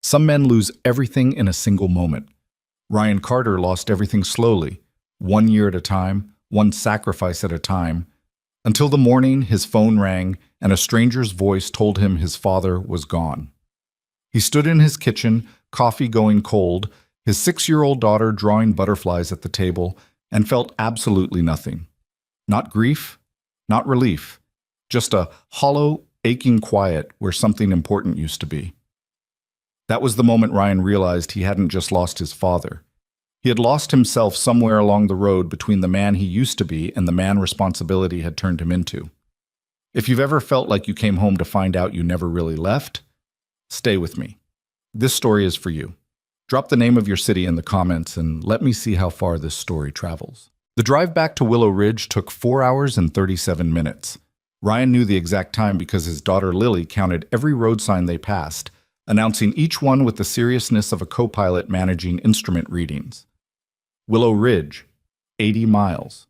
Some men lose everything in a single moment. Ryan Carter lost everything slowly, 1 year at a time, one sacrifice at a time, until the morning his phone rang and a stranger's voice told him his father was gone. He stood in his kitchen, coffee going cold, his 6-year-old daughter drawing butterflies at the table, and felt absolutely nothing. Not grief, not relief, just a hollow, aching quiet where something important used to be. That was the moment Ryan realized he hadn't just lost his father. He had lost himself somewhere along the road between the man he used to be and the man responsibility had turned him into. If you've ever felt like you came home to find out you never really left, stay with me. This story is for you. Drop the name of your city in the comments and let me see how far this story travels. The drive back to Willow Ridge took 4 hours and 37 minutes. Ryan knew the exact time because his daughter Lily counted every road sign they passed, announcing each one with the seriousness of a co-pilot managing instrument readings. Willow Ridge, 80 miles.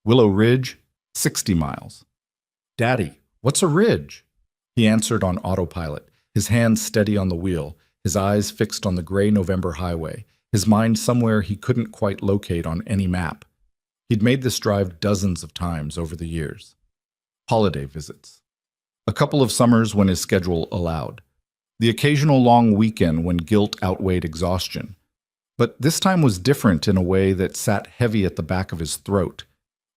Willow Ridge, 60 miles. "Daddy, what's a ridge?" He answered on autopilot, his hands steady on the wheel, his eyes fixed on the gray November highway, his mind somewhere he couldn't quite locate on any map. He'd made this drive dozens of times over the years. Holiday visits. A couple of summers when his schedule allowed. The occasional long weekend when guilt outweighed exhaustion. But this time was different in a way that sat heavy at the back of his throat.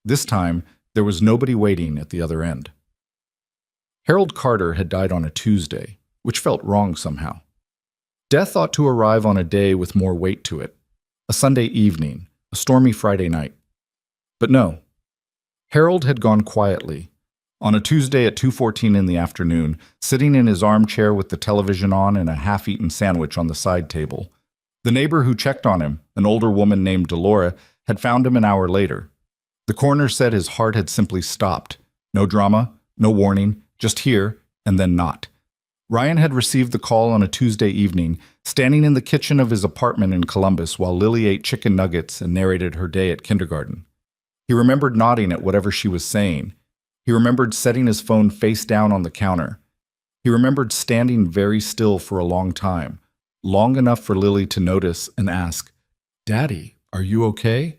This time, there was nobody waiting at the other end. Harold Carter had died on a Tuesday, which felt wrong somehow. Death ought to arrive on a day with more weight to it. A Sunday evening, a stormy Friday night. But no. Harold had gone quietly. On a Tuesday at 2:14 in the afternoon, sitting in his armchair with the television on and a half-eaten sandwich on the side table. The neighbor who checked on him, an older woman named Delora, had found him an hour later. The coroner said his heart had simply stopped. No drama, no warning, just here and then not. Ryan had received the call on a Tuesday evening, standing in the kitchen of his apartment in Columbus while Lily ate chicken nuggets and narrated her day at kindergarten. He remembered nodding at whatever she was saying. He remembered setting his phone face down on the counter. He remembered standing very still for a long time, long enough for Lily to notice and ask, "Daddy, are you okay?"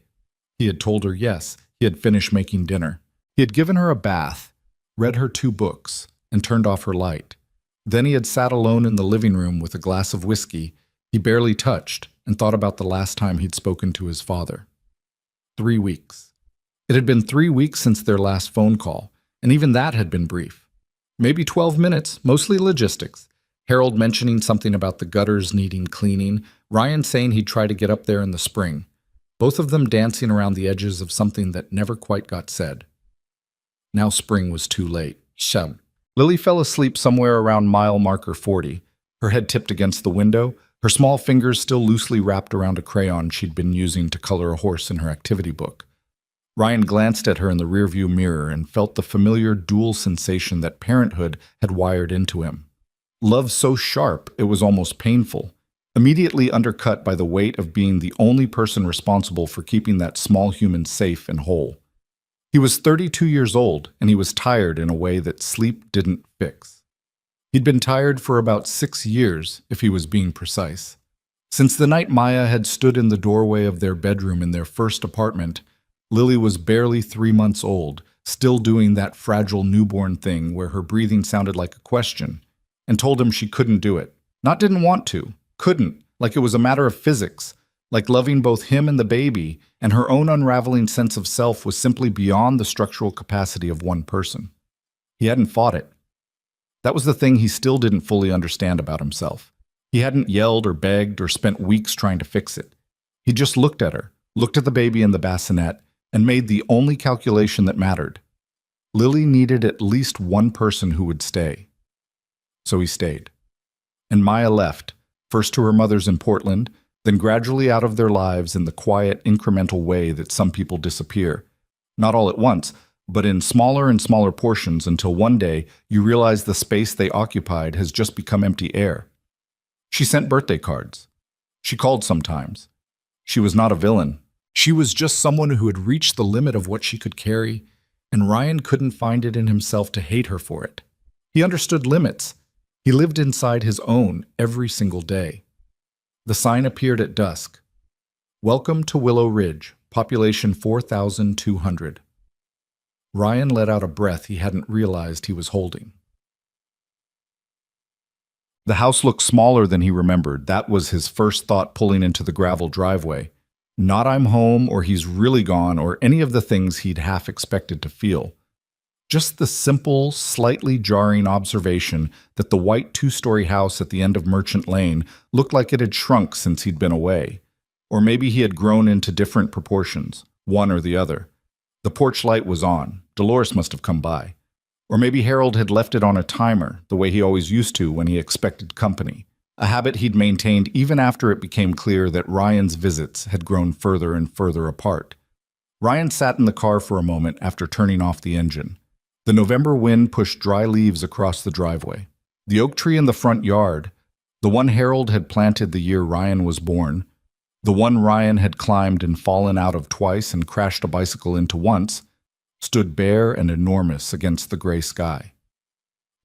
He had told her yes, he had finished making dinner. He had given her a bath, read her 2 books, and turned off her light. Then he had sat alone in the living room with a glass of whiskey he barely touched and thought about the last time he'd spoken to his father. 3 weeks. It had been 3 weeks since their last phone call, and even that had been brief. Maybe 12 minutes, mostly logistics. Harold mentioning something about the gutters needing cleaning, Ryan saying he'd try to get up there in the spring. Both of them dancing around the edges of something that never quite got said. Now spring was too late. Shum. Lily fell asleep somewhere around mile marker 40, her head tipped against the window, her small fingers still loosely wrapped around a crayon she'd been using to color a horse in her activity book. Ryan glanced at her in the rearview mirror and felt the familiar dual sensation that parenthood had wired into him. Love so sharp it was almost painful, immediately undercut by the weight of being the only person responsible for keeping that small human safe and whole. He was 32 years old, and he was tired in a way that sleep didn't fix. He'd been tired for about 6 years, if he was being precise. Since the night Maya had stood in the doorway of their bedroom in their first apartment, Lily was barely 3 months old, still doing that fragile newborn thing where her breathing sounded like a question, and told him she couldn't do it. Not didn't want to, couldn't, like it was a matter of physics, like loving both him and the baby, and her own unraveling sense of self was simply beyond the structural capacity of one person. He hadn't fought it. That was the thing he still didn't fully understand about himself. He hadn't yelled or begged or spent weeks trying to fix it. He just looked at her, looked at the baby in the bassinet, and made the only calculation that mattered. Lily needed at least one person who would stay. So he stayed. And Maya left, first to her mother's in Portland, then gradually out of their lives in the quiet, incremental way that some people disappear. Not all at once, but in smaller and smaller portions until one day you realize the space they occupied has just become empty air. She sent birthday cards. She called sometimes. She was not a villain. She was just someone who had reached the limit of what she could carry, and Ryan couldn't find it in himself to hate her for it. He understood limits. He lived inside his own every single day. The sign appeared at dusk. Welcome to Willow Ridge, population 4,200. Ryan let out a breath he hadn't realized he was holding. The house looked smaller than he remembered. That was his first thought pulling into the gravel driveway. Not I'm home or he's really gone or any of the things he'd half expected to feel. Just the simple, slightly jarring observation that the white two-story house at the end of Merchant Lane looked like it had shrunk since he'd been away. Or maybe he had grown into different proportions, one or the other. The porch light was on. Dolores must have come by. Or maybe Harold had left it on a timer, the way he always used to when he expected company, a habit he'd maintained even after it became clear that Ryan's visits had grown further and further apart. Ryan sat in the car for a moment after turning off the engine. The November wind pushed dry leaves across the driveway. The oak tree in the front yard, the one Harold had planted the year Ryan was born, the one Ryan had climbed and fallen out of twice and crashed a bicycle into once, stood bare and enormous against the gray sky.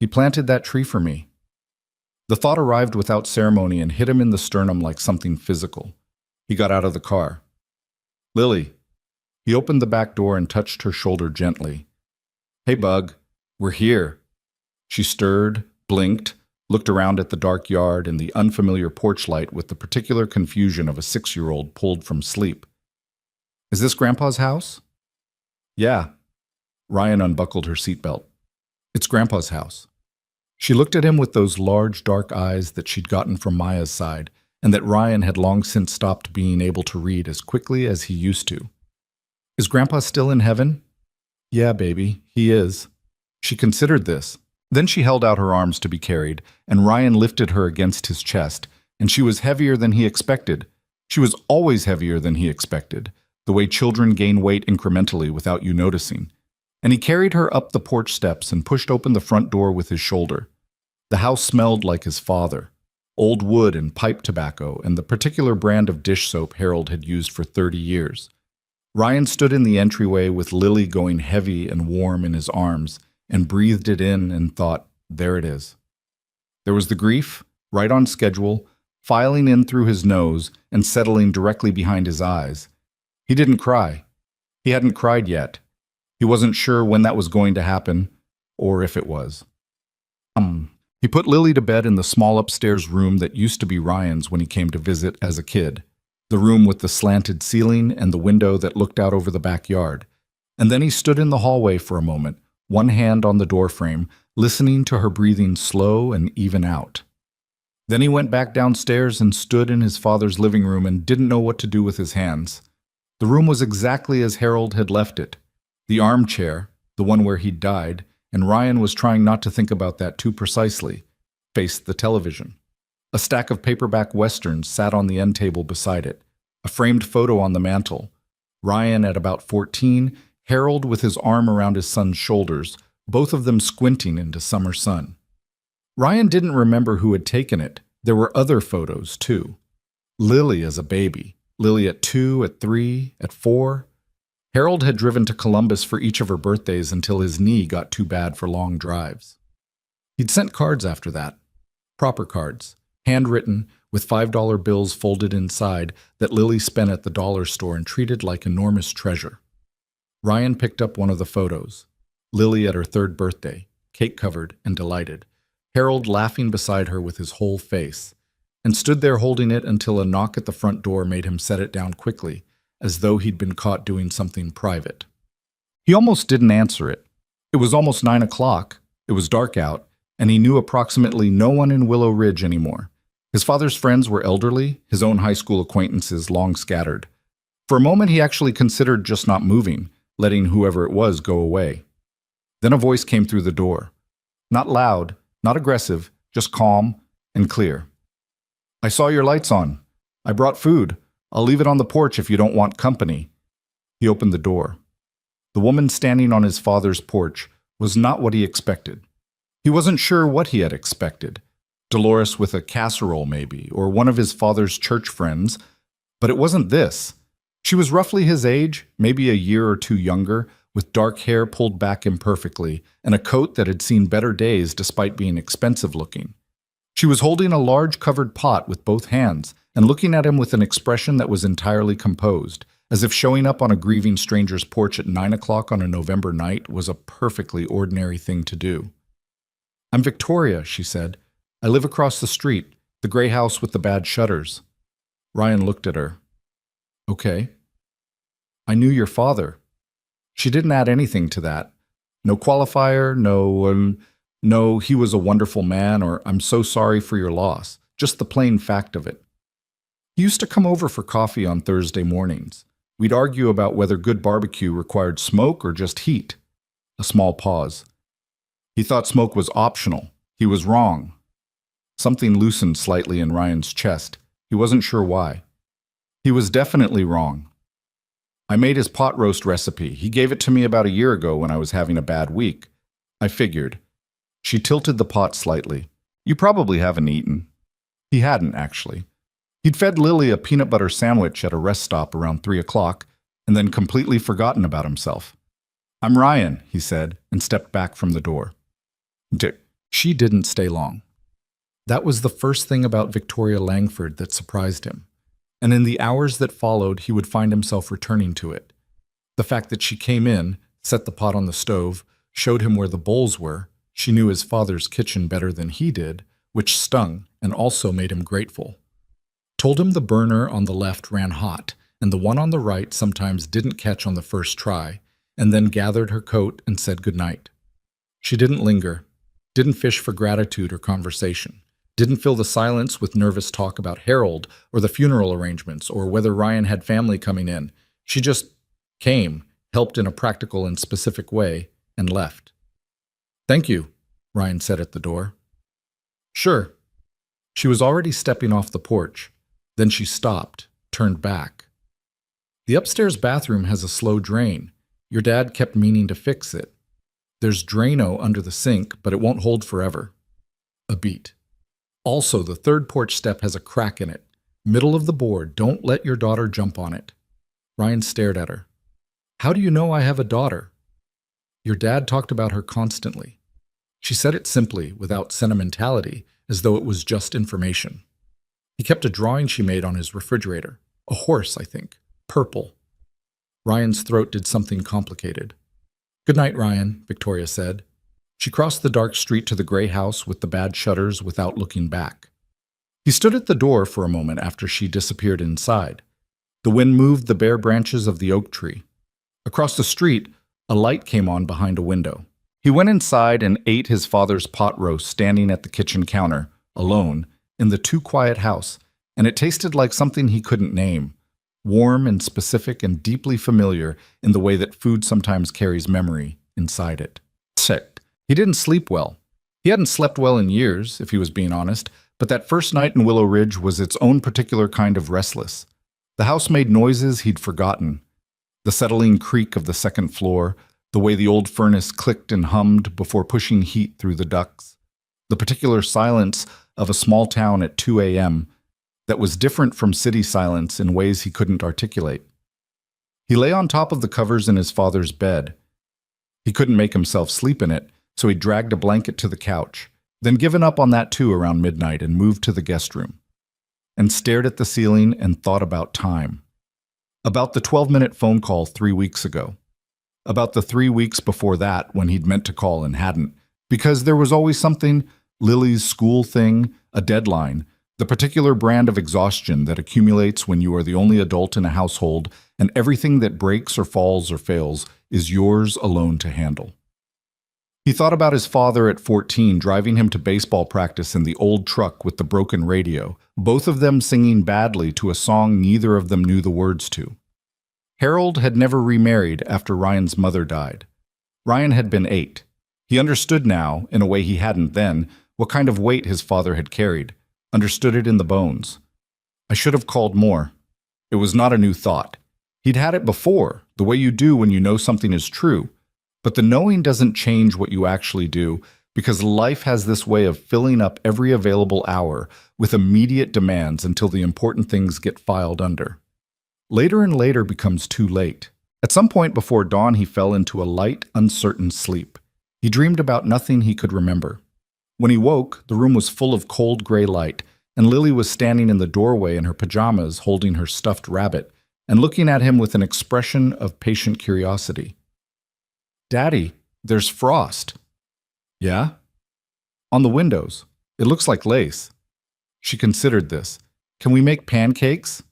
He planted that tree for me. The thought arrived without ceremony and hit him in the sternum like something physical. He got out of the car. Lily. He opened the back door and touched her shoulder gently. Hey, Bug, we're here. She stirred, blinked, looked around at the dark yard and the unfamiliar porch light with the particular confusion of a 6-year-old pulled from sleep. Is this Grandpa's house? Yeah. Ryan unbuckled her seatbelt. It's Grandpa's house. She looked at him with those large, dark eyes that she'd gotten from Maya's side and that Ryan had long since stopped being able to read as quickly as he used to. Is Grandpa still in heaven? Yeah, baby, he is. She considered this. Then she held out her arms to be carried, and Ryan lifted her against his chest, and she was heavier than he expected. She was always heavier than he expected, the way children gain weight incrementally without you noticing. And he carried her up the porch steps and pushed open the front door with his shoulder. The house smelled like his father, old wood and pipe tobacco and the particular brand of dish soap Harold had used for 30 years. Ryan stood in the entryway with Lily going heavy and warm in his arms and breathed it in and thought, there it is. There was the grief, right on schedule, filing in through his nose and settling directly behind his eyes. He didn't cry. He hadn't cried yet. He wasn't sure when that was going to happen, or if it was. He put Lily to bed in the small upstairs room that used to be Ryan's when he came to visit as a kid, the room with the slanted ceiling and the window that looked out over the backyard. And then he stood in the hallway for a moment, one hand on the doorframe, listening to her breathing slow and even out. Then he went back downstairs and stood in his father's living room and didn't know what to do with his hands. The room was exactly as Harold had left it. The armchair, the one where he'd died, and Ryan was trying not to think about that too precisely, faced the television. A stack of paperback westerns sat on the end table beside it, a framed photo on the mantel. Ryan at about 14, Harold with his arm around his son's shoulders, both of them squinting into summer sun. Ryan didn't remember who had taken it. There were other photos, too. Lily as a baby, Lily at 2, at 3, at 4. Harold had driven to Columbus for each of her birthdays until his knee got too bad for long drives. He'd sent cards after that. Proper cards, handwritten, with $5 bills folded inside that Lily spent at the dollar store and treated like enormous treasure. Ryan picked up one of the photos. Lily at her 3rd birthday, cake-covered and delighted. Harold laughing beside her with his whole face, and stood there holding it until a knock at the front door made him set it down quickly, as though he'd been caught doing something private. He almost didn't answer it. It was almost 9 o'clock. It was dark out, and he knew approximately no one in Willow Ridge anymore. His father's friends were elderly, his own high school acquaintances long scattered. For a moment he actually considered just not moving, letting whoever it was go away. Then a voice came through the door. Not loud, not aggressive, just calm and clear. I saw your lights on. I brought food. I'll leave it on the porch if you don't want company. He opened the door. The woman standing on his father's porch was not what he expected. He wasn't sure what he had expected. Dolores with a casserole maybe, or one of his father's church friends, but it wasn't this. She was roughly his age, maybe a year or two younger, with dark hair pulled back imperfectly, and a coat that had seen better days despite being expensive looking. She was holding a large covered pot with both hands and looking at him with an expression that was entirely composed, as if showing up on a grieving stranger's porch at 9 o'clock on a November night was a perfectly ordinary thing to do. "I'm Victoria," she said. "I live across the street, the gray house with the bad shutters." Ryan looked at her. "Okay." "I knew your father." She didn't add anything to that. No qualifier, no, he was a wonderful man, or "I'm so sorry for your loss." Just the plain fact of it. He used to come over for coffee on Thursday mornings. We'd argue about whether good barbecue required smoke or just heat. A small pause. He thought smoke was optional. He was wrong. Something loosened slightly in Ryan's chest. He wasn't sure why. He was definitely wrong. "I made his pot roast recipe. He gave it to me about a year ago when I was having a bad week. I figured." She tilted the pot slightly. "You probably haven't eaten." He hadn't, actually. He'd fed Lily a peanut butter sandwich at a rest stop around 3 o'clock and then completely forgotten about himself. "I'm Ryan," he said, and stepped back from the door. She didn't stay long. That was the first thing about Victoria Langford that surprised him, and in the hours that followed he would find himself returning to it. The fact that she came in, set the pot on the stove, showed him where the bowls were. She knew his father's kitchen better than he did, which stung and also made him grateful. Told him the burner on the left ran hot, and the one on the right sometimes didn't catch on the first try, and then gathered her coat and said goodnight. She didn't linger, didn't fish for gratitude or conversation, didn't fill the silence with nervous talk about Harold or the funeral arrangements or whether Ryan had family coming in. She just came, helped in a practical and specific way, and left. "Thank you," Ryan said at the door. "Sure." She was already stepping off the porch. Then she stopped, turned back. "The upstairs bathroom has a slow drain. Your dad kept meaning to fix it. There's Drano under the sink, but it won't hold forever." A beat. "Also, the third porch step has a crack in it. Middle of the board. Don't let your daughter jump on it." Ryan stared at her. "How do you know I have a daughter?" "Your dad talked about her constantly." She said it simply, without sentimentality, as though it was just information. "He kept a drawing she made on his refrigerator. A horse, I think. Purple." Ryan's throat did something complicated. "Good night, Ryan," Victoria said. She crossed the dark street to the gray house with the bad shutters without looking back. He stood at the door for a moment after she disappeared inside. The wind moved the bare branches of the oak tree. Across the street, a light came on behind a window. He went inside and ate his father's pot roast standing at the kitchen counter, alone, in the too-quiet house, and it tasted like something he couldn't name, warm and specific and deeply familiar in the way that food sometimes carries memory inside it. He didn't sleep well. He hadn't slept well in years, if he was being honest, but that first night in Willow Ridge was its own particular kind of restless. The house made noises he'd forgotten. The settling creak of the second floor, the way the old furnace clicked and hummed before pushing heat through the ducts, the particular silence of a small town at 2 a.m. that was different from city silence in ways he couldn't articulate. He lay on top of the covers in his father's bed. He couldn't make himself sleep in it, so he dragged a blanket to the couch, then given up on that too around midnight and moved to the guest room, and stared at the ceiling and thought about time. About the 12-minute phone call 3 weeks ago. About the 3 weeks before that when he'd meant to call and hadn't, because there was always something, Lily's school thing, a deadline, the particular brand of exhaustion that accumulates when you are the only adult in a household and everything that breaks or falls or fails is yours alone to handle. He thought about his father at 14 driving him to baseball practice in the old truck with the broken radio, both of them singing badly to a song neither of them knew the words to. Harold had never remarried after Ryan's mother died. Ryan had been 8. He understood now, in a way he hadn't then, what kind of weight his father had carried, understood it in the bones. I should have called more. It was not a new thought. He'd had it before, the way you do when you know something is true. But the knowing doesn't change what you actually do, because life has this way of filling up every available hour with immediate demands until the important things get filed under. Later and later becomes too late. At some point before dawn he fell into a light, uncertain sleep. He dreamed about nothing he could remember. When he woke, the room was full of cold gray light, and Lily was standing in the doorway in her pajamas holding her stuffed rabbit and looking at him with an expression of patient curiosity. "Daddy, there's frost." "Yeah?" "On the windows. It looks like lace." She considered this. "Can we make pancakes?"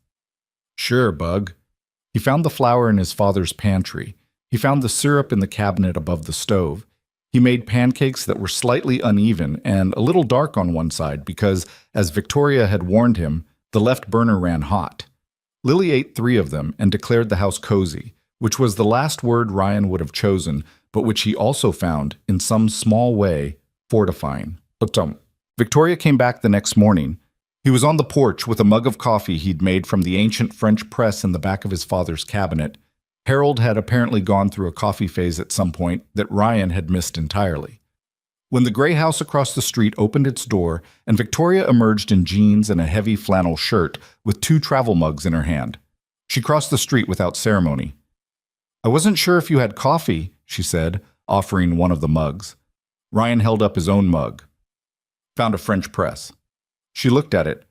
"Sure, Bug." He found the flour in his father's pantry. He found the syrup in the cabinet above the stove. He made pancakes that were slightly uneven and a little dark on one side because, as Victoria had warned him, the left burner ran hot. Lily ate 3 of them and declared the house cozy, which was the last word Ryan would have chosen, but which he also found, in some small way, fortifying. Victoria came back the next morning. He was on the porch with a mug of coffee he'd made from the ancient French press in the back of his father's cabinet. Harold had apparently gone through a coffee phase at some point that Ryan had missed entirely. When the gray house across the street opened its door and Victoria emerged in jeans and a heavy flannel shirt with 2 travel mugs in her hand, she crossed the street without ceremony. "I wasn't sure if you had coffee," she said, offering one of the mugs. Ryan held up his own mug. "Found a French press." She looked at it.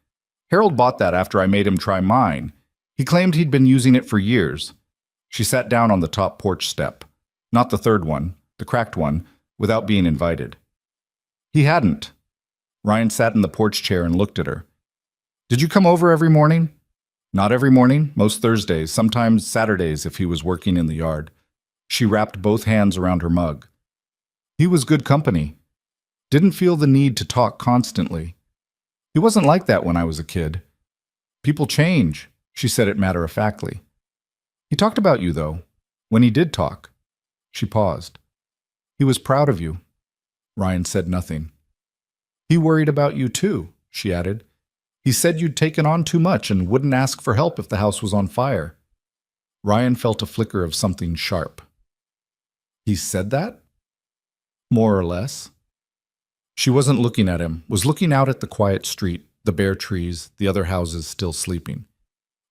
"Harold bought that after I made him try mine. He claimed he'd been using it for years." She sat down on the top porch step. Not the third one, the cracked one, without being invited. He hadn't. Ryan sat in the porch chair and looked at her. "Did you come over every morning?" "Not every morning, most Thursdays, sometimes Saturdays if he was working in the yard." She wrapped both hands around her mug. "He was good company. Didn't feel the need to talk constantly. He wasn't like that when I was a kid. People change," she said it matter-of-factly. "He talked about you, though, when he did talk." She paused. "He was proud of you." Ryan said nothing. "He worried about you, too," she added. "He said you'd taken on too much and wouldn't ask for help if the house was on fire." Ryan felt a flicker of something sharp. "He said that?" "More or less." She wasn't looking at him, was looking out at the quiet street, the bare trees, the other houses still sleeping.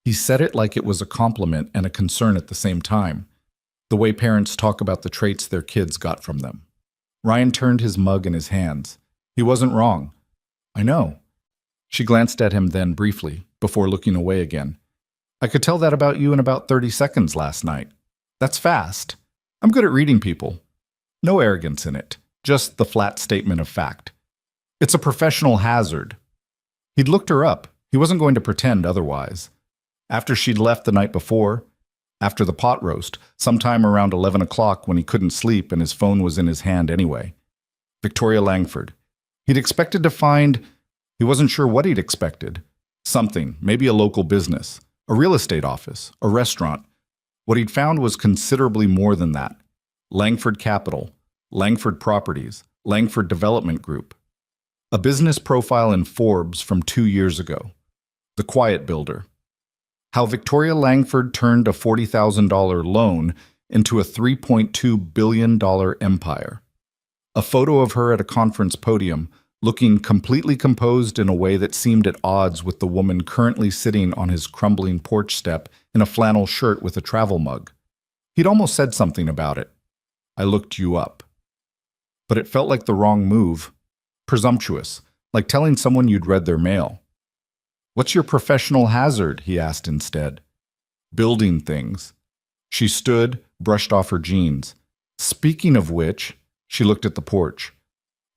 He said it like it was a compliment and a concern at the same time, the way parents talk about the traits their kids got from them. Ryan turned his mug in his hands. He wasn't wrong. "I know." She glanced at him then briefly, before looking away again. "I could tell that about you in about 30 seconds last night. That's fast. I'm good at reading people. No arrogance in it, just the flat statement of fact. It's a professional hazard." He'd looked her up. He wasn't going to pretend otherwise. After she'd left the night before, after the pot roast, sometime around 11 o'clock when he couldn't sleep and his phone was in his hand anyway. Victoria Langford. He'd expected to find, he wasn't sure what he'd expected. Something, maybe a local business, a real estate office, a restaurant. What he'd found was considerably more than that. Langford Capital, Langford Properties, Langford Development Group. A business profile in Forbes from 2 years ago. The Quiet Builder. How Victoria Langford turned a $40,000 loan into a $3.2 billion empire. A photo of her at a conference podium, looking completely composed in a way that seemed at odds with the woman currently sitting on his crumbling porch step in a flannel shirt with a travel mug. He'd almost said something about it. "I looked you up." But it felt like the wrong move. Presumptuous, like telling someone you'd read their mail. "What's your professional hazard?" he asked instead. "Building things." She stood, brushed off her jeans. "Speaking of which," she looked at the porch.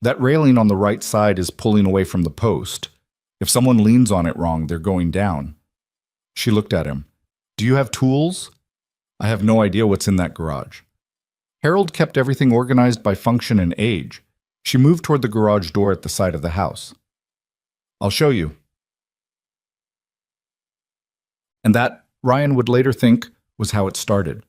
"That railing on the right side is pulling away from the post. If someone leans on it wrong, they're going down." She looked at him. "Do you have tools?" "I have no idea what's in that garage." Harold kept everything organized by function and age. She moved toward the garage door at the side of the house. "I'll show you." And that, Ryan would later think, was how it started.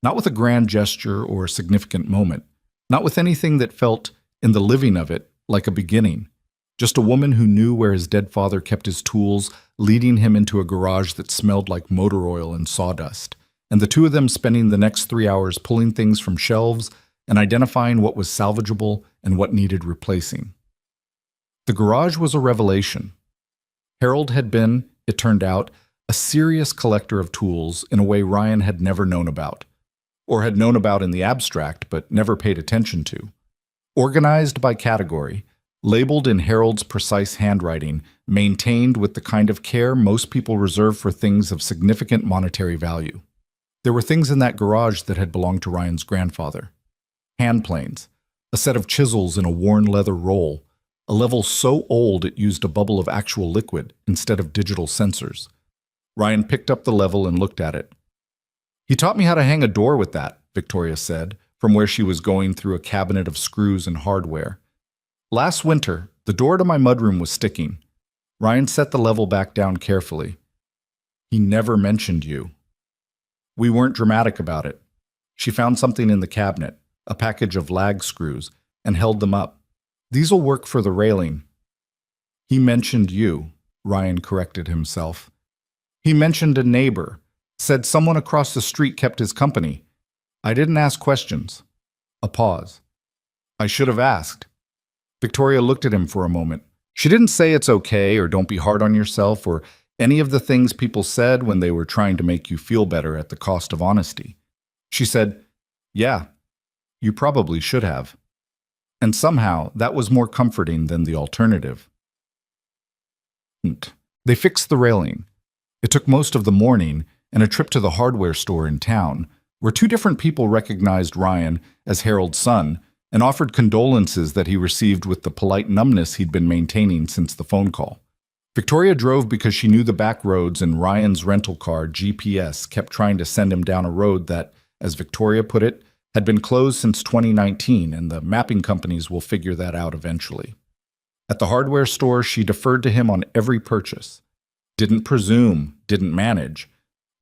Not with a grand gesture or a significant moment. Not with anything that felt, in the living of it, like a beginning. Just a woman who knew where his dead father kept his tools, leading him into a garage that smelled like motor oil and sawdust. And the two of them spending the next 3 hours pulling things from shelves and identifying what was salvageable and what needed replacing. The garage was a revelation. Harold had been, it turned out, a serious collector of tools in a way Ryan had never known about, or had known about in the abstract but never paid attention to. Organized by category, labeled in Harold's precise handwriting, maintained with the kind of care most people reserve for things of significant monetary value. There were things in that garage that had belonged to Ryan's grandfather. Hand planes, a set of chisels in a worn leather roll, a level so old it used a bubble of actual liquid instead of digital sensors. Ryan picked up the level and looked at it. "He taught me how to hang a door with that," Victoria said, from where she was going through a cabinet of screws and hardware. "Last winter, the door to my mudroom was sticking." Ryan set the level back down carefully. "He never mentioned you." "We weren't dramatic about it." She found something in the cabinet, a package of lag screws, and held them up. "These'll work for the railing." "He mentioned you," Ryan corrected himself. "He mentioned a neighbor, said someone across the street kept his company. I didn't ask questions." A pause. "I should have asked." Victoria looked at him for a moment. She didn't say it's okay or don't be hard on yourself or any of the things people said when they were trying to make you feel better at the cost of honesty. She said, "Yeah, you probably should have." And somehow that was more comforting than the alternative. They fixed the railing. It took most of the morning and a trip to the hardware store in town, where two different people recognized Ryan as Harold's son and offered condolences that he received with the polite numbness he'd been maintaining since the phone call. Victoria drove because she knew the back roads, and Ryan's rental car, GPS, kept trying to send him down a road that, as Victoria put it, had been closed since 2019, and the mapping companies will figure that out eventually. At the hardware store, she deferred to him on every purchase. Didn't presume, didn't manage.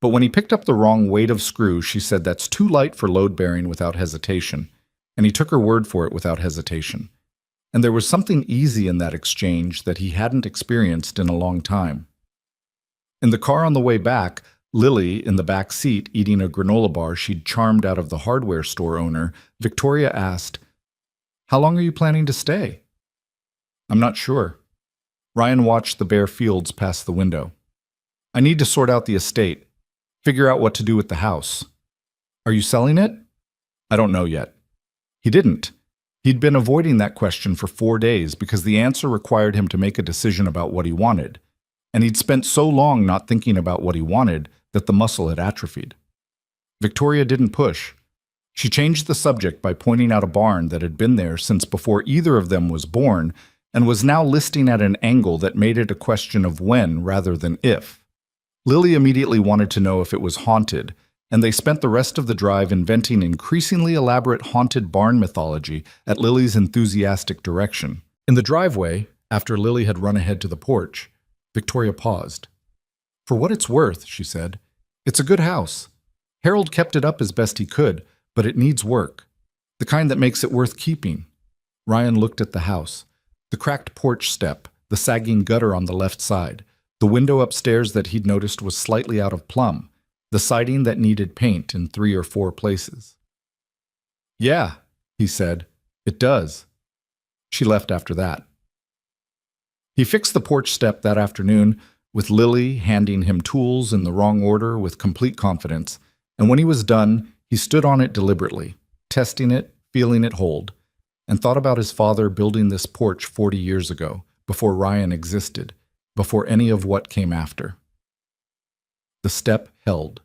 But when he picked up the wrong weight of screw, she said that's too light for load-bearing without hesitation, and he took her word for it without hesitation. And there was something easy in that exchange that he hadn't experienced in a long time. In the car on the way back, Lily, in the back seat, eating a granola bar she'd charmed out of the hardware store owner, Victoria asked, "How long are you planning to stay?" "I'm not sure." Ryan watched the bare fields past the window. "I need to sort out the estate, figure out what to do with the house." "Are you selling it?" "I don't know yet." He didn't. He'd been avoiding that question for 4 days because the answer required him to make a decision about what he wanted, and he'd spent so long not thinking about what he wanted that the muscle had atrophied. Victoria didn't push. She changed the subject by pointing out a barn that had been there since before either of them was born and was now listing at an angle that made it a question of when rather than if. Lily immediately wanted to know if it was haunted, and they spent the rest of the drive inventing increasingly elaborate haunted barn mythology at Lily's enthusiastic direction. In the driveway, after Lily had run ahead to the porch, Victoria paused. "For what it's worth," she said, "it's a good house. Harold kept it up as best he could, but it needs work. The kind that makes it worth keeping." Ryan looked at the house. The cracked porch step, the sagging gutter on the left side, the window upstairs that he'd noticed was slightly out of plumb, the siding that needed paint in 3 or 4 places. "Yeah," he said, "it does." She left after that. He fixed the porch step that afternoon, with Lily handing him tools in the wrong order with complete confidence, and when he was done, he stood on it deliberately, testing it, feeling it hold, and thought about his father building this porch 40 years ago, before Ryan existed, before any of what came after. The step held.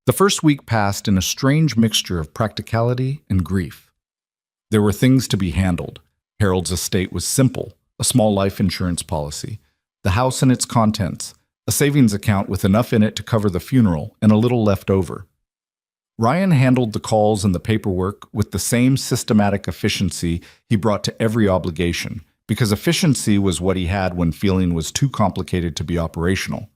The first week passed in a strange mixture of practicality and grief. There were things to be handled. Harold's estate was simple, a small life insurance policy, the house and its contents, a savings account with enough in it to cover the funeral and a little left over. Ryan handled the calls and the paperwork with the same systematic efficiency he brought to every obligation, because efficiency was what he had when feeling was too complicated to be operational.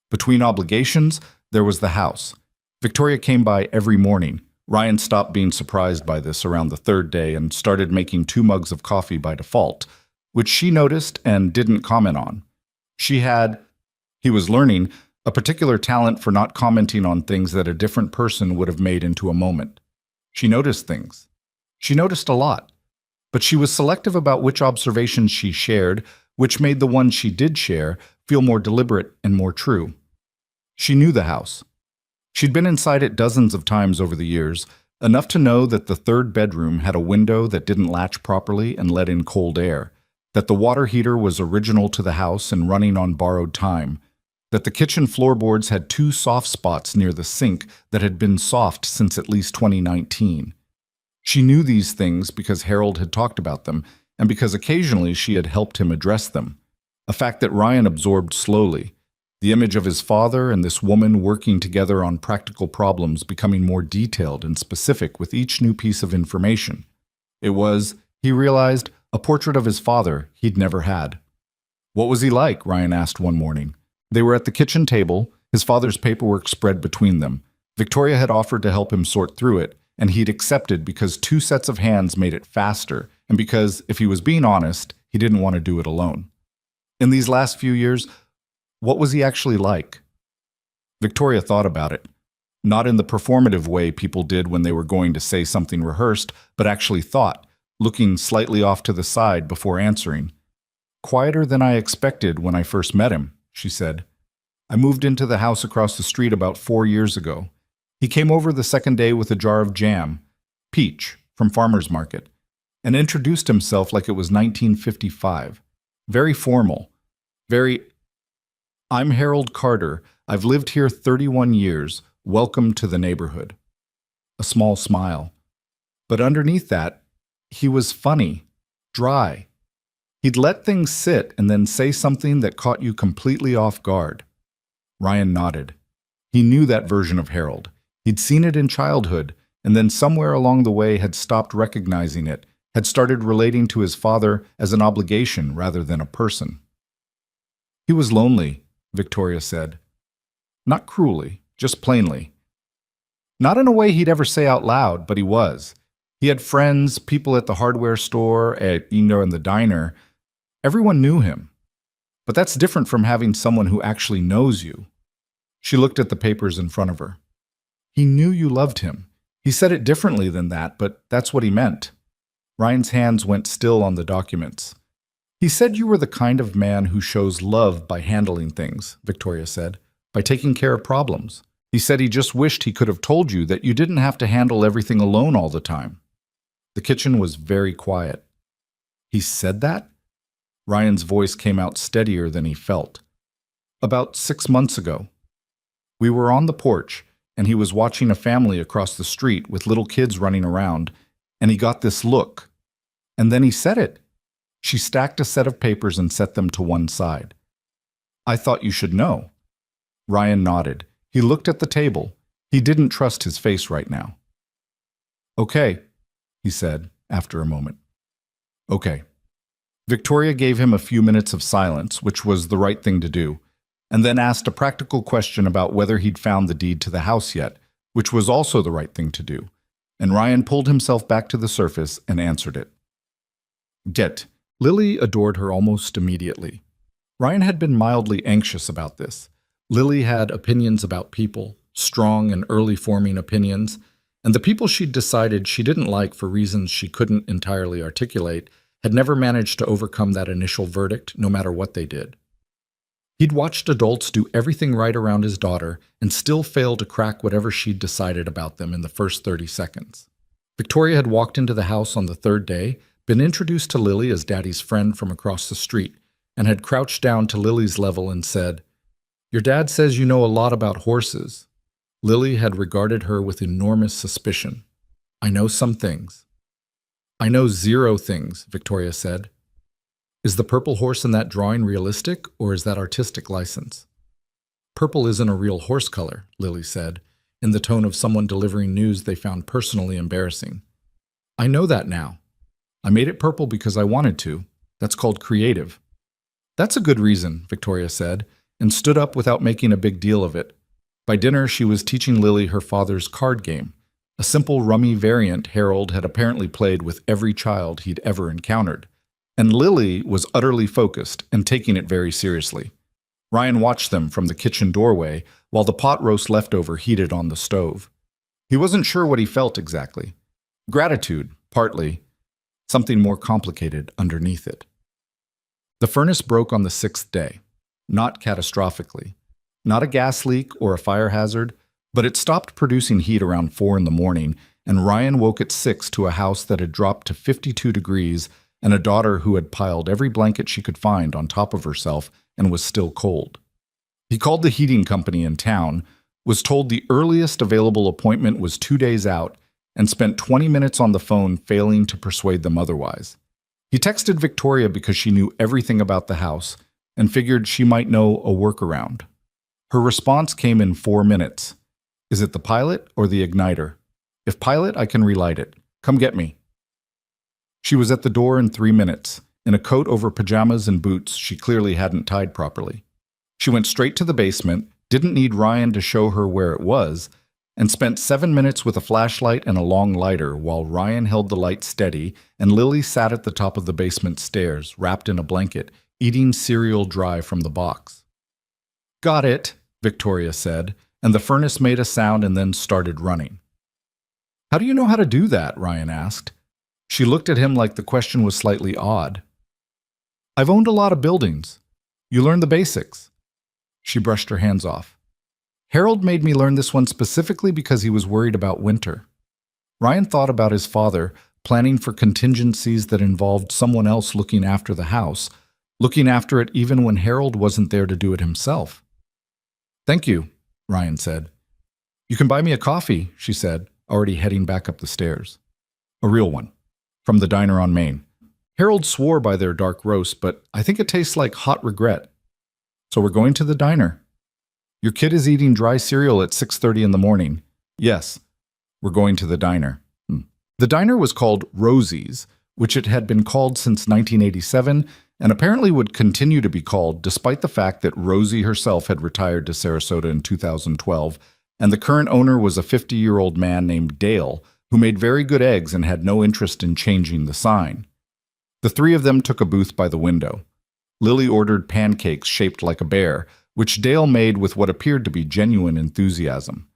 Between obligations, there was the house. Victoria came by every morning. Ryan stopped being surprised by this around the 3rd day and started making 2 mugs of coffee by default, which she noticed and didn't comment on. He was learning, a particular talent for not commenting on things that a different person would have made into a moment. She noticed things. She noticed a lot. But she was selective about which observations she shared, which made the ones she did share feel more deliberate and more true. She knew the house. She'd been inside it dozens of times over the years, Enough to know that the third bedroom had a window that didn't latch properly and let in cold air, that the water heater was original to the house and running on borrowed time, that the kitchen floorboards had two soft spots near the sink that had been soft since at least 2019. She knew these things because Harold had talked about them, and because occasionally she had helped him address them, a fact that Ryan absorbed slowly, the image of his father and this woman working together on practical problems becoming more detailed and specific with each new piece of information. It was, he realized, a portrait of his father he'd never had. What was he like? Ryan asked one morning. They were at the kitchen table, his father's paperwork spread between them. Victoria had offered to help him sort through it, and he'd accepted because two sets of hands made it faster, and because, if he was being honest, he didn't want to do it alone. In these last few years, what was he actually like? Victoria thought about it. Not in the performative way people did when they were going to say something rehearsed, but actually thought, looking slightly off to the side before answering. Quieter than I expected when I first met him, she said. I moved into the house across the street about 4 years ago. He came over the second day with a jar of jam, peach, from Farmer's Market, and introduced himself like it was 1955. Very formal. I'm Harold Carter. I've lived here 31 years. Welcome to the neighborhood. A small smile. But underneath that, he was funny, dry. He'd let things sit and then say something that caught you completely off guard. Ryan nodded. He knew that version of Harold. He'd seen it in childhood, and then somewhere along the way had stopped recognizing it, had started relating to his father as an obligation rather than a person. He was lonely, Victoria said. Not cruelly, just plainly. Not in a way he'd ever say out loud, but he was. He had friends, people at the hardware store, in the diner. Everyone knew him. But that's different from having someone who actually knows you. She looked at the papers in front of her. He knew you loved him. He said it differently than that, but that's what he meant. Ryan's hands went still on the documents. He said you were the kind of man who shows love by handling things, Victoria said, by taking care of problems. He said he just wished he could have told you that you didn't have to handle everything alone all the time. The kitchen was very quiet. He said that? Ryan's voice came out steadier than he felt. About 6 months ago. We were on the porch, and he was watching a family across the street with little kids running around, and he got this look. And then he said it. She stacked a set of papers and set them to one side. I thought you should know. Ryan nodded. He looked at the table. He didn't trust his face right now. Okay, he said after a moment. Okay. Victoria gave him a few minutes of silence, which was the right thing to do, and then asked a practical question about whether he'd found the deed to the house yet, which was also the right thing to do, and Ryan pulled himself back to the surface and answered it. Get. Lily adored her almost immediately. Ryan had been mildly anxious about this. Lily had opinions about people, strong and early-forming opinions, and the people she'd decided she didn't like for reasons she couldn't entirely articulate had never managed to overcome that initial verdict, no matter what they did. He'd watched adults do everything right around his daughter and still fail to crack whatever she'd decided about them in the first 30 seconds. Victoria had walked into the house on the third day, been introduced to Lily as Daddy's friend from across the street, and had crouched down to Lily's level and said, "Your dad says you know a lot about horses." Lily had regarded her with enormous suspicion. "I know some things." "I know 0 things," Victoria said. "Is the purple horse in that drawing realistic, or is that artistic license?" "Purple isn't a real horse color," Lily said, in the tone of someone delivering news they found personally embarrassing. "I know that now. I made it purple because I wanted to. That's called creative." "That's a good reason," Victoria said, and stood up without making a big deal of it. By dinner, she was teaching Lily her father's card game, a simple rummy variant Harold had apparently played with every child he'd ever encountered. And Lily was utterly focused and taking it very seriously. Ryan watched them from the kitchen doorway while the pot roast leftover heated on the stove. He wasn't sure what he felt exactly. Gratitude, partly. Something more complicated underneath it. The furnace broke on the 6th day. Not catastrophically. Not a gas leak or a fire hazard, but it stopped producing heat around 4 in the morning, and Ryan woke at 6 to a house that had dropped to 52 degrees and a daughter who had piled every blanket she could find on top of herself and was still cold. He called the heating company in town, was told the earliest available appointment was 2 days out, and spent 20 minutes on the phone failing to persuade them otherwise. He texted Victoria because she knew everything about the house and figured she might know a workaround. Her response came in 4 minutes. Is it the pilot or the igniter? If pilot, I can relight it. Come get me. She was at the door in 3 minutes, in a coat over pajamas and boots she clearly hadn't tied properly. She went straight to the basement, didn't need Ryan to show her where it was, and spent 7 minutes with a flashlight and a long lighter while Ryan held the light steady and Lily sat at the top of the basement stairs, wrapped in a blanket, eating cereal dry from the box. Got it, Victoria said, and the furnace made a sound and then started running. How do you know how to do that? Ryan asked. She looked at him like the question was slightly odd. I've owned a lot of buildings. You learn the basics. She brushed her hands off. Harold made me learn this one specifically because he was worried about winter. Ryan thought about his father, planning for contingencies that involved someone else looking after the house, looking after it even when Harold wasn't there to do it himself. Thank you, Ryan said. You can buy me a coffee, she said, already heading back up the stairs. A real one, from the diner on Main. Harold swore by their dark roast, but I think it tastes like hot regret. So we're going to the diner. Your kid is eating dry cereal at 6:30 in the morning. Yes, we're going to the diner. The diner was called Rosie's, which it had been called since 1987, and apparently would continue to be called despite the fact that Rosie herself had retired to Sarasota in 2012, and the current owner was a 50-year-old man named Dale, who made very good eggs and had no interest in changing the sign. The three of them took a booth by the window. Lily ordered pancakes shaped like a bear, which Dale made with what appeared to be genuine enthusiasm.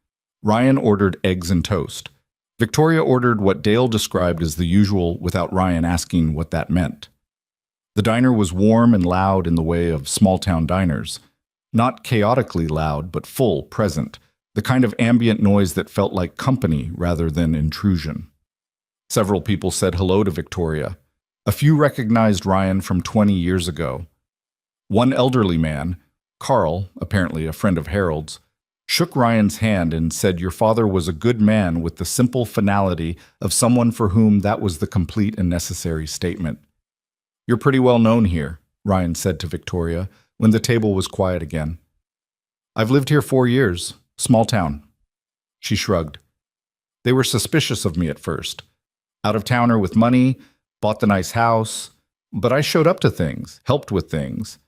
Ryan ordered eggs and toast. Victoria ordered what Dale described as the usual without Ryan asking what that meant. The diner was warm and loud in the way of small-town diners. Not chaotically loud, but full, present, the kind of ambient noise that felt like company rather than intrusion. Several people said hello to Victoria. A few recognized Ryan from 20 years ago. One elderly man, Carl, apparently a friend of Harold's, shook Ryan's hand and said your father was a good man with the simple finality of someone for whom that was the complete and necessary statement. You're pretty well known here, Ryan said to Victoria when the table was quiet again. I've lived here 4 years, small town. She shrugged. They were suspicious of me at first. Out-of-towner with money, bought the nice house, but I showed up to things, helped with things.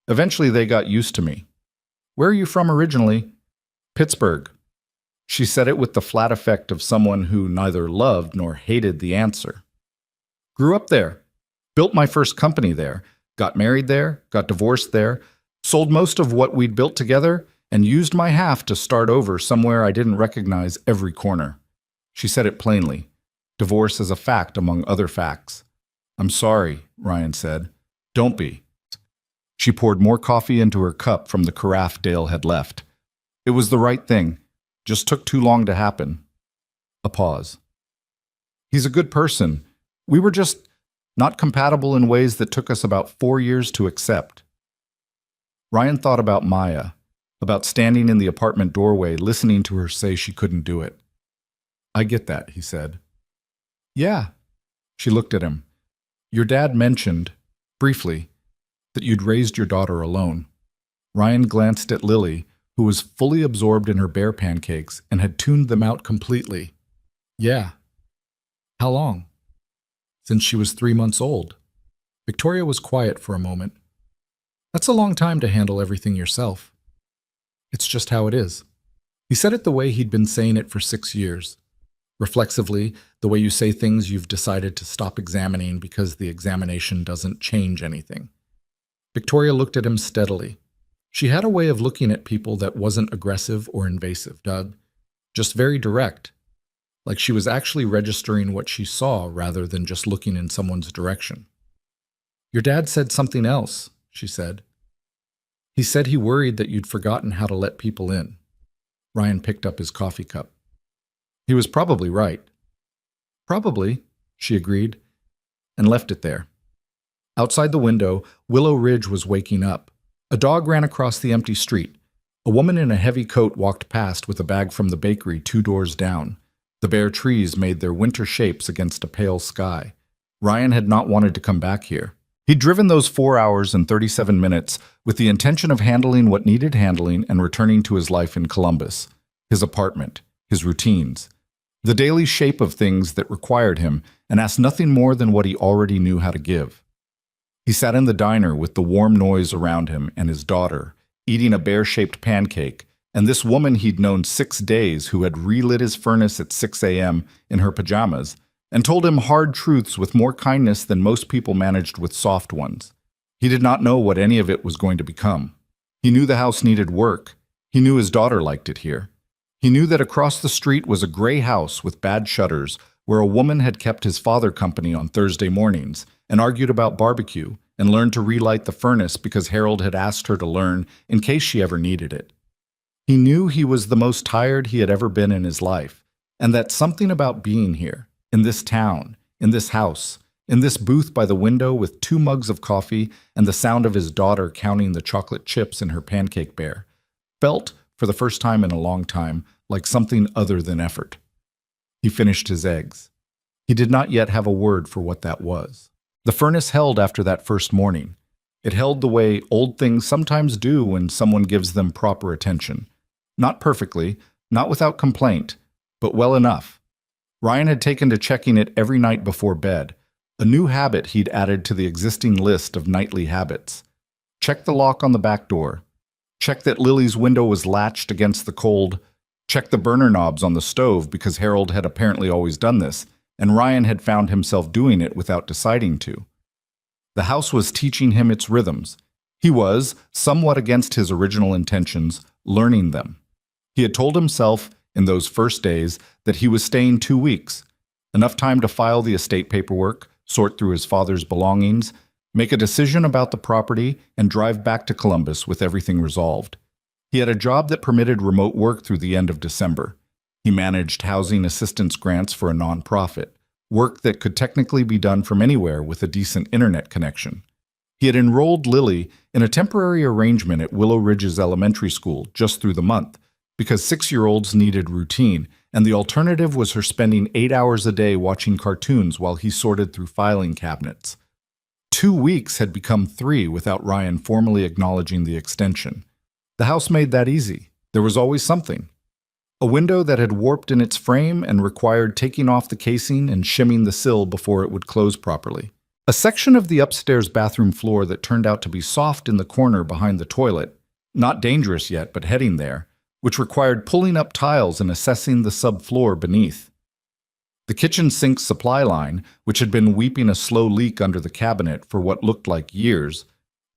Eventually they got used to me. Where are you from originally? Pittsburgh. She said it with the flat effect of someone who neither loved nor hated the answer. Grew up there. Built my first company there. Got married there. Got divorced there. Sold most of what we'd built together and used my half to start over somewhere I didn't recognize every corner. She said it plainly. Divorce is a fact among other facts. I'm sorry, Ryan said. Don't be. She poured more coffee into her cup from the carafe Dale had left. It was the right thing. Just took too long to happen. A pause. He's a good person. We were just not compatible in ways that took us about 4 years to accept. Ryan thought about Maya, about standing in the apartment doorway listening to her say she couldn't do it. I get that, he said. Yeah. She looked at him. Your dad mentioned, briefly, that you'd raised your daughter alone. Ryan glanced at Lily, who was fully absorbed in her bear pancakes and had tuned them out completely. Yeah. How long? Since she was 3 months old. Victoria was quiet for a moment. That's a long time to handle everything yourself. It's just how it is. He said it the way he'd been saying it for 6 years. Reflexively, the way you say things you've decided to stop examining because the examination doesn't change anything. Victoria looked at him steadily. She had a way of looking at people that wasn't aggressive or invasive, Doug. Just very direct. Like she was actually registering what she saw rather than just looking in someone's direction. Your dad said something else, she said. He said he worried that you'd forgotten how to let people in. Ryan picked up his coffee cup. He was probably right. Probably, she agreed, and left it there. Outside the window, Willow Ridge was waking up. A dog ran across the empty street. A woman in a heavy coat walked past with a bag from the bakery 2 doors down. The bare trees made their winter shapes against a pale sky. Ryan had not wanted to come back here. He'd driven those 4 hours and 37 minutes with the intention of handling what needed handling and returning to his life in Columbus, his apartment, his routines, the daily shape of things that required him, and asked nothing more than what he already knew how to give. He sat in the diner with the warm noise around him and his daughter, eating a bear-shaped pancake, and this woman he'd known 6 days who had relit his furnace at 6 a.m. in her pajamas and told him hard truths with more kindness than most people managed with soft ones. He did not know what any of it was going to become. He knew the house needed work. He knew his daughter liked it here. He knew that across the street was a gray house with bad shutters where a woman had kept his father company on Thursday mornings and argued about barbecue and learned to relight the furnace because Harold had asked her to learn in case she ever needed it. He knew he was the most tired he had ever been in his life, and that something about being here, in this town, in this house, in this booth by the window with 2 mugs of coffee and the sound of his daughter counting the chocolate chips in her pancake bear, felt, for the first time in a long time, like something other than effort. He finished his eggs. He did not yet have a word for what that was. The furnace held after that first morning. It held the way old things sometimes do when someone gives them proper attention. Not perfectly, not without complaint, but well enough. Ryan had taken to checking it every night before bed, a new habit he'd added to the existing list of nightly habits. Check the lock on the back door. Check that Lily's window was latched against the cold. Check the burner knobs on the stove because Harold had apparently always done this, and Ryan had found himself doing it without deciding to. The house was teaching him its rhythms. He was, somewhat against his original intentions, learning them. He had told himself, in those first days, that he was staying 2 weeks, enough time to file the estate paperwork, sort through his father's belongings, make a decision about the property, and drive back to Columbus with everything resolved. He had a job that permitted remote work through the end of December. He managed housing assistance grants for a nonprofit, work that could technically be done from anywhere with a decent internet connection. He had enrolled Lily in a temporary arrangement at Willow Ridge's elementary school just through the month, because 6-year-olds needed routine, and the alternative was her spending 8 hours a day watching cartoons while he sorted through filing cabinets. 2 weeks had become 3 without Ryan formally acknowledging the extension. The house made that easy. There was always something. A window that had warped in its frame and required taking off the casing and shimming the sill before it would close properly. A section of the upstairs bathroom floor that turned out to be soft in the corner behind the toilet, not dangerous yet, but heading there, which required pulling up tiles and assessing the subfloor beneath. The kitchen sink supply line, which had been weeping a slow leak under the cabinet for what looked like years,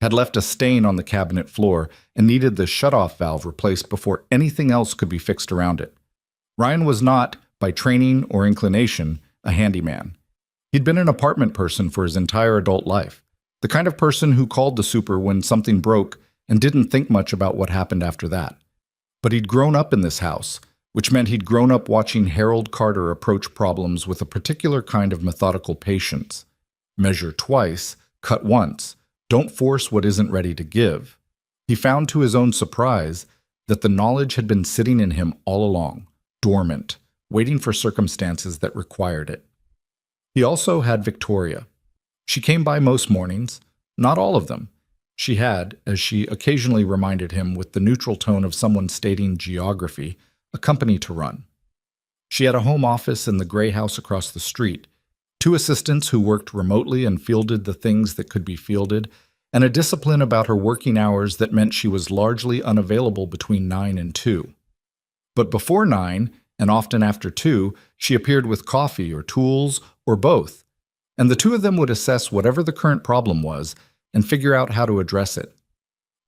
had left a stain on the cabinet floor and needed the shutoff valve replaced before anything else could be fixed around it. Ryan was not, by training or inclination, a handyman. He'd been an apartment person for his entire adult life, the kind of person who called the super when something broke and didn't think much about what happened after that. But he'd grown up in this house, which meant he'd grown up watching Harold Carter approach problems with a particular kind of methodical patience. Measure twice, cut once, don't force what isn't ready to give. He found to his own surprise that the knowledge had been sitting in him all along, dormant, waiting for circumstances that required it. He also had Victoria. She came by most mornings, not all of them. She had, as she occasionally reminded him with the neutral tone of someone stating geography, a company to run. She had a home office in the gray house across the street, 2 assistants who worked remotely and fielded the things that could be fielded, and a discipline about her working hours that meant she was largely unavailable between 9 and 2. But before 9, and often after 2, she appeared with coffee or tools or both, and the 2 of them would assess whatever the current problem was and figure out how to address it.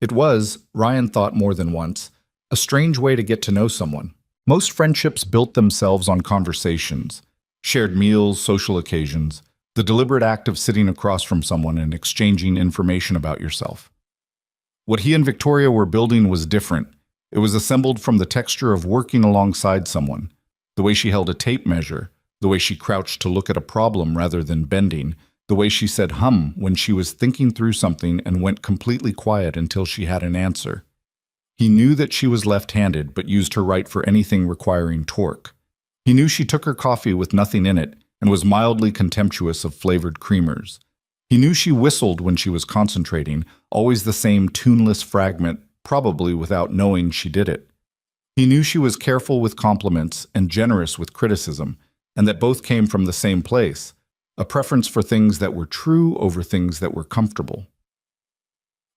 It was, Ryan thought more than once, a strange way to get to know someone. Most friendships built themselves on conversations, shared meals, social occasions, the deliberate act of sitting across from someone and exchanging information about yourself. What he and Victoria were building was different. It was assembled from the texture of working alongside someone, the way she held a tape measure, The way she crouched to look at a problem rather than bending, the way she said hum when she was thinking through something and went completely quiet until she had an answer. He knew that she was left-handed but used her right for anything requiring torque. He knew she took her coffee with nothing in it and was mildly contemptuous of flavored creamers. He knew she whistled when she was concentrating, always the same tuneless fragment, probably without knowing she did it. He knew she was careful with compliments and generous with criticism, and that both came from the same place, a preference for things that were true over things that were comfortable.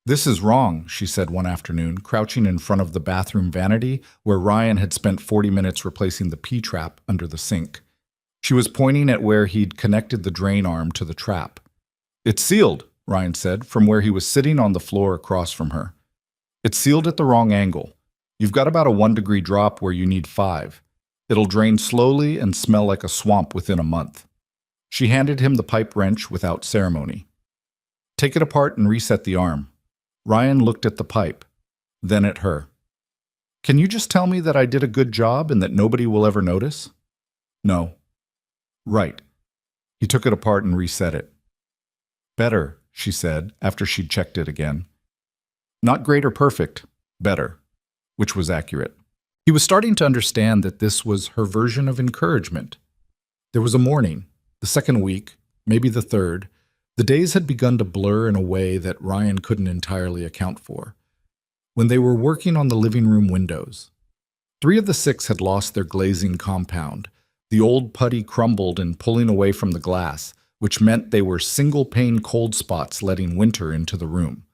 "This is wrong," she said one afternoon, crouching in front of the bathroom vanity where Ryan had spent 40 minutes replacing the P-trap under the sink. She was pointing at where he'd connected the drain arm to the trap. "It's sealed," Ryan said, from where he was sitting on the floor across from her. "It's sealed at the wrong angle. You've got about a 1-degree drop where you need 5. It'll drain slowly and smell like a swamp within a month." She handed him the pipe wrench without ceremony. "Take it apart and reset the arm." Ryan looked at the pipe, then at her. "Can you just tell me that I did a good job and that nobody will ever notice?" "No." "Right." He took it apart and reset it. "Better," she said, after she'd checked it again. "Not great or perfect, better," which was accurate. He was starting to understand that this was her version of encouragement. There was a morning, the second week, maybe the third. The days had begun to blur in a way that Ryan couldn't entirely account for. When they were working on the living room windows, 3 of the 6 had lost their glazing compound. The old putty crumbled and pulling away from the glass, which meant they were single-pane cold spots letting winter into the room.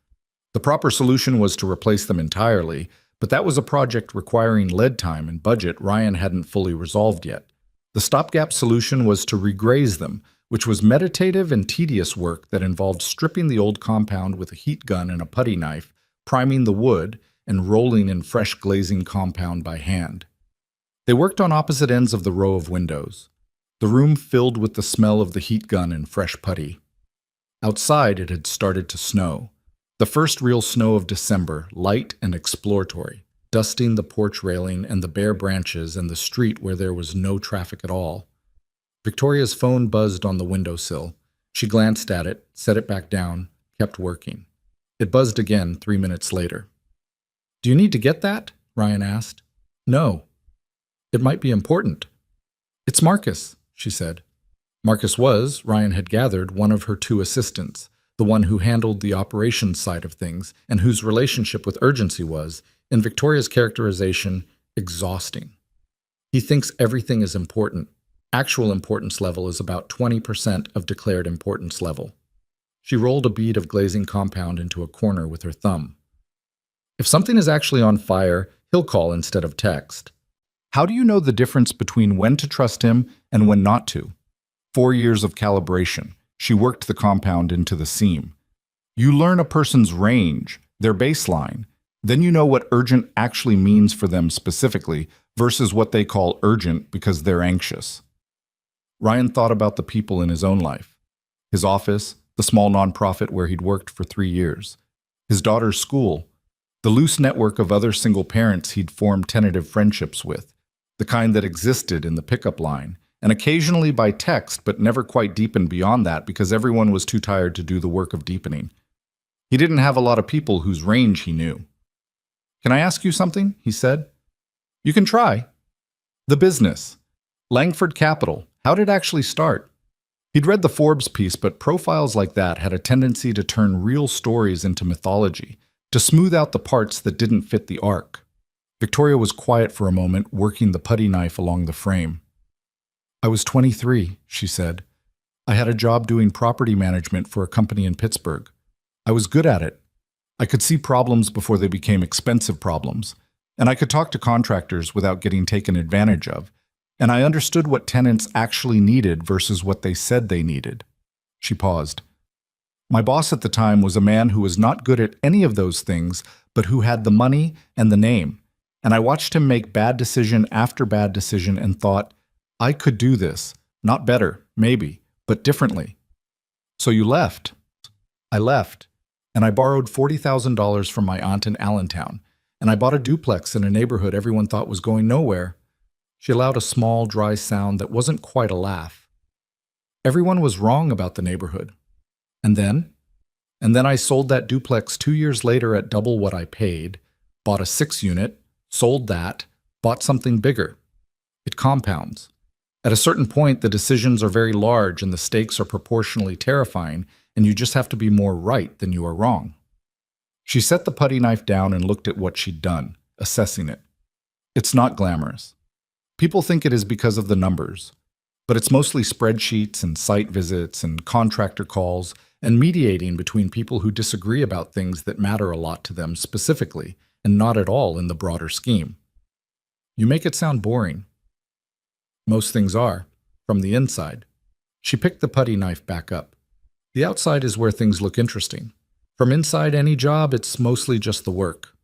The proper solution was to replace them entirely, but that was a project requiring lead time and budget Ryan hadn't fully resolved yet. The stopgap solution was to regraze them, which was meditative and tedious work that involved stripping the old compound with a heat gun and a putty knife, priming the wood, and rolling in fresh glazing compound by hand. They worked on opposite ends of the row of windows, the room filled with the smell of the heat gun and fresh putty. Outside, it had started to snow. The first real snow of December, light and exploratory, dusting the porch railing and the bare branches and the street where there was no traffic at all. Victoria's phone buzzed on the windowsill. She glanced at it, set it back down, kept working. It buzzed again 3 minutes later. "Do you need to get that?" Ryan asked. "No." "It might be important." "It's Marcus," she said. Marcus was, Ryan had gathered, one of her 2 assistants, the one who handled the operations side of things and whose relationship with urgency was, in Victoria's characterization, exhausting. "He thinks everything is important. Actual importance level is about 20% of declared importance level." She rolled a bead of glazing compound into a corner with her thumb. "If something is actually on fire, he'll call instead of text." How do you know the difference between when to trust him and when not to? 4 years of calibration. She worked the compound into the seam. You learn a person's range, their baseline. Then you know what urgent actually means for them specifically versus what they call urgent because they're anxious. Ryan thought about the people in his own life. His office, the small nonprofit where he'd worked for 3 years. His daughter's school. The loose network of other single parents he'd formed tentative friendships with. The kind that existed in the pickup line. And occasionally by text, but never quite deepened beyond that because everyone was too tired to do the work of deepening. He didn't have a lot of people whose range he knew. "Can I ask you something?" he said. "You can try." "The business. Langford Capital. How did it actually start?" He'd read the Forbes piece, but profiles like that had a tendency to turn real stories into mythology, to smooth out the parts that didn't fit the arc. Victoria was quiet for a moment, working the putty knife along the frame. "I was 23, she said. "I had a job doing property management for a company in Pittsburgh. I was good at it. I could see problems before they became expensive problems, and I could talk to contractors without getting taken advantage of, and I understood what tenants actually needed versus what they said they needed." She paused. "My boss at the time was a man who was not good at any of those things, but who had the money and the name, and I watched him make bad decision after bad decision and thought, I could do this, not better, maybe, but differently." "So you left?" "I left, and I borrowed $40,000 from my aunt in Allentown, and I bought a duplex in a neighborhood everyone thought was going nowhere. She allowed a small, dry sound that wasn't quite a laugh. Everyone was wrong about the neighborhood. And then? And then I sold that duplex 2 years later at double what I paid, bought a 6-unit, sold that, bought something bigger. It compounds. At a certain point, the decisions are very large and the stakes are proportionally terrifying, and you just have to be more right than you are wrong. She set the putty knife down and looked at what she'd done, assessing it. It's not glamorous. People think it is because of the numbers, but it's mostly spreadsheets and site visits and contractor calls and mediating between people who disagree about things that matter a lot to them specifically and not at all in the broader scheme. You make it sound boring. Most things are, from the inside. She picked the putty knife back up. The outside is where things look interesting. From inside any job, it's mostly just the work.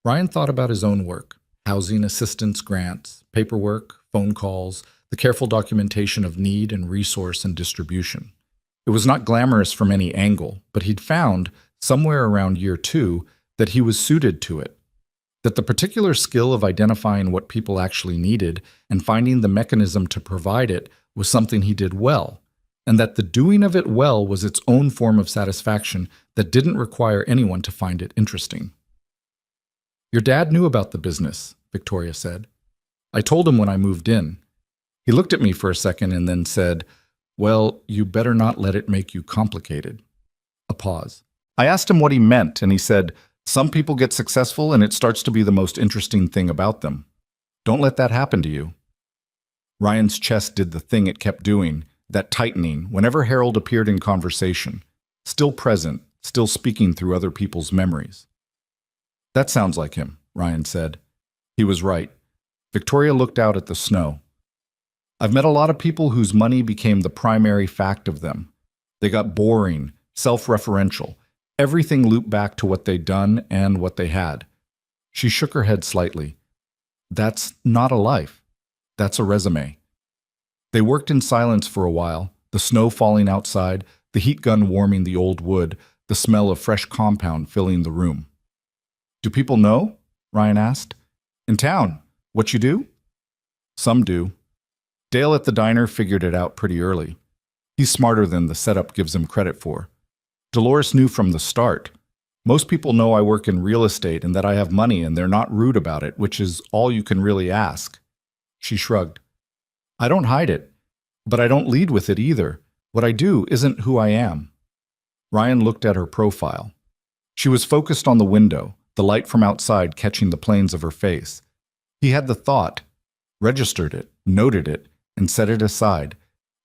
Ryan thought about his own work: housing assistance grants, paperwork, phone calls, the careful documentation of need and resource and distribution. It was not glamorous from any angle, but he'd found, somewhere around year 2, that he was suited to it. That the particular skill of identifying what people actually needed and finding the mechanism to provide it was something he did well, and that the doing of it well was its own form of satisfaction that didn't require anyone to find it interesting. "Your dad knew about the business," Victoria said. "I told him when I moved in. He looked at me for a second and then said, 'Well, you better not let it make you complicated.'" A pause. I asked him what he meant, and he said, "Some people get successful and it starts to be the most interesting thing about them. Don't let that happen to you." Ryan's chest did the thing it kept doing, that tightening, whenever Harold appeared in conversation, still present, still speaking through other people's memories. "That sounds like him," Ryan said. He was right. Victoria looked out at the snow. "I've met a lot of people whose money became the primary fact of them. They got boring, self-referential. Everything looped back to what they'd done and what they had." She shook her head slightly. "That's not a life. That's a resume." They worked in silence for a while, the snow falling outside, the heat gun warming the old wood, the smell of fresh compound filling the room. "Do people know?" Ryan asked. "In town, what you do?" "Some do. Dale at the diner figured it out pretty early. He's smarter than the setup gives him credit for. Dolores knew from the start. Most people know I work in real estate and that I have money, and they're not rude about it, which is all you can really ask." She shrugged. "I don't hide it, but I don't lead with it either. What I do isn't who I am." Ryan looked at her profile. She was focused on the window, the light from outside catching the planes of her face. He had the thought, registered it, noted it, and set it aside,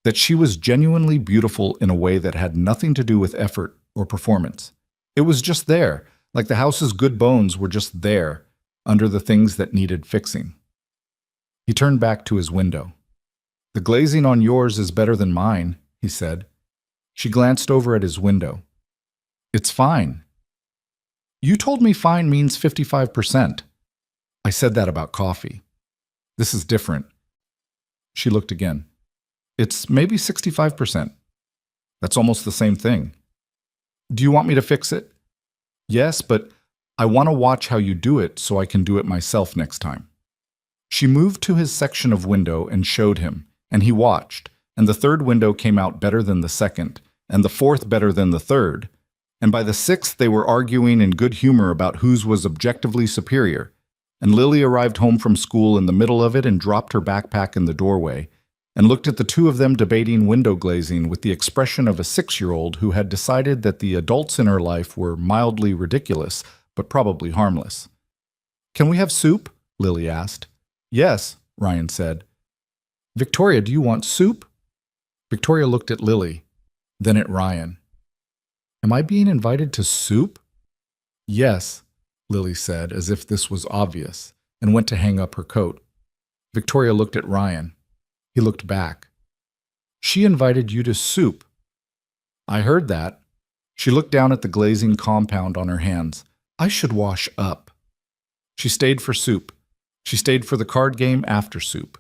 that she was genuinely beautiful in a way that had nothing to do with effort or performance. It was just there, like the house's good bones were just there, under the things that needed fixing. He turned back to his window. "The glazing on yours is better than mine," he said. She glanced over at his window. "It's fine." "You told me fine means 55%. I said that about coffee. This is different." She looked again. "It's maybe 65%. That's almost the same thing." "Do you want me to fix it?" "Yes, but I want to watch how you do it so I can do it myself next time." She moved to his section of window and showed him, and he watched, and the third window came out better than the second, and the fourth better than the third, and by the sixth they were arguing in good humor about whose was objectively superior, and Lily arrived home from school in the middle of it and dropped her backpack in the doorway, and looked at the two of them debating window glazing with the expression of a 6-year-old who had decided that the adults in her life were mildly ridiculous, but probably harmless. "Can we have soup?" Lily asked. "Yes," Ryan said. "Victoria, do you want soup?" Victoria looked at Lily, then at Ryan. "Am I being invited to soup?" "Yes," Lily said, as if this was obvious, and went to hang up her coat. Victoria looked at Ryan. He looked back. "She invited you to soup." "I heard that." She looked down at the glazing compound on her hands. "I should wash up." She stayed for soup. She stayed for the card game after soup.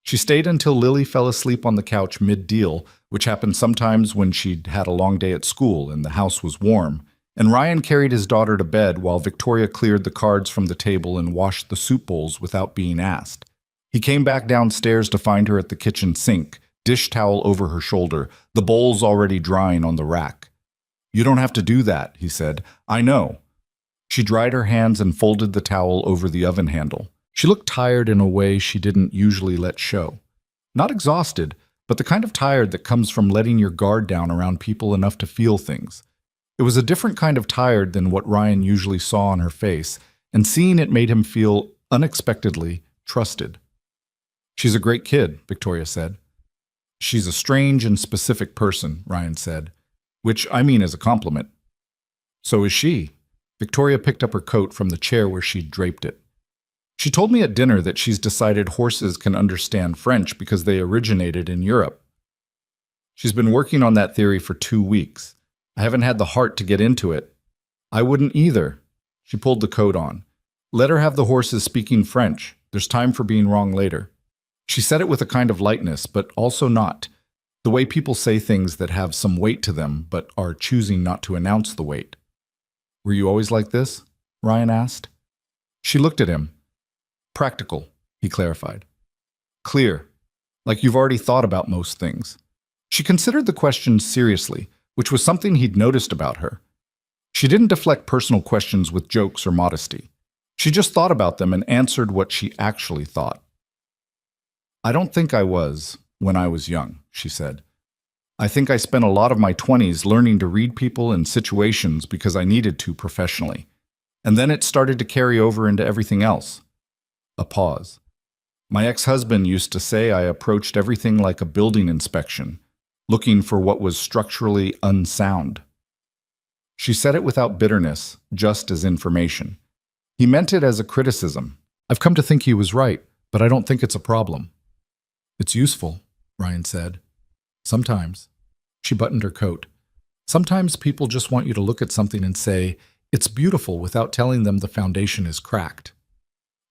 She stayed until Lily fell asleep on the couch mid-deal, which happened sometimes when she'd had a long day at school and the house was warm, and Ryan carried his daughter to bed while Victoria cleared the cards from the table and washed the soup bowls without being asked. He came back downstairs to find her at the kitchen sink, dish towel over her shoulder, the bowls already drying on the rack. "You don't have to do that," he said. "I know." She dried her hands and folded the towel over the oven handle. She looked tired in a way she didn't usually let show. Not exhausted, but the kind of tired that comes from letting your guard down around people enough to feel things. It was a different kind of tired than what Ryan usually saw on her face, and seeing it made him feel unexpectedly trusted. "She's a great kid," Victoria said. "She's a strange and specific person," Ryan said, "which I mean as a compliment." "So is she." Victoria picked up her coat from the chair where she'd draped it. "She told me at dinner that she's decided horses can understand French because they originated in Europe. She's been working on that theory for 2 weeks. I haven't had the heart to get into it." "I wouldn't either." She pulled the coat on. "Let her have the horses speaking French. There's time for being wrong later." She said it with a kind of lightness, but also not. The way people say things that have some weight to them, but are choosing not to announce the weight. "Were you always like this?" Ryan asked. She looked at him. "Practical," he clarified. "Clear. Like you've already thought about most things." She considered the question seriously, which was something he'd noticed about her. She didn't deflect personal questions with jokes or modesty. She just thought about them and answered what she actually thought. "I don't think I was when I was young," she said. "I think I spent a lot of my 20s learning to read people and situations because I needed to professionally. And then it started to carry over into everything else." A pause. "My ex-husband used to say I approached everything like a building inspection, looking for what was structurally unsound." She said it without bitterness, just as information. He meant it as a criticism. "I've come to think he was right, but I don't think it's a problem." "It's useful," Ryan said. "Sometimes." She buttoned her coat. "Sometimes people just want you to look at something and say, 'It's beautiful,' without telling them the foundation is cracked."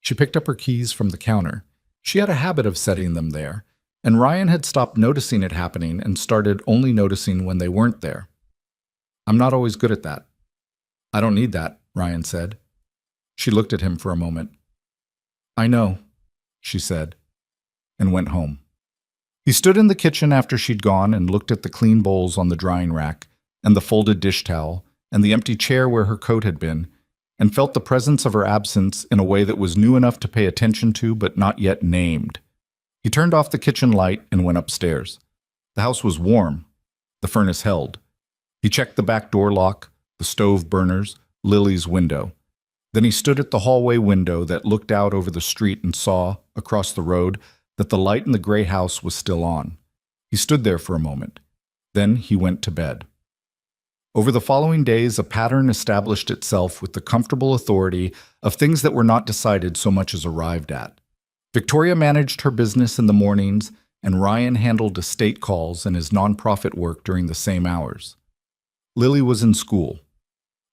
She picked up her keys from the counter. She had a habit of setting them there, and Ryan had stopped noticing it happening and started only noticing when they weren't there. "I'm not always good at that." "I don't need that," Ryan said. She looked at him for a moment. "I know," she said, and went home. He stood in the kitchen after she'd gone and looked at the clean bowls on the drying rack, and the folded dish towel, and the empty chair where her coat had been, and felt the presence of her absence in a way that was new enough to pay attention to but not yet named. He turned off the kitchen light and went upstairs. The house was warm. The furnace held. He checked the back door lock, the stove burners, Lily's window. Then he stood at the hallway window that looked out over the street and saw, across the road, that the light in the gray house was still on. He stood there for a moment. Then he went to bed. Over the following days, a pattern established itself with the comfortable authority of things that were not decided so much as arrived at. Victoria managed her business in the mornings, and Ryan handled estate calls and his nonprofit work during the same hours. Lily was in school.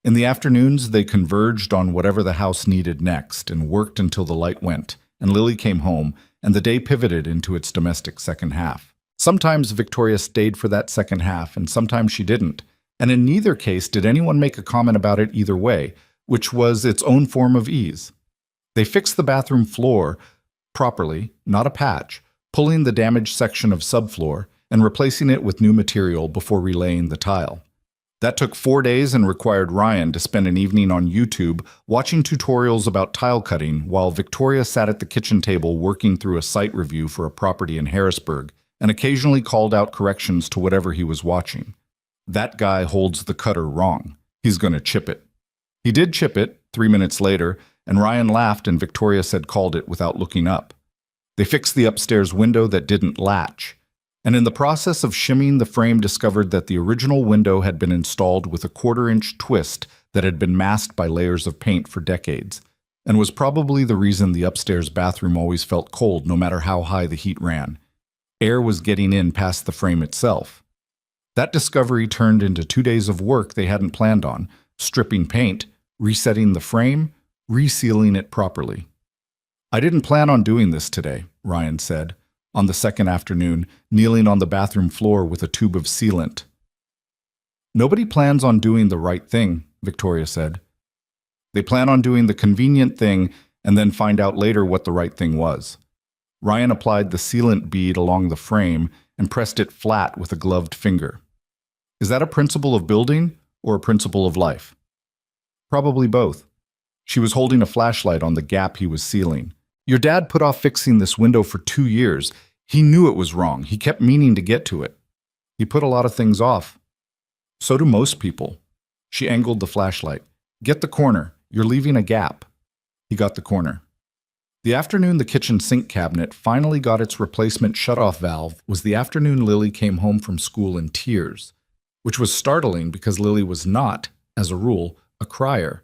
In the afternoons, they converged on whatever the house needed next and worked until the light went, and Lily came home, and the day pivoted into its domestic second half. Sometimes Victoria stayed for that second half, and sometimes she didn't, and in neither case did anyone make a comment about it either way, which was its own form of ease. They fixed the bathroom floor properly, not a patch, pulling the damaged section of subfloor and replacing it with new material before relaying the tile. That took 4 days and required Ryan to spend an evening on YouTube watching tutorials about tile cutting while Victoria sat at the kitchen table working through a site review for a property in Harrisburg and occasionally called out corrections to whatever he was watching. That guy holds the cutter wrong. He's going to chip it. He did chip it 3 minutes later, and Ryan laughed and Victoria said called it without looking up. They fixed the upstairs window that didn't latch, and in the process of shimming the frame discovered that the original window had been installed with a 1/4-inch twist that had been masked by layers of paint for decades, and was probably the reason the upstairs bathroom always felt cold no matter how high the heat ran. Air was getting in past the frame itself. That discovery turned into 2 days of work they hadn't planned on, stripping paint, resetting the frame, resealing it properly. "I didn't plan on doing this today," Ryan said, on the second afternoon, kneeling on the bathroom floor with a tube of sealant. "Nobody plans on doing the right thing," Victoria said. "They plan on doing the convenient thing and then find out later what the right thing was." Ryan applied the sealant bead along the frame and pressed it flat with a gloved finger. Is that a principle of building or a principle of life? Probably both. She was holding a flashlight on the gap he was sealing. Your dad put off fixing this window for 2 years. He knew it was wrong. He kept meaning to get to it. He put a lot of things off. So do most people. She angled the flashlight. Get the corner. You're leaving a gap. He got the corner. The afternoon the kitchen sink cabinet finally got its replacement shutoff valve was the afternoon Lily came home from school in tears, which was startling because Lily was not, as a rule, a crier.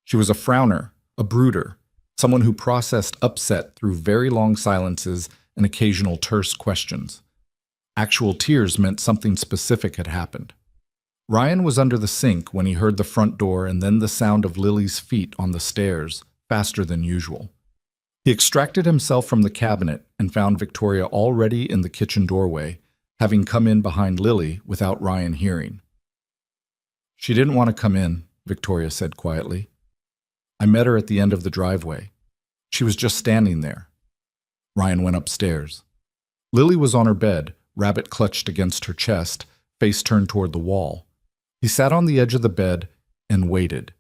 She was a frowner, a brooder, someone who processed upset through very long silences and occasional terse questions. Actual tears meant something specific had happened. Ryan was under the sink when he heard the front door and then the sound of Lily's feet on the stairs, faster than usual. He extracted himself from the cabinet and found Victoria already in the kitchen doorway, having come in behind Lily without Ryan hearing. She didn't want to come in, Victoria said quietly. I met her at the end of the driveway. She was just standing there. Ryan went upstairs. Lily was on her bed, rabbit clutched against her chest, face turned toward the wall. He sat on the edge of the bed and waited.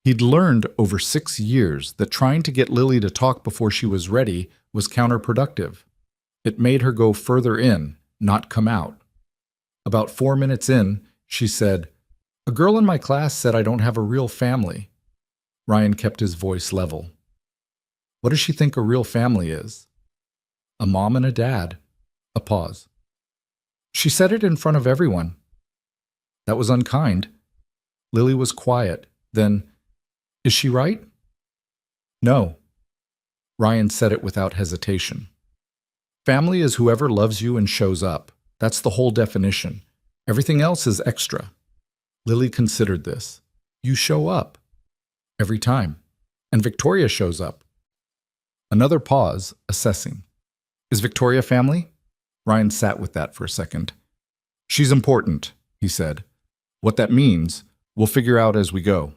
He'd learned over 6 years that trying to get Lily to talk before she was ready was counterproductive. It made her go further in, not come out. About 4 minutes in, she said, "A girl in my class said I don't have a real family." Ryan kept his voice level. What does she think a real family is? A mom and a dad. A pause. She said it in front of everyone. That was unkind. Lily was quiet. Then, is she right? No. Ryan said it without hesitation. Family is whoever loves you and shows up. That's the whole definition. Everything else is extra. Lily considered this. You show up. Every time. And Victoria shows up. Another pause, assessing. Is Victoria family? Ryan sat with that for a second. She's important, he said. What that means, we'll figure out as we go.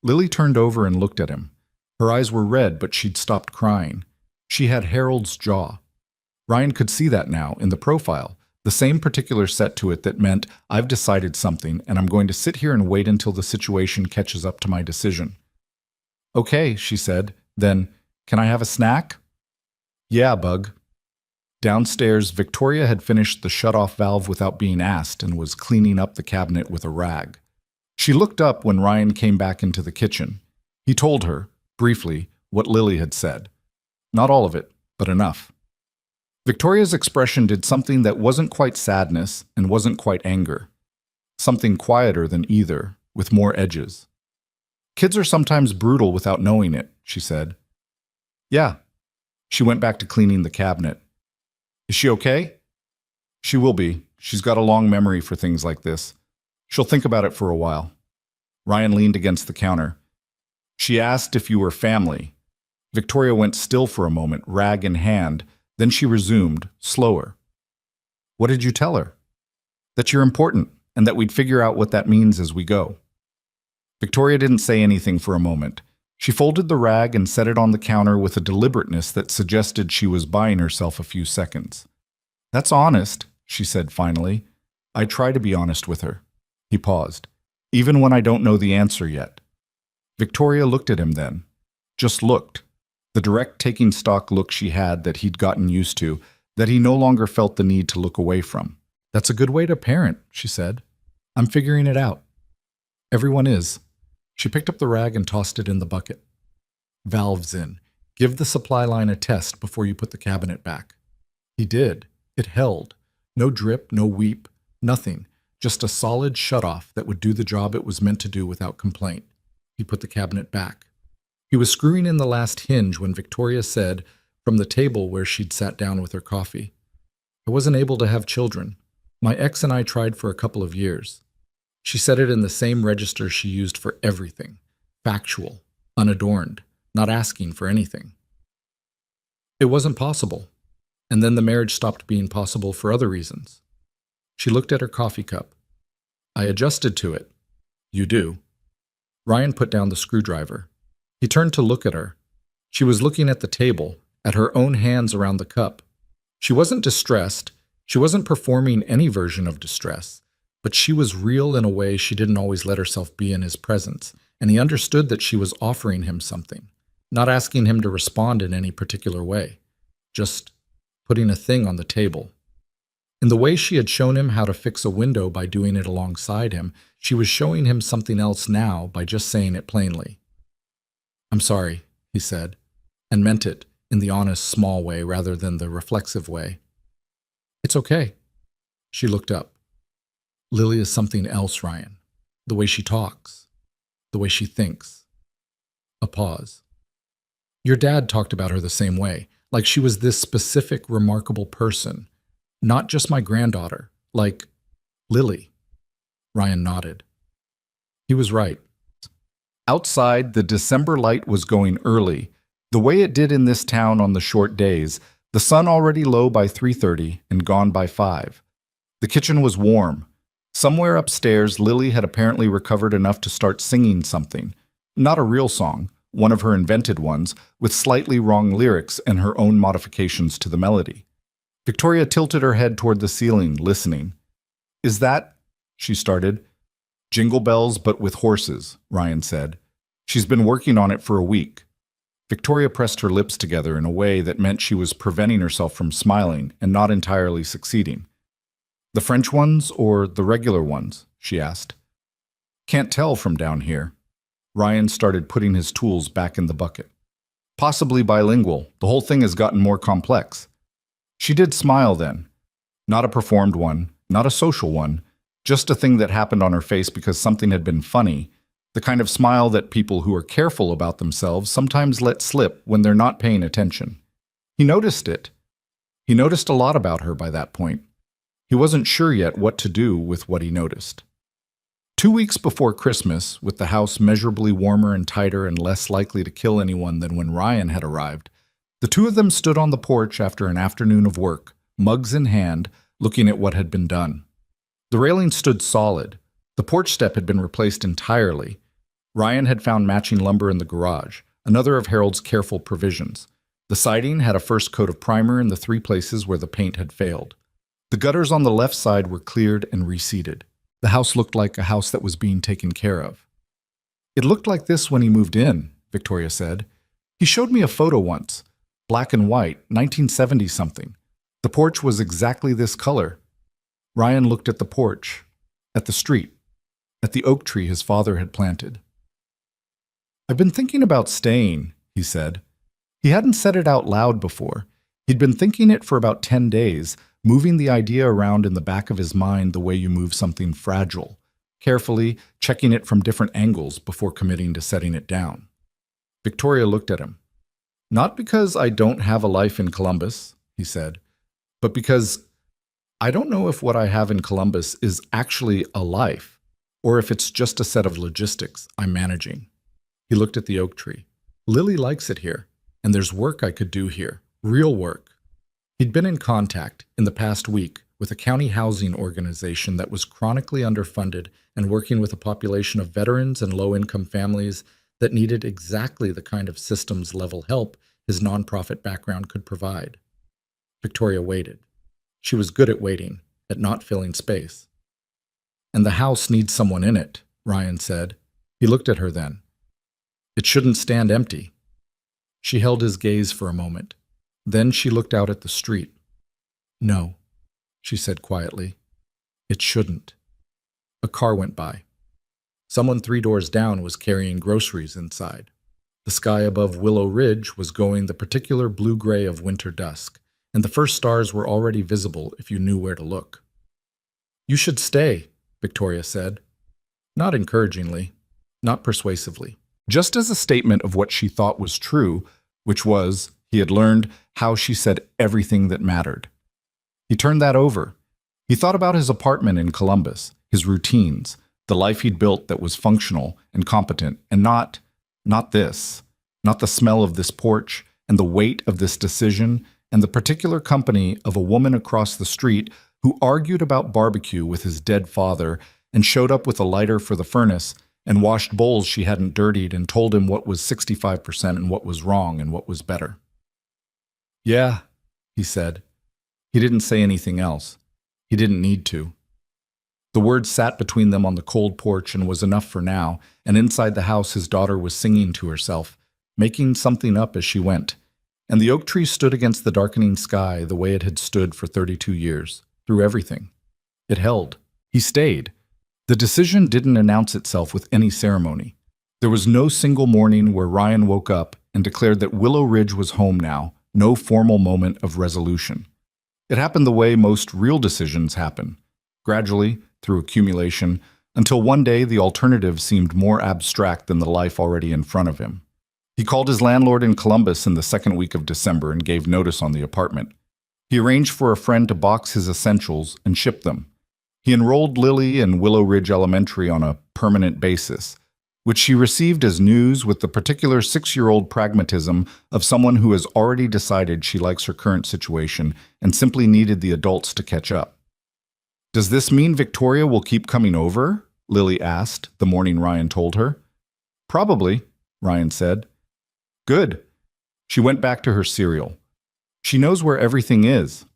Lily turned over and looked at him. Her eyes were red, but she'd stopped crying. She had Harold's jaw. Ryan could see that now in the profile, the same particular set to it that meant, I've decided something and I'm going to sit here and wait until the situation catches up to my decision. Okay, she said. Then, can I have a snack? Yeah, Bug. Downstairs, Victoria had finished the shut-off valve without being asked and was cleaning up the cabinet with a rag. She looked up when Ryan came back into the kitchen. He told her, briefly, what Lily had said. Not all of it, but enough. Victoria's expression did something that wasn't quite sadness and wasn't quite anger. Something quieter than either, with more edges. Kids are sometimes brutal without knowing it, she said. Yeah. She went back to cleaning the cabinet. Is she okay? She will be. She's got a long memory for things like this. She'll think about it for a while. Ryan leaned against the counter. She asked if you were family. Victoria went still for a moment, rag in hand. Then she resumed, slower. What did you tell her? That you're important, and that we'd figure out what that means as we go. Victoria didn't say anything for a moment. She folded the rag and set it on the counter with a deliberateness that suggested she was buying herself a few seconds. That's honest, she said finally. I try to be honest with her. He paused. Even when I don't know the answer yet. Victoria looked at him then. Just looked. The direct taking stock look she had that he'd gotten used to, that he no longer felt the need to look away from. That's a good way to parent, she said. I'm figuring it out. Everyone is. She picked up the rag and tossed it in the bucket. Valves in. Give the supply line a test before you put the cabinet back. He did. It held. No drip, no weep, nothing. Just a solid shutoff that would do the job it was meant to do without complaint. He put the cabinet back. He was screwing in the last hinge when Victoria said, from the table where she'd sat down with her coffee, I wasn't able to have children. My ex and I tried for a couple of years. She said it in the same register she used for everything. Factual, unadorned, not asking for anything. It wasn't possible. And then the marriage stopped being possible for other reasons. She looked at her coffee cup. I adjusted to it. You do. Ryan put down the screwdriver. He turned to look at her. She was looking at the table, at her own hands around the cup. She wasn't distressed. She wasn't performing any version of distress, but she was real in a way she didn't always let herself be in his presence, and he understood that she was offering him something, not asking him to respond in any particular way, just putting a thing on the table. In the way she had shown him how to fix a window by doing it alongside him, she was showing him something else now by just saying it plainly. "I'm sorry," he said, and meant it in the honest, small way rather than the reflexive way. "It's okay." She looked up. "Lily is something else, Ryan. The way she talks. The way she thinks." A pause. "Your dad talked about her the same way, like she was this specific, remarkable person. Not just my granddaughter, like Lily." Ryan nodded. He was right. Outside, the December light was going early, the way it did in this town on the short days, the sun already low by 3:30 and gone by 5. The kitchen was warm. Somewhere upstairs, Lily had apparently recovered enough to start singing something. Not a real song, one of her invented ones, with slightly wrong lyrics and her own modifications to the melody. Victoria tilted her head toward the ceiling, listening. "Is that," she started. "Jingle bells, but with horses," Ryan said. "She's been working on it for a week." Victoria pressed her lips together in a way that meant she was preventing herself from smiling and not entirely succeeding. "The French ones or the regular ones?" she asked. "Can't tell from down here." Ryan started putting his tools back in the bucket. "Possibly bilingual. The whole thing has gotten more complex." She did smile then. Not a performed one, not a social one, just a thing that happened on her face because something had been funny, the kind of smile that people who are careful about themselves sometimes let slip when they're not paying attention. He noticed it. He noticed a lot about her by that point. He wasn't sure yet what to do with what he noticed. 2 weeks before Christmas, with the house measurably warmer and tighter and less likely to kill anyone than when Ryan had arrived, the two of them stood on the porch after an afternoon of work, mugs in hand, looking at what had been done. The railing stood solid. The porch step had been replaced entirely. Ryan had found matching lumber in the garage, another of Harold's careful provisions. The siding had a first coat of primer in the 3 places where the paint had failed. The gutters on the left side were cleared and reseeded. The house looked like a house that was being taken care of. "It looked like this when he moved in," Victoria said. "He showed me a photo once. Black and white, 1970-something. The porch was exactly this color." Ryan looked at the porch, at the street, at the oak tree his father had planted. "I've been thinking about staying," he said. He hadn't said it out loud before. He'd been thinking it for about 10 days, moving the idea around in the back of his mind the way you move something fragile, carefully checking it from different angles before committing to setting it down. Victoria looked at him. "Not because I don't have a life in Columbus," he said, "but because I don't know if what I have in Columbus is actually a life, or if it's just a set of logistics I'm managing." He looked at the oak tree. "Lily likes it here, and there's work I could do here, real work." He'd been in contact, in the past week, with a county housing organization that was chronically underfunded and working with a population of veterans and low-income families that needed exactly the kind of systems-level help his nonprofit background could provide. Victoria waited. She was good at waiting, at not filling space. "And the house needs someone in it," Ryan said. He looked at her then. "It shouldn't stand empty." She held his gaze for a moment. Then she looked out at the street. "No," she said quietly. "It shouldn't." A car went by. Someone 3 doors down was carrying groceries inside. The sky above Willow Ridge was going the particular blue-gray of winter dusk, and the first stars were already visible if you knew where to look. "You should stay," Victoria said. Not encouragingly, not persuasively. Just as a statement of what she thought was true, which was, he had learned how she said everything that mattered. He turned that over. He thought about his apartment in Columbus, his routines, the life he'd built that was functional and competent, and not this, not the smell of this porch, and the weight of this decision, and the particular company of a woman across the street who argued about barbecue with his dead father and showed up with a lighter for the furnace and washed bowls she hadn't dirtied and told him what was 65% and what was wrong and what was better. Yeah, he said. He didn't say anything else. He didn't need to. The words sat between them on the cold porch and was enough for now, and inside the house his daughter was singing to herself, making something up as she went. And the oak tree stood against the darkening sky the way it had stood for 32 years, through everything. It held. He stayed. The decision didn't announce itself with any ceremony. There was no single morning where Ryan woke up and declared that Willow Ridge was home now, no formal moment of resolution. It happened the way most real decisions happen, gradually, through accumulation, until one day the alternative seemed more abstract than the life already in front of him. He called his landlord in Columbus in the second week of December and gave notice on the apartment. He arranged for a friend to box his essentials and ship them. He enrolled Lily in Willow Ridge Elementary on a permanent basis, which she received as news with the particular 6-year-old pragmatism of someone who has already decided she likes her current situation and simply needed the adults to catch up. "Does this mean Victoria will keep coming over?" Lily asked the morning Ryan told her. "Probably," Ryan said. "Good." She went back to her cereal. "She knows where everything is."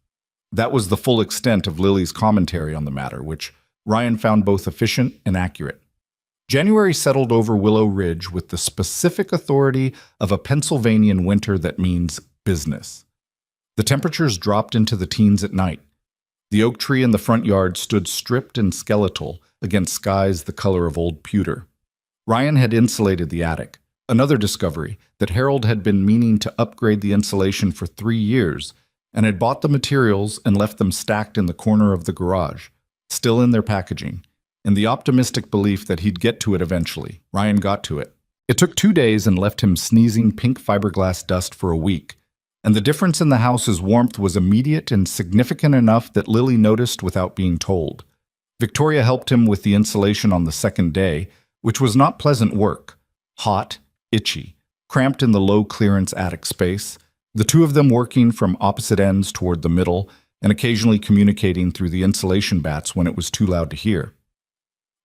That was the full extent of Lily's commentary on the matter, which Ryan found both efficient and accurate. January settled over Willow Ridge with the specific authority of a Pennsylvanian winter that means business. The temperatures dropped into the teens at night. The oak tree in the front yard stood stripped and skeletal against skies the color of old pewter. Ryan had insulated the attic, another discovery that Harold had been meaning to upgrade the insulation for 3 years, and had bought the materials and left them stacked in the corner of the garage, still in their packaging. In the optimistic belief that he'd get to it eventually, Ryan got to it. It took 2 days and left him sneezing pink fiberglass dust for a week, and the difference in the house's warmth was immediate and significant enough that Lily noticed without being told. Victoria helped him with the insulation on the second day, which was not pleasant work. Hot, itchy, cramped in the low-clearance attic space, the two of them working from opposite ends toward the middle and occasionally communicating through the insulation bats when it was too loud to hear.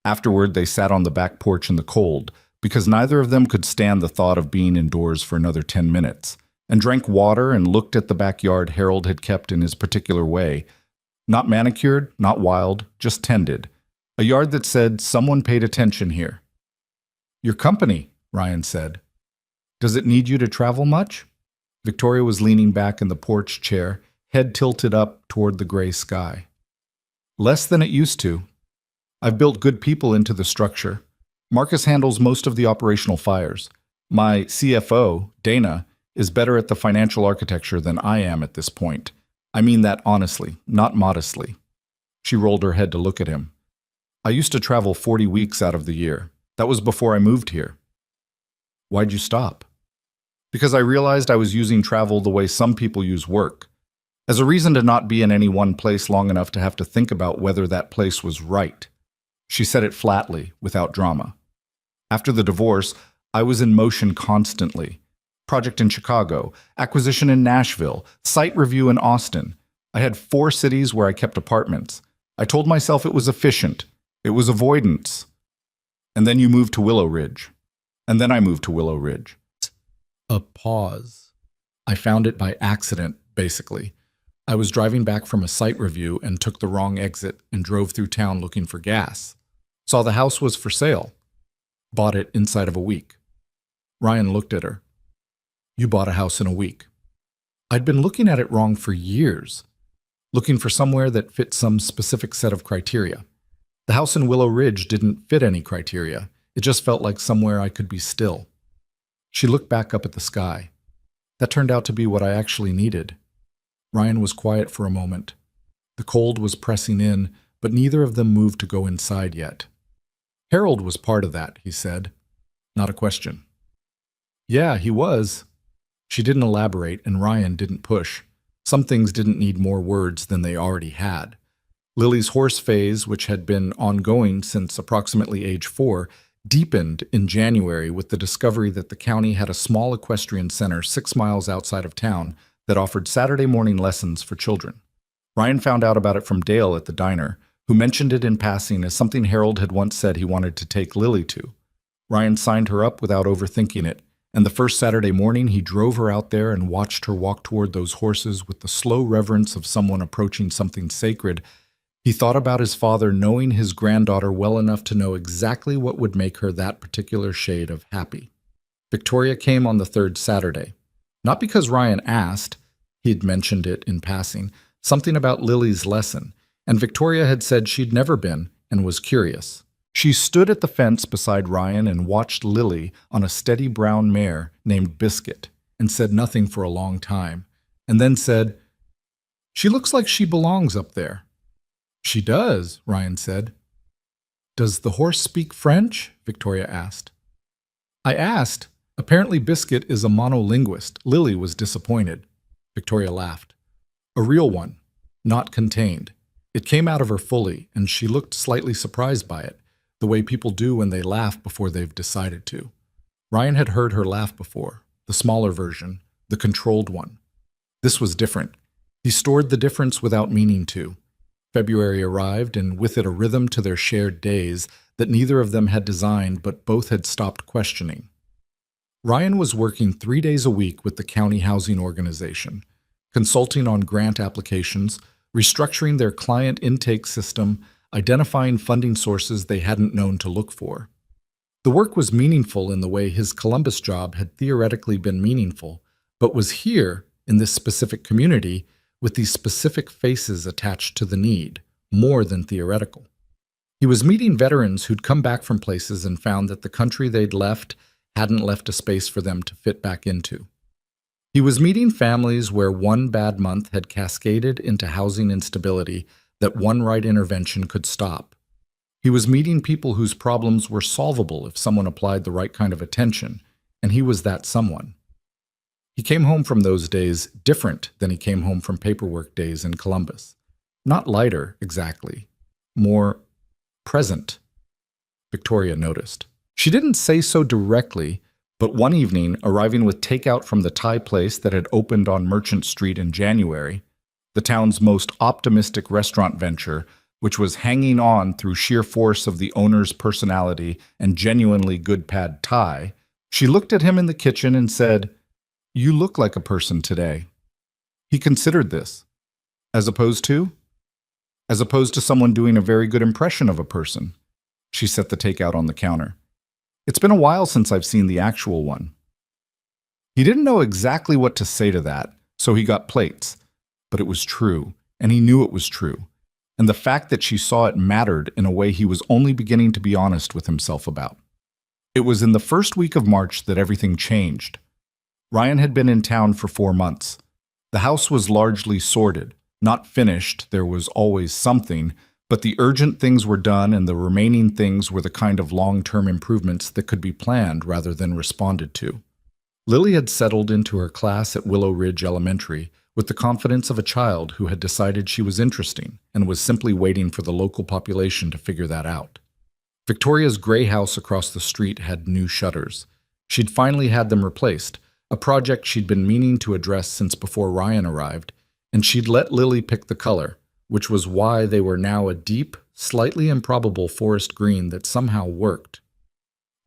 Afterward, they sat on the back porch in the cold, because neither of them could stand the thought of being indoors for another 10 minutes, and drank water and looked at the backyard Harold had kept in his particular way. Not manicured, not wild, just tended. A yard that said, "Someone paid attention here." "Your company," Ryan said. "Does it need you to travel much?" Victoria was leaning back in the porch chair, head tilted up toward the gray sky. "Less than it used to. I've built good people into the structure. Marcus handles most of the operational fires. My CFO, Dana, is better at the financial architecture than I am at this point. I mean that honestly, not modestly." She rolled her head to look at him. "I used to travel 40 weeks out of the year. That was before I moved here." "Why'd you stop?" "Because I realized I was using travel the way some people use work, as a reason to not be in any one place long enough to have to think about whether that place was right." She said it flatly, without drama. "After the divorce, I was in motion constantly. Project in Chicago, acquisition in Nashville, site review in Austin. I had 4 cities where I kept apartments. I told myself it was efficient. It was avoidance. And then you moved to Willow Ridge. And then I moved to Willow Ridge." A pause. "I found it by accident, basically. I was driving back from a site review and took the wrong exit and drove through town looking for gas. Saw the house was for sale. Bought it inside of a week." Ryan looked at her. "You bought a house in a week." I'd been looking at it wrong for years, looking for somewhere that fit some specific set of criteria. The house in Willow Ridge didn't fit any criteria. It just felt like somewhere I could be still. She looked back up at the sky. That turned out to be what I actually needed. Ryan was quiet for a moment. The cold was pressing in, but neither of them moved to go inside yet. "Harold was part of that," he said. Not a question. "Yeah, he was." She didn't elaborate, and Ryan didn't push. Some things didn't need more words than they already had. Lily's horse phase, which had been ongoing since approximately age 4, deepened in January with the discovery that the county had a small equestrian center 6 miles outside of town that offered Saturday morning lessons for children. Ryan found out about it from Dale at the diner, who mentioned it in passing as something Harold had once said he wanted to take Lily to. Ryan signed her up without overthinking it, And the first Saturday morning, he drove her out there and watched her walk toward those horses with the slow reverence of someone approaching something sacred. He thought about his father knowing his granddaughter well enough to know exactly what would make her that particular shade of happy. Victoria came on the third Saturday. Not because Ryan asked, he had mentioned it in passing, something about Lily's lesson, and Victoria had said she'd never been and was curious. She stood at the fence beside Ryan and watched Lily on a steady brown mare named Biscuit and said nothing for a long time, and then said, "She looks like she belongs up there." "She does," Ryan said. "Does the horse speak French?" Victoria asked. "I asked. Apparently Biscuit is a monolinguist." Lily was disappointed. Victoria laughed. "A real one, not contained." It came out of her fully, and she looked slightly surprised by it, the way people do when they laugh before they've decided to. Ryan had heard her laugh before, the smaller version, the controlled one. This was different. He stored the difference without meaning to. February arrived, and with it a rhythm to their shared days that neither of them had designed but both had stopped questioning. Ryan was working 3 days a week with the county housing organization, consulting on grant applications, restructuring their client intake system, identifying funding sources they hadn't known to look for. The work was meaningful in the way his Columbus job had theoretically been meaningful, but was here, in this specific community, with these specific faces attached to the need, more than theoretical. He was meeting veterans who'd come back from places and found that the country they'd left hadn't left a space for them to fit back into. He was meeting families where one bad month had cascaded into housing instability that one right intervention could stop. He was meeting people whose problems were solvable if someone applied the right kind of attention, and he was that someone. He came home from those days different than he came home from paperwork days in Columbus. Not lighter, exactly. More present, Victoria noticed. She didn't say so directly, but one evening, arriving with takeout from the Thai place that had opened on Merchant Street in January, the town's most optimistic restaurant venture, which was hanging on through sheer force of the owner's personality and genuinely good pad Thai, she looked at him in the kitchen and said, "You look like a person today." He considered this. As opposed to? As opposed to someone doing a very good impression of a person. She set the takeout on the counter. "It's been a while since I've seen the actual one." He didn't know exactly what to say to that, so he got plates. But it was true, and he knew it was true. And the fact that she saw it mattered in a way he was only beginning to be honest with himself about. It was in the first week of March that everything changed. Ryan had been in town for 4 months. The house was largely sorted, not finished, there was always something, but the urgent things were done and the remaining things were the kind of long-term improvements that could be planned rather than responded to. Lily had settled into her class at Willow Ridge Elementary with the confidence of a child who had decided she was interesting and was simply waiting for the local population to figure that out. Victoria's gray house across the street had new shutters. She'd finally had them replaced, a project she'd been meaning to address since before Ryan arrived, and she'd let Lily pick the color, which was why they were now a deep, slightly improbable forest green that somehow worked.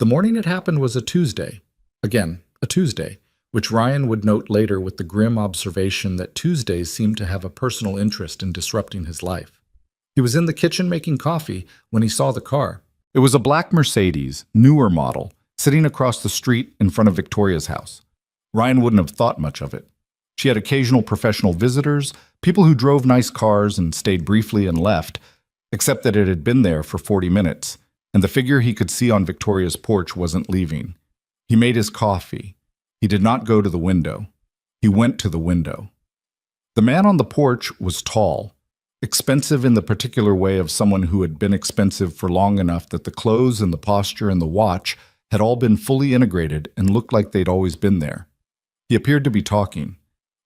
The morning it happened was a Tuesday. Again, a Tuesday, which Ryan would note later with the grim observation that Tuesdays seemed to have a personal interest in disrupting his life. He was in the kitchen making coffee when he saw the car. It was a black Mercedes, newer model, sitting across the street in front of Victoria's house. Ryan wouldn't have thought much of it. She had occasional professional visitors, people who drove nice cars and stayed briefly and left, except that it had been there for 40 minutes, and the figure he could see on Victoria's porch wasn't leaving. He made his coffee. He did not go to the window. He went to the window. The man on the porch was tall, expensive in the particular way of someone who had been expensive for long enough that the clothes and the posture and the watch had all been fully integrated and looked like they'd always been there. He appeared to be talking.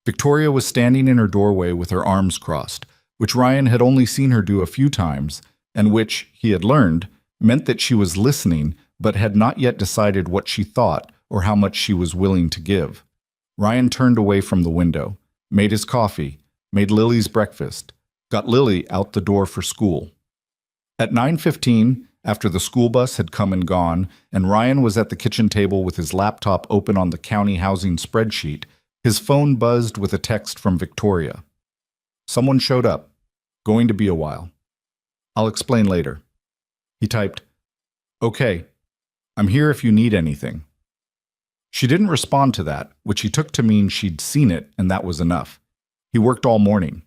Victoria was standing in her doorway with her arms crossed, which Ryan had only seen her do a few times, and which, he had learned, meant that she was listening but had not yet decided what she thought or how much she was willing to give. Ryan turned away from the window, made his coffee, made Lily's breakfast, got Lily out the door for school. At 9:15, after the school bus had come and gone, and Ryan was at the kitchen table with his laptop open on the county housing spreadsheet, his phone buzzed with a text from Victoria. Someone showed up. Going to be a while. I'll explain later. He typed, "Okay, I'm here if you need anything." She didn't respond to that, which he took to mean she'd seen it and that was enough. He worked all morning.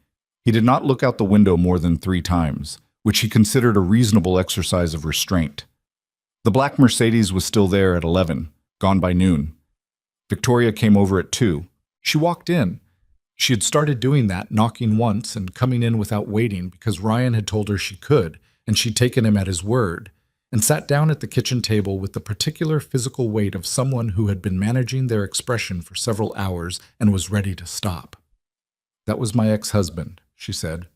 He did not look out the window more than 3 times, which he considered a reasonable exercise of restraint. The black Mercedes was still there at 11, gone by noon. Victoria came over at 2. She walked in. She had started doing that, knocking once and coming in without waiting because Ryan had told her she could, and she'd taken him at his word, and sat down at the kitchen table with the particular physical weight of someone who had been managing their expression for several hours and was ready to stop. "That was my ex-husband," she said.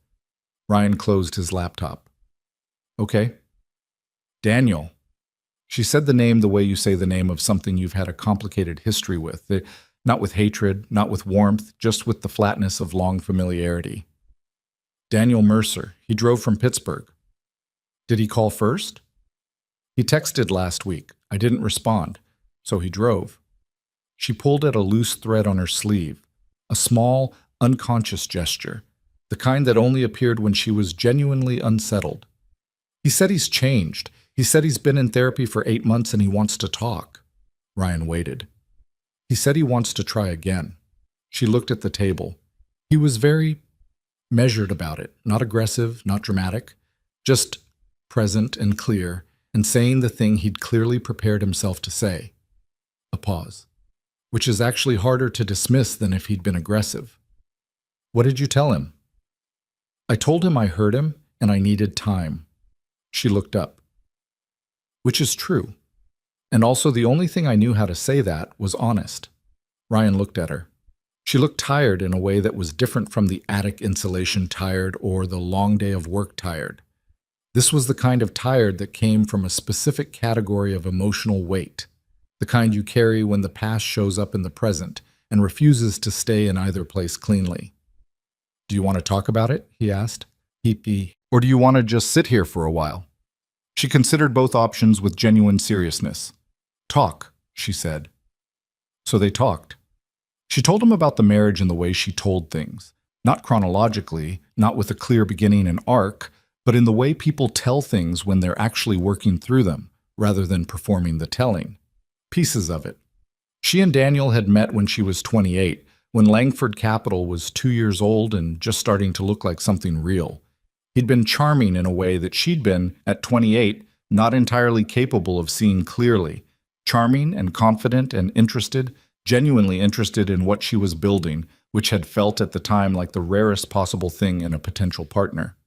Ryan closed his laptop. "Okay." "Daniel." She said the name the way you say the name of something you've had a complicated history with, not with hatred, not with warmth, just with the flatness of long familiarity. "Daniel Mercer. He drove from Pittsburgh." "Did he call first?" "He texted last week. I didn't respond, so he drove." She pulled at a loose thread on her sleeve, a small, unconscious gesture, the kind that only appeared when she was genuinely unsettled. "He said he's changed. He said he's been in therapy for 8 months and he wants to talk." Ryan waited. "He said he wants to try again." She looked at the table. He was very measured about it, not aggressive, not dramatic, just present and clear, and saying the thing he'd clearly prepared himself to say. A pause, which is actually harder to dismiss than if he'd been aggressive. "What did you tell him?" "I told him I heard him and I needed time." She looked up. "Which is true. And also the only thing I knew how to say that was honest." Ryan looked at her. She looked tired in a way that was different from the attic insulation tired or the long day of work tired. This was the kind of tired that came from a specific category of emotional weight, the kind you carry when the past shows up in the present and refuses to stay in either place cleanly. "Do you want to talk about it?" he asked. "Or do you want to just sit here for a while?" She considered both options with genuine seriousness. "Talk," she said. So they talked. She told him about the marriage and the way she told things, not chronologically, not with a clear beginning and arc, but in the way people tell things when they're actually working through them, rather than performing the telling. Pieces of it. She and Daniel had met when she was 28, when Langford Capital was 2 years old and just starting to look like something real. He'd been charming in a way that she'd been, at 28, not entirely capable of seeing clearly. Charming and confident and interested, genuinely interested in what she was building, which had felt at the time like the rarest possible thing in a potential partner.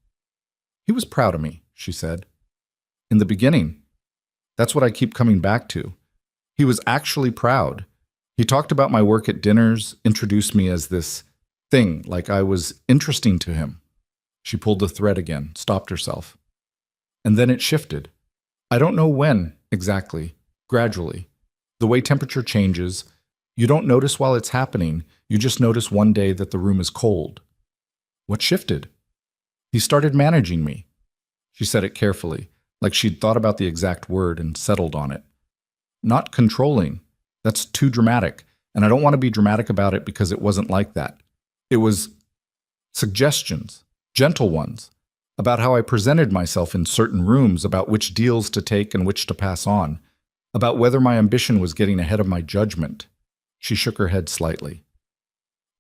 "He was proud of me," she said. "In the beginning. That's what I keep coming back to. He was actually proud. He talked about my work at dinners, introduced me as this thing, like I was interesting to him." She pulled the thread again, stopped herself. "And then it shifted. I don't know when, exactly. Gradually. The way temperature changes, you don't notice while it's happening, you just notice one day that the room is cold." "What shifted?" "He started managing me." She said it carefully, like she'd thought about the exact word and settled on it. "Not controlling. That's too dramatic, and I don't want to be dramatic about it because it wasn't like that. It was suggestions, gentle ones, about how I presented myself in certain rooms, about which deals to take and which to pass on, about whether my ambition was getting ahead of my judgment." She shook her head slightly.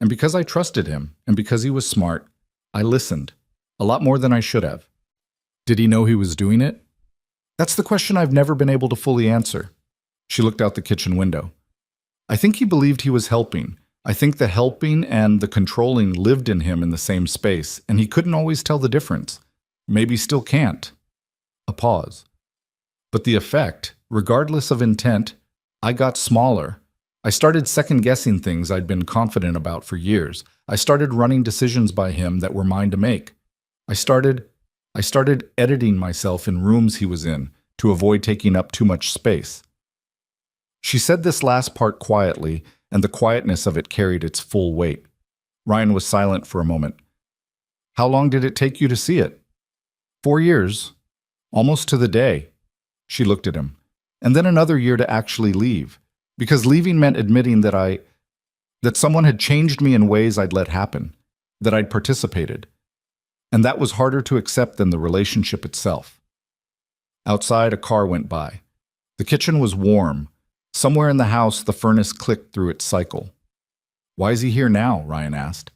"And because I trusted him, and because he was smart, I listened. A lot more than I should have." "Did he know he was doing it?" "That's the question I've never been able to fully answer." She looked out the kitchen window. "I think he believed he was helping. I think the helping and the controlling lived in him in the same space, and he couldn't always tell the difference. Maybe still can't." A pause. "But the effect, regardless of intent, I got smaller. I started second-guessing things I'd been confident about for years. I started running decisions by him that were mine to make. I started editing myself in rooms he was in to avoid taking up too much space." She said this last part quietly, and the quietness of it carried its full weight. Ryan was silent for a moment. "How long did it take you to see it?" 4 years. Almost to the day. She looked at him. And then another year to actually leave. Because leaving meant admitting that someone had changed me in ways I'd let happen, that I'd participated. And that was harder to accept than the relationship itself. Outside, a car went by. The kitchen was warm. Somewhere in the house, the furnace clicked through its cycle. Why is he here now? Ryan asked.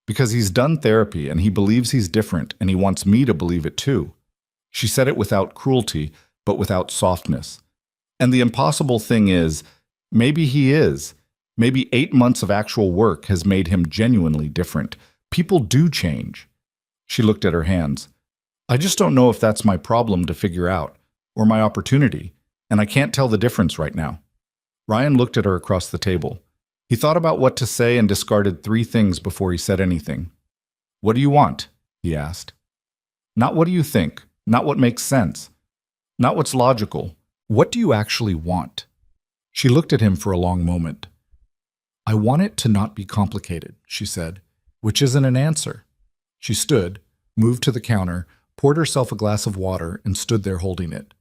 Because he's done therapy and he believes he's different and he wants me to believe it too. She said it without cruelty, but without softness. And the impossible thing is, maybe he is. Maybe 8 months of actual work has made him genuinely different. People do change. She looked at her hands. I just don't know if that's my problem to figure out, or my opportunity, and I can't tell the difference right now. Ryan looked at her across the table. He thought about what to say and discarded 3 things before he said anything. What do you want? He asked. Not what do you think, not what makes sense, not what's logical. What do you actually want? She looked at him for a long moment. I want it to not be complicated, she said, which isn't an answer. She stood, moved to the counter, poured herself a glass of water, and stood there holding it.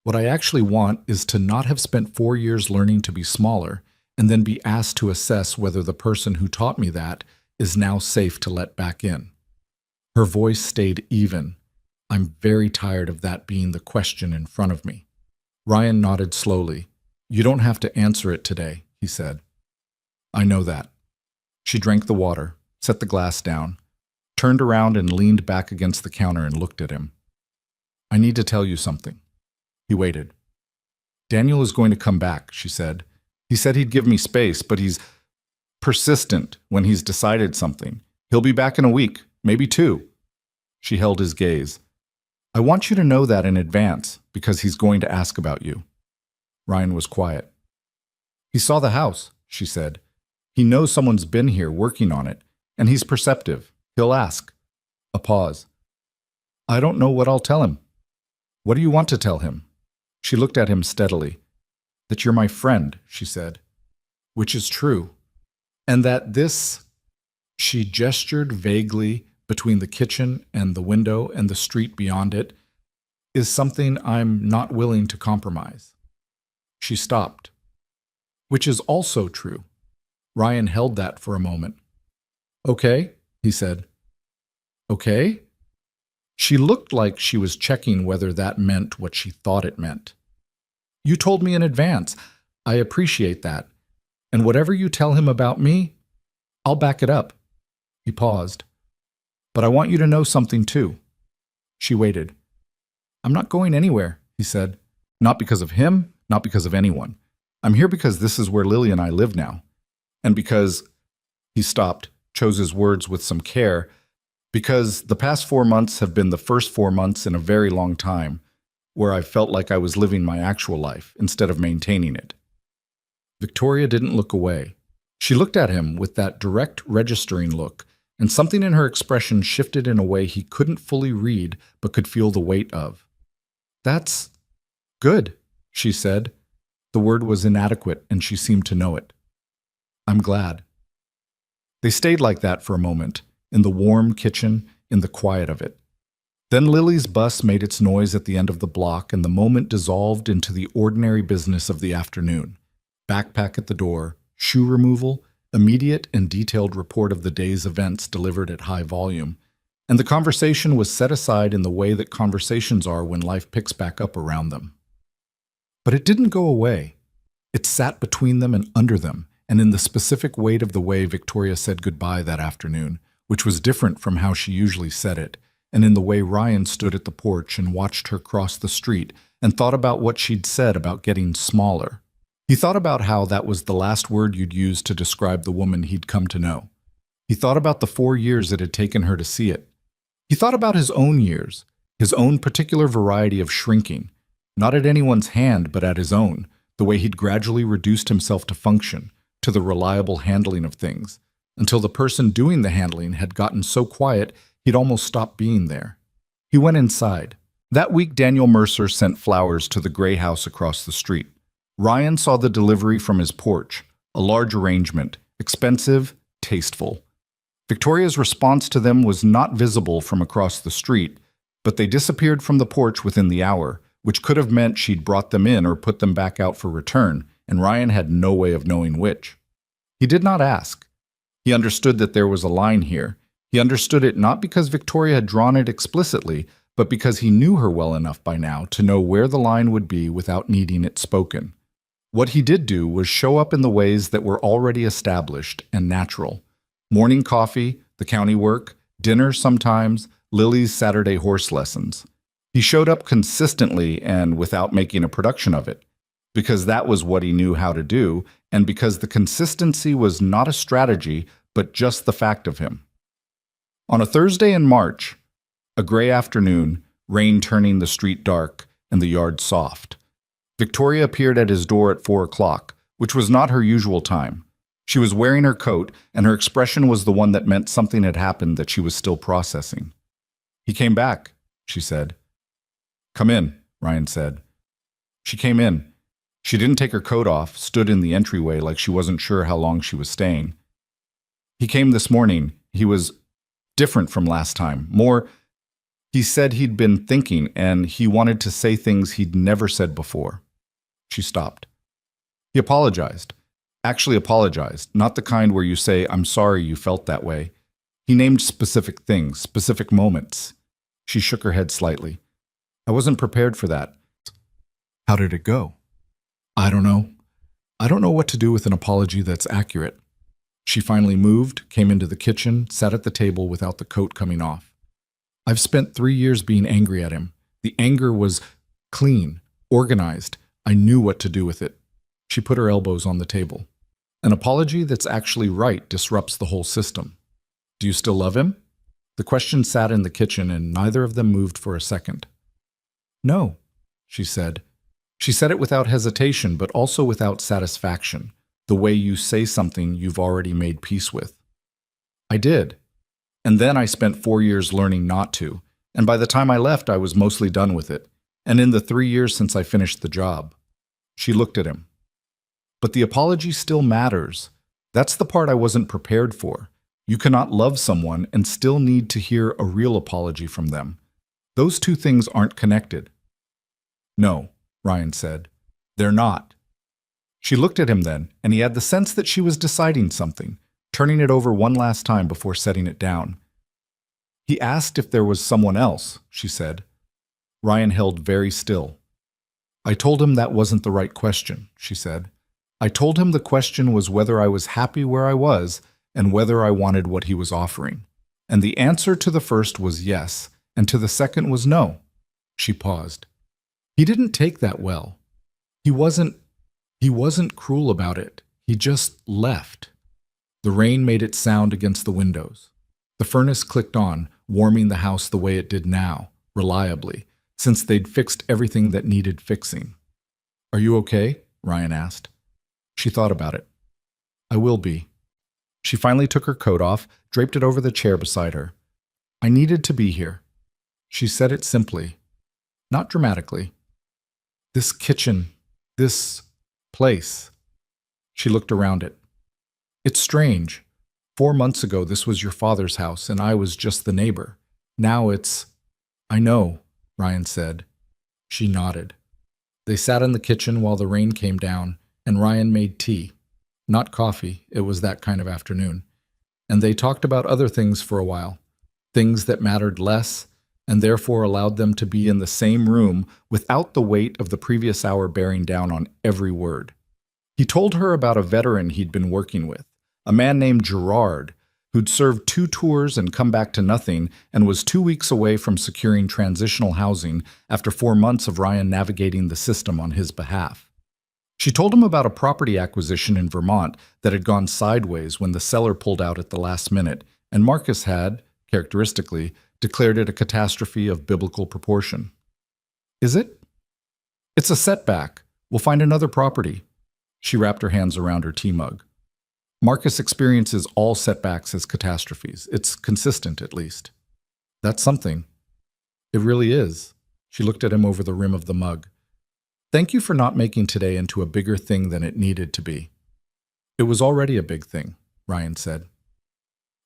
What I actually want is to not have spent 4 years learning to be smaller and then be asked to assess whether the person who taught me that is now safe to let back in. Her voice stayed even. I'm very tired of that being the question in front of me. Ryan nodded slowly. You don't have to answer it today, he said. I know that. She drank the water, set the glass down, turned around and leaned back against the counter and looked at him. I need to tell you something. He waited. Daniel is going to come back, she said. He said he'd give me space, but he's persistent when he's decided something. He'll be back in a week, maybe 2. She held his gaze. I want you to know that in advance, because he's going to ask about you. Ryan was quiet. He saw the house, she said. He knows someone's been here working on it, and he's perceptive. He'll ask. A pause. I don't know what I'll tell him. What do you want to tell him? She looked at him steadily. That you're my friend, she said. Which is true. And that this, she gestured vaguely between the kitchen and the window and the street beyond it, is something I'm not willing to compromise. She stopped. Which is also true. Ryan held that for a moment. Okay, he said. Okay? She looked like she was checking whether that meant what she thought it meant. You told me in advance. I appreciate that. And whatever you tell him about me, I'll back it up. He paused. But I want you to know something too. She waited. I'm not going anywhere, he said. Not because of him, not because of anyone. I'm here because this is where Lily and I live now. And because, he stopped, chose his words with some care, because the past 4 months have been the first 4 months in a very long time, where I felt like I was living my actual life instead of maintaining it. Victoria didn't look away. She looked at him with that direct registering look, and something in her expression shifted in a way he couldn't fully read but could feel the weight of. That's good, she said. The word was inadequate, and she seemed to know it. I'm glad. They stayed like that for a moment, in the warm kitchen, in the quiet of it. Then Lily's bus made its noise at the end of the block, and the moment dissolved into the ordinary business of the afternoon. Backpack at the door, shoe removal, immediate and detailed report of the day's events delivered at high volume, and the conversation was set aside in the way that conversations are when life picks back up around them. But it didn't go away. It sat between them and under them, and in the specific weight of the way Victoria said goodbye that afternoon, which was different from how she usually said it, and in the way Ryan stood at the porch and watched her cross the street and thought about what she'd said about getting smaller. He thought about how that was the last word you'd use to describe the woman he'd come to know. He thought about the 4 years it had taken her to see it. He thought about his own years, his own particular variety of shrinking, not at anyone's hand but at his own, the way he'd gradually reduced himself to function, to the reliable handling of things, until the person doing the handling had gotten so quiet he'd almost stopped being there. He went inside. That week Daniel Mercer sent flowers to the gray house across the street. Ryan saw the delivery from his porch, a large arrangement, expensive, tasteful. Victoria's response to them was not visible from across the street, but they disappeared from the porch within the hour, which could have meant she'd brought them in or put them back out for return, and Ryan had no way of knowing which. He did not ask. He understood that there was a line here. He understood it not because Victoria had drawn it explicitly, but because he knew her well enough by now to know where the line would be without needing it spoken. What he did do was show up in the ways that were already established and natural. Morning coffee, the county work, dinner sometimes, Lily's Saturday horse lessons. He showed up consistently and without making a production of it, because that was what he knew how to do, and because the consistency was not a strategy, but just the fact of him. On a Thursday in March, a gray afternoon, rain turning the street dark and the yard soft, Victoria appeared at his door at 4 o'clock, which was not her usual time. She was wearing her coat, and her expression was the one that meant something had happened that she was still processing. "He came back," she said. "Come in," Ryan said. She came in. She didn't take her coat off, stood in the entryway like she wasn't sure how long she was staying. "He came this morning. He was different from last time. He said he'd been thinking, and he wanted to say things he'd never said before." She stopped. "He apologized. Actually apologized, not the kind where you say, 'I'm sorry you felt that way.' He named specific things, specific moments." She shook her head slightly. "I wasn't prepared for that." "How did it go?" "I don't know. I don't know what to do with an apology that's accurate." She finally moved, came into the kitchen, sat at the table without the coat coming off. "I've spent 3 years being angry at him. The anger was clean, organized. I knew what to do with it." She put her elbows on the table. "An apology that's actually right disrupts the whole system. Do you still love him?" The question sat in the kitchen, and neither of them moved for a second. "No," she said. She said it without hesitation, but also without satisfaction, the way you say something you've already made peace with. "I did. And then I spent 4 years learning not to, and by the time I left, I was mostly done with it, and in the 3 years since I finished the job." She looked at him. "But the apology still matters. That's the part I wasn't prepared for. You cannot love someone and still need to hear a real apology from them. Those two things aren't connected." "No," Ryan said. "They're not." She looked at him then, and he had the sense that she was deciding something, turning it over one last time before setting it down. "He asked if there was someone else," she said. Ryan held very still. "I told him that wasn't the right question," she said. "I told him the question was whether I was happy where I was and whether I wanted what he was offering. And the answer to the first was yes, and to the second was no." She paused. "He didn't take that well. He wasn't cruel about it. He just left." The rain made its sound against the windows. The furnace clicked on, warming the house the way it did now, reliably, since they'd fixed everything that needed fixing. "Are you okay?" Ryan asked. She thought about it. "I will be." She finally took her coat off, draped it over the chair beside her. "I needed to be here." She said it simply, not dramatically. "This kitchen, this place." She looked around it. "It's strange. 4 months ago this was your father's house and I was just the neighbor. Now it's—" "I know," Ryan said. She nodded. They sat in the kitchen while the rain came down, and Ryan made tea. Not coffee, it was that kind of afternoon. And they talked about other things for a while, things that mattered less, and therefore allowed them to be in the same room without the weight of the previous hour bearing down on every word. He told her about a veteran he'd been working with, a man named Gerard, who'd served 2 tours and come back to nothing and was 2 weeks away from securing transitional housing after 4 months of Ryan navigating the system on his behalf. She told him about a property acquisition in Vermont that had gone sideways when the seller pulled out at the last minute, and Marcus had, characteristically, declared it a catastrophe of biblical proportion. "Is it?" "It's a setback. We'll find another property." She wrapped her hands around her tea mug. "Marcus experiences all setbacks as catastrophes. It's consistent, at least." "That's something." "It really is." She looked at him over the rim of the mug. "Thank you for not making today into a bigger thing than it needed to be." "It was already a big thing," Ryan said.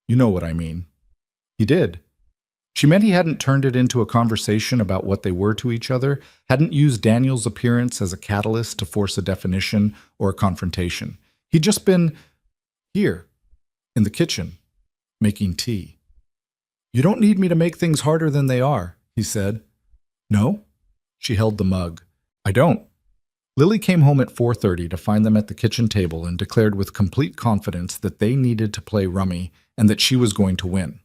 "You know what I mean." He did. She meant he hadn't turned it into a conversation about what they were to each other, hadn't used Daniel's appearance as a catalyst to force a definition or a confrontation. He'd just been here, in the kitchen, making tea. "You don't need me to make things harder than they are," he said. "No?" She held the mug. "I don't." Lily came home at 4:30 to find them at the kitchen table and declared with complete confidence that they needed to play rummy and that she was going to win.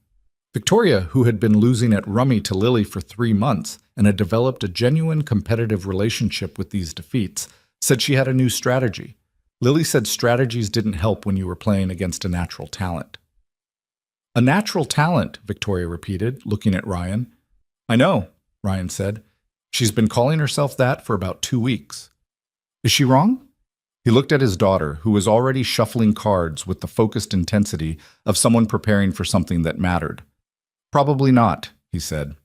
Victoria, who had been losing at rummy to Lily for 3 months and had developed a genuine competitive relationship with these defeats, said she had a new strategy. Lily said strategies didn't help when you were playing against a natural talent. "A natural talent," Victoria repeated, looking at Ryan. "I know," Ryan said. "She's been calling herself that for about 2 weeks. Is she wrong?" He looked at his daughter, who was already shuffling cards with the focused intensity of someone preparing for something that mattered. "Probably not," he said.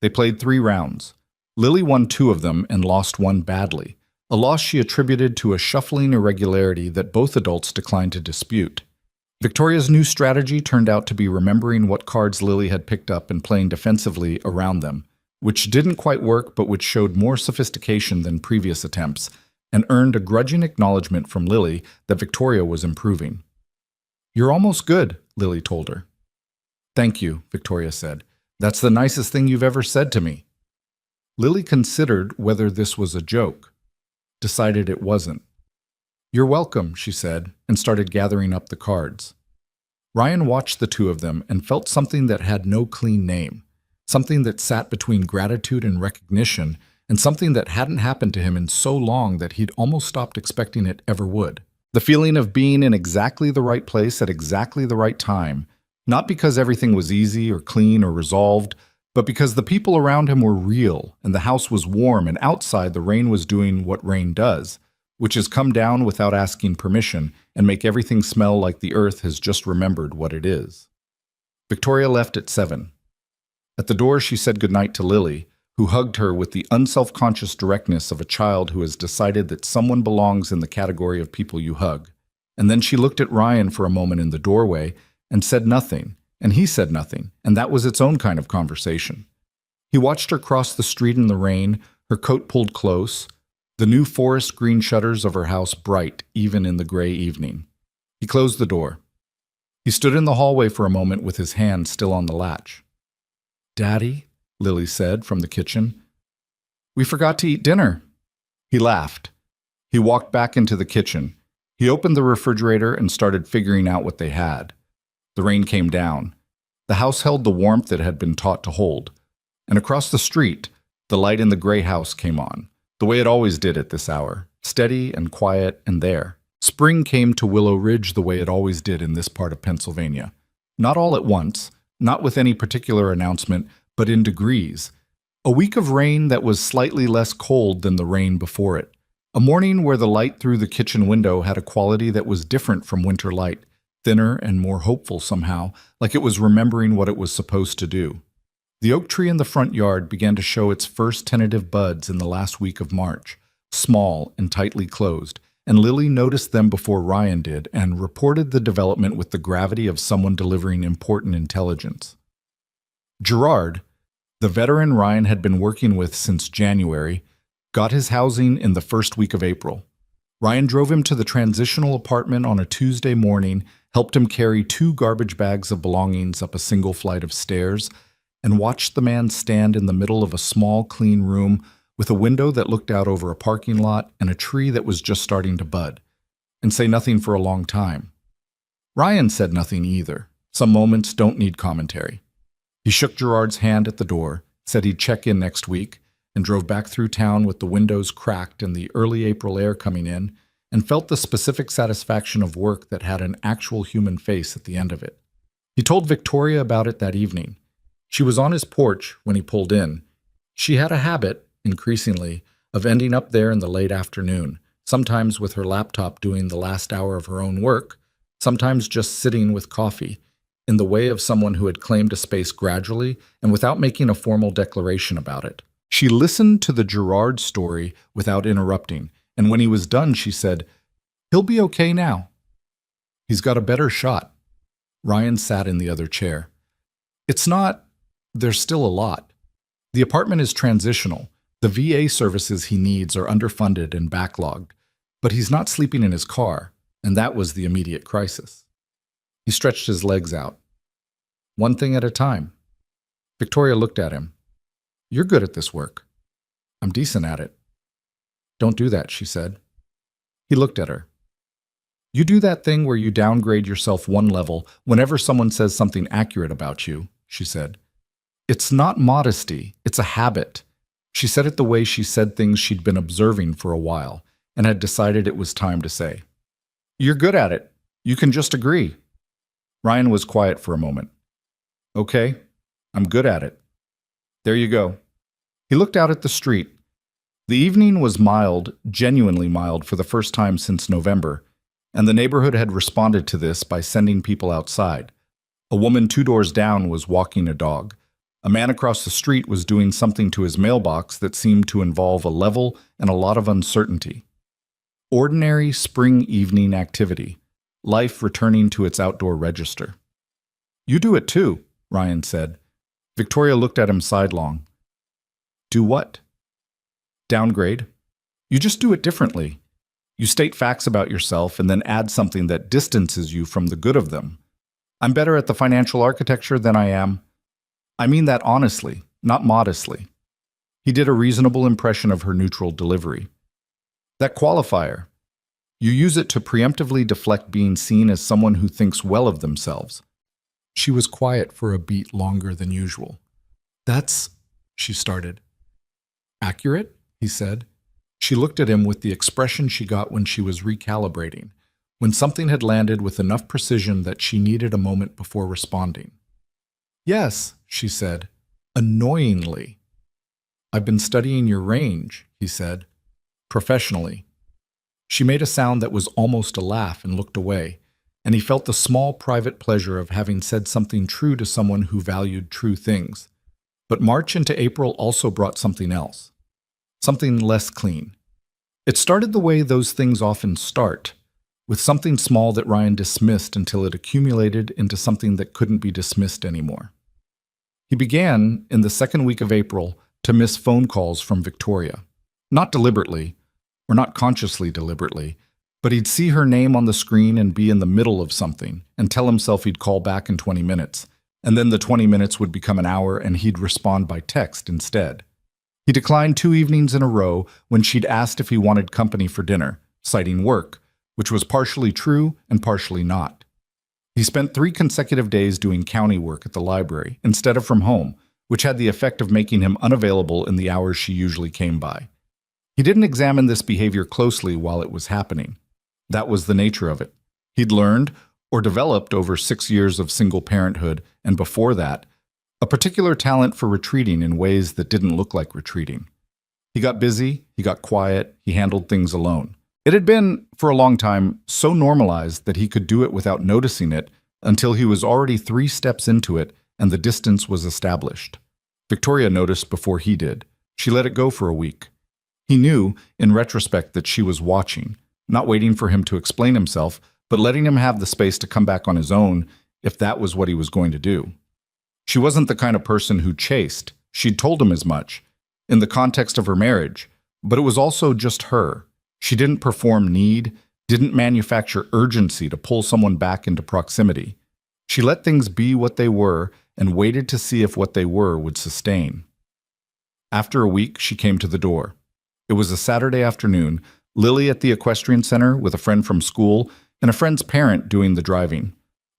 They played 3 rounds. Lily won 2 of them and lost 1 badly, a loss she attributed to a shuffling irregularity that both adults declined to dispute. Victoria's new strategy turned out to be remembering what cards Lily had picked up and playing defensively around them, which didn't quite work but which showed more sophistication than previous attempts, and earned a grudging acknowledgement from Lily that Victoria was improving. "You're almost good," Lily told her. "Thank you," Victoria said. "That's the nicest thing you've ever said to me." Lily considered whether this was a joke, decided it wasn't. "You're welcome," she said, and started gathering up the cards. Ryan watched the 2 of them and felt something that had no clean name, something that sat between gratitude and recognition, and something that hadn't happened to him in so long that he'd almost stopped expecting it ever would. The feeling of being in exactly the right place at exactly the right time, not because everything was easy or clean or resolved, but because the people around him were real and the house was warm and outside the rain was doing what rain does, which is come down without asking permission and make everything smell like the earth has just remembered what it is. Victoria left at 7. At the door, she said goodnight to Lily, who hugged her with the unself-conscious directness of a child who has decided that someone belongs in the category of people you hug. And then she looked at Ryan for a moment in the doorway and said nothing, and he said nothing, and that was its own kind of conversation. He watched her cross the street in the rain, her coat pulled close, the new forest green shutters of her house bright even in the gray evening. He closed the door. He stood in the hallway for a moment with his hand still on the latch. "Daddy," Lily said from the kitchen. "We forgot to eat dinner." He laughed. He walked back into the kitchen. He opened the refrigerator and started figuring out what they had. The rain came down. The house held the warmth it had been taught to hold. And across the street, the light in the gray house came on, the way it always did at this hour, steady and quiet and there. Spring came to Willow Ridge the way it always did in this part of Pennsylvania. Not all at once, not with any particular announcement, but in degrees. A week of rain that was slightly less cold than the rain before it. A morning where the light through the kitchen window had a quality that was different from winter light, thinner and more hopeful somehow, like it was remembering what it was supposed to do. The oak tree in the front yard began to show its first tentative buds in the last week of March, small and tightly closed, and Lily noticed them before Ryan did and reported the development with the gravity of someone delivering important intelligence. Gerard, the veteran Ryan had been working with since January, got his housing in the first week of April. Ryan drove him to the transitional apartment on a Tuesday morning, helped him carry 2 garbage bags of belongings up a single flight of stairs, and watched the man stand in the middle of a small, clean room with a window that looked out over a parking lot and a tree that was just starting to bud, and say nothing for a long time. Ryan said nothing either. Some moments don't need commentary. He shook Gerard's hand at the door, said he'd check in next week, and drove back through town with the windows cracked and the early April air coming in, and felt the specific satisfaction of work that had an actual human face at the end of it. He told Victoria about it that evening. She was on his porch when he pulled in. She had a habit, increasingly, of ending up there in the late afternoon, sometimes with her laptop doing the last hour of her own work, sometimes just sitting with coffee, in the way of someone who had claimed a space gradually and without making a formal declaration about it. She listened to the Gerard story without interrupting, and when he was done, she said, "He'll be okay now. He's got a better shot." Ryan sat in the other chair. "It's not," There's still a lot. The apartment is transitional. The VA services he needs are underfunded and backlogged, but he's not sleeping in his car, and that was the immediate crisis. He stretched his legs out. One thing at a time. Victoria looked at him. You're good at this work. I'm decent at it. Don't do that, she said. He looked at her. You do that thing where you downgrade yourself one level whenever someone says something accurate about you, she said. It's not modesty, it's a habit. She said it the way she said things she'd been observing for a while and had decided it was time to say. You're good at it. You can just agree. Ryan was quiet for a moment. Okay, I'm good at it. There you go. He looked out at the street. The evening was mild, genuinely mild for the first time since November, and the neighborhood had responded to this by sending people outside. A woman 2 doors down was walking a dog. A man across the street was doing something to his mailbox that seemed to involve a level and a lot of uncertainty. Ordinary spring evening activity, life returning to its outdoor register. You do it too, Ryan said. Victoria looked at him sidelong. Do what? Downgrade. You just do it differently. You state facts about yourself and then add something that distances you from the good of them. I'm better at the financial architecture than I am. I mean that honestly, not modestly. He did a reasonable impression of her neutral delivery. That qualifier. You use it to preemptively deflect being seen as someone who thinks well of themselves. She was quiet for a beat longer than usual. That's, she started. Accurate, he said. She looked at him with the expression she got when she was recalibrating, when something had landed with enough precision that she needed a moment before responding. Yes, she said, annoyingly. I've been studying your range, he said, professionally. She made a sound that was almost a laugh and looked away, and he felt the small private pleasure of having said something true to someone who valued true things. But March into April also brought something else, something less clean. It started the way those things often start, with something small that Ryan dismissed until it accumulated into something that couldn't be dismissed anymore. He began, in the second week of April, to miss phone calls from Victoria. Not deliberately, or not consciously deliberately, but he'd see her name on the screen and be in the middle of something, and tell himself he'd call back in 20 minutes, and then the 20 minutes would become an hour and he'd respond by text instead. He declined 2 evenings in a row when she'd asked if he wanted company for dinner, citing work, which was partially true and partially not. He spent 3 consecutive days doing county work at the library instead of from home, which had the effect of making him unavailable in the hours she usually came by. He didn't examine this behavior closely while it was happening. That was the nature of it. He'd learned, or developed over 6 years of single parenthood, and before that, a particular talent for retreating in ways that didn't look like retreating. He got busy, he got quiet, he handled things alone. It had been, for a long time, so normalized that he could do it without noticing it until he was already 3 steps into it and the distance was established. Victoria noticed before he did. She let it go for a week. He knew, in retrospect, that she was watching, not waiting for him to explain himself, but letting him have the space to come back on his own if that was what he was going to do. She wasn't the kind of person who chased. She'd told him as much, in the context of her marriage, but it was also just her. She didn't perform need, didn't manufacture urgency to pull someone back into proximity. She let things be what they were and waited to see if what they were would sustain. After a week, she came to the door. It was a Saturday afternoon, Lily at the equestrian center with a friend from school and a friend's parent doing the driving.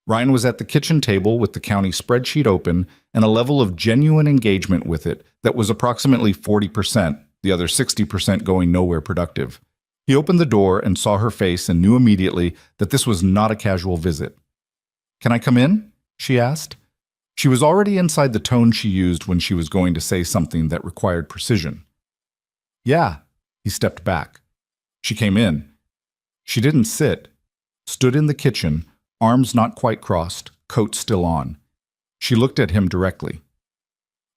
Ryan was at the kitchen table with the county spreadsheet open and a level of genuine engagement with it that was approximately 40%, the other 60% going nowhere productive. He opened the door and saw her face and knew immediately that this was not a casual visit. "Can I come in?" she asked. She was already inside the tone she used when she was going to say something that required precision. "Yeah." He stepped back. She came in. She didn't sit, stood in the kitchen, arms not quite crossed, coat still on. She looked at him directly.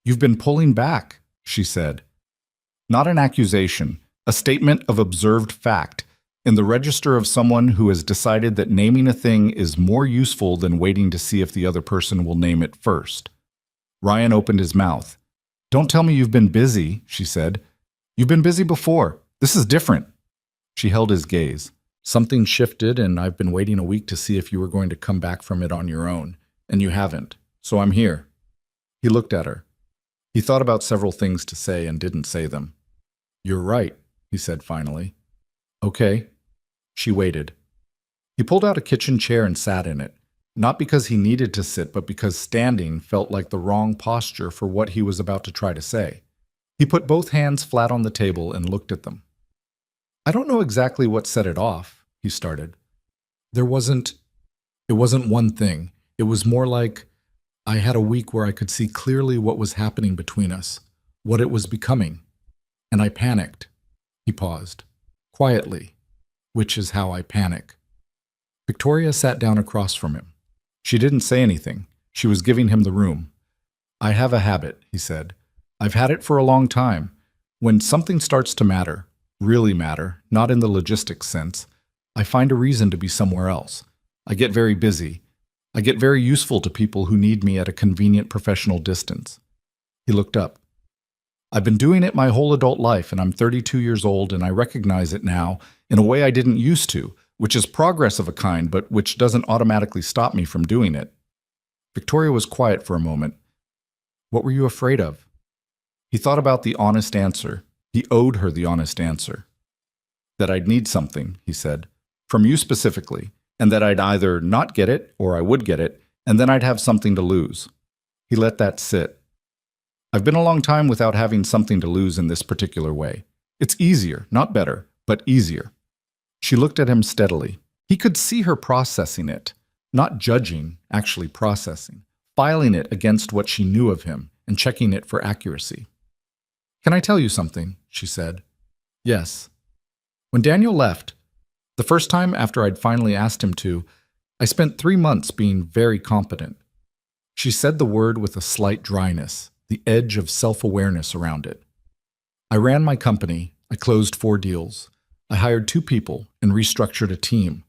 "You've been pulling back," she said. Not an accusation, a statement of observed fact, in the register of someone who has decided that naming a thing is more useful than waiting to see if the other person will name it first. Ryan opened his mouth. "Don't tell me you've been busy," she said. "You've been busy before. This is different." She held his gaze. "Something shifted, and I've been waiting a week to see if you were going to come back from it on your own, and you haven't. So I'm here." He looked at her. He thought about several things to say and didn't say them. "You're right," he said finally. "Okay." She waited. He pulled out a kitchen chair and sat in it, not because he needed to sit, but because standing felt like the wrong posture for what he was about to try to say. He put both hands flat on the table and looked at them. "I don't know exactly what set it off," he started. It wasn't one thing. It was more like I had a week where I could see clearly what was happening between us, what it was becoming. And I panicked." He paused. "Quietly, which is how I panic." Victoria sat down across from him. She didn't say anything. She was giving him the room. "I have a habit," he said. "I've had it for a long time. When something starts to matter, really matter, not in the logistics sense, I find a reason to be somewhere else. I get very busy. I get very useful to people who need me at a convenient professional distance." He looked up. "I've been doing it my whole adult life, and I'm 32 years old, and I recognize it now in a way I didn't used to, which is progress of a kind, but which doesn't automatically stop me from doing it." Victoria was quiet for a moment. "What were you afraid of?" He thought about the honest answer. He owed her the honest answer. "That I'd need something," he said, "from you specifically, and that I'd either not get it or I would get it, and then I'd have something to lose." He let that sit. "I've been a long time without having something to lose in this particular way. It's easier, not better, but easier." She looked at him steadily. He could see her processing it, not judging, actually processing, filing it against what she knew of him and checking it for accuracy. "Can I tell you something?" she said. "Yes." "When Daniel left, the first time after I'd finally asked him to, I spent 3 months being very competent." She said the word with a slight dryness, the edge of self-awareness around it. "I ran my company. I closed 4 deals. I hired 2 people and restructured a team.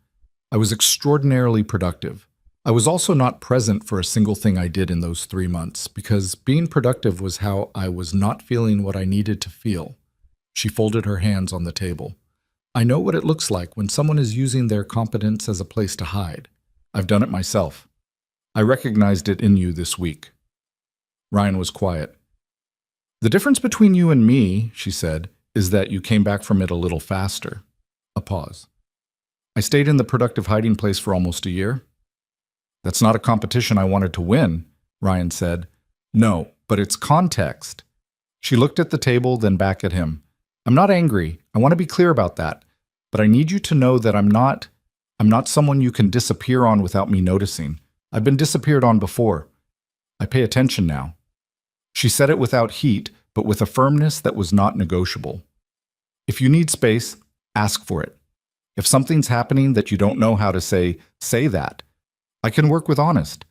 I was extraordinarily productive. I was also not present for a single thing I did in those 3 months, because being productive was how I was not feeling what I needed to feel." She folded her hands on the table. "I know what it looks like when someone is using their competence as a place to hide. I've done it myself. I recognized it in you this week." Ryan was quiet. "The difference between you and me," she said, "is that you came back from it a little faster." A pause. "I stayed in the productive hiding place for almost a year." "That's not a competition I wanted to win," Ryan said. "No, but it's context." She looked at the table, then back at him. "I'm not angry. I want to be clear about that. But I need you to know that I'm not someone you can disappear on without me noticing. I've been disappeared on before. I pay attention now." She said it without heat, but with a firmness that was not negotiable. "If you need space, ask for it. If something's happening that you don't know how to say that. I can work with honest.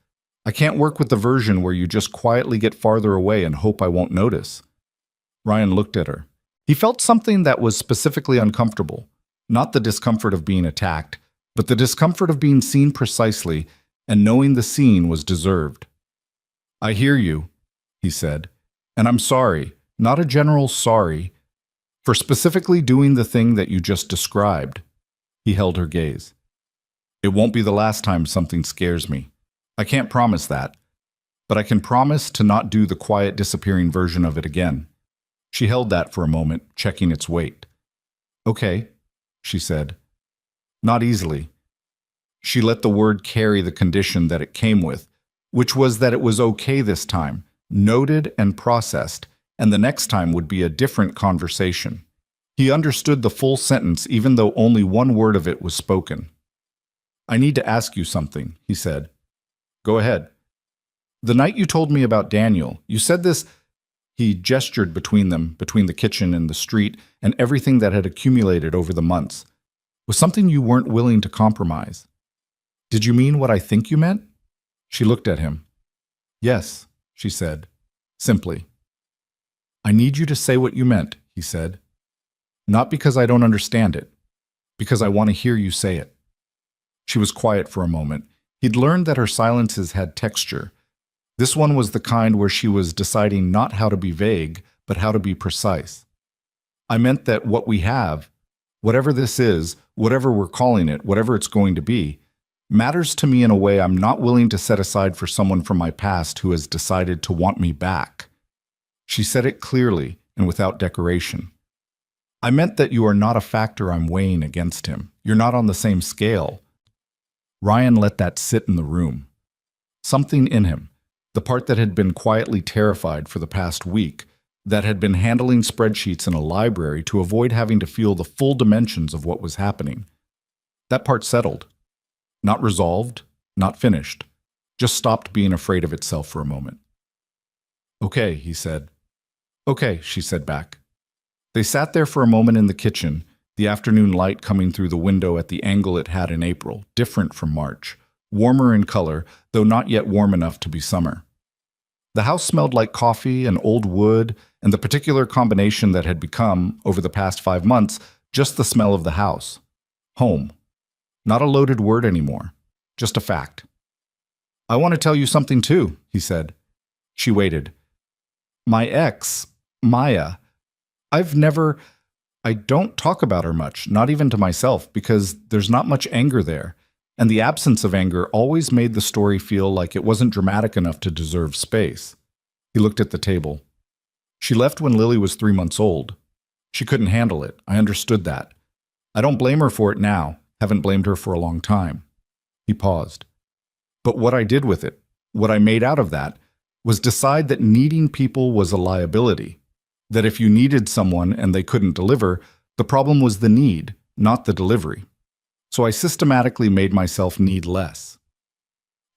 I can't work with the version where you just quietly get farther away and hope I won't notice." Ryan looked at her. He felt something that was specifically uncomfortable. Not the discomfort of being attacked, but the discomfort of being seen precisely and knowing the scene was deserved. "I hear you," he said, "and I'm sorry, not a general sorry, for specifically doing the thing that you just described." He held her gaze. "It won't be the last time something scares me. I can't promise that, but I can promise to not do the quiet disappearing version of it again." She held that for a moment, checking its weight. "Okay," she said. Not easily. She let the word carry the condition that it came with, which was that it was okay this time, noted and processed, and the next time would be a different conversation. He understood the full sentence even though only one word of it was spoken. "I need to ask you something," he said. "Go ahead." "The night you told me about Daniel, you said this—" He gestured between them, between the kitchen and the street, and everything that had accumulated over the months. "Was something you weren't willing to compromise." "Did you mean what I think you meant?" She looked at him. "Yes," she said, simply. "I need you to say what you meant," he said. "Not because I don't understand it, because I want to hear you say it." She was quiet for a moment. He'd learned that her silences had texture. This one was the kind where she was deciding not how to be vague, but how to be precise. I meant that what we have, whatever this is, whatever we're calling it, whatever it's going to be, matters to me in a way I'm not willing to set aside for someone from my past who has decided to want me back. She said it clearly and without decoration. I meant that you are not a factor I'm weighing against him. You're not on the same scale. Ryan let that sit in the room. Something in him, the part that had been quietly terrified for the past week, that had been handling spreadsheets in a library to avoid having to feel the full dimensions of what was happening. That part settled. Not resolved, not finished. Just stopped being afraid of itself for a moment. Okay, he said. Okay, she said back. They sat there for a moment in the kitchen, the afternoon light coming through the window at the angle it had in April, different from March, warmer in color, though not yet warm enough to be summer. The house smelled like coffee and old wood, and the particular combination that had become, over the past 5 months, just the smell of the house. Home. Not a loaded word anymore, just a fact. I want to tell you something too, he said. She waited. My ex, Maya, I don't talk about her much, not even to myself, because there's not much anger there, and the absence of anger always made the story feel like it wasn't dramatic enough to deserve space. He looked at the table. She left when Lily was 3 months old. She couldn't handle it. I understood that. I don't blame her for it now. Haven't blamed her for a long time. He paused. But what I did with it, what I made out of that, was decide that needing people was a liability. That if you needed someone and they couldn't deliver, the problem was the need, not the delivery. So I systematically made myself need less.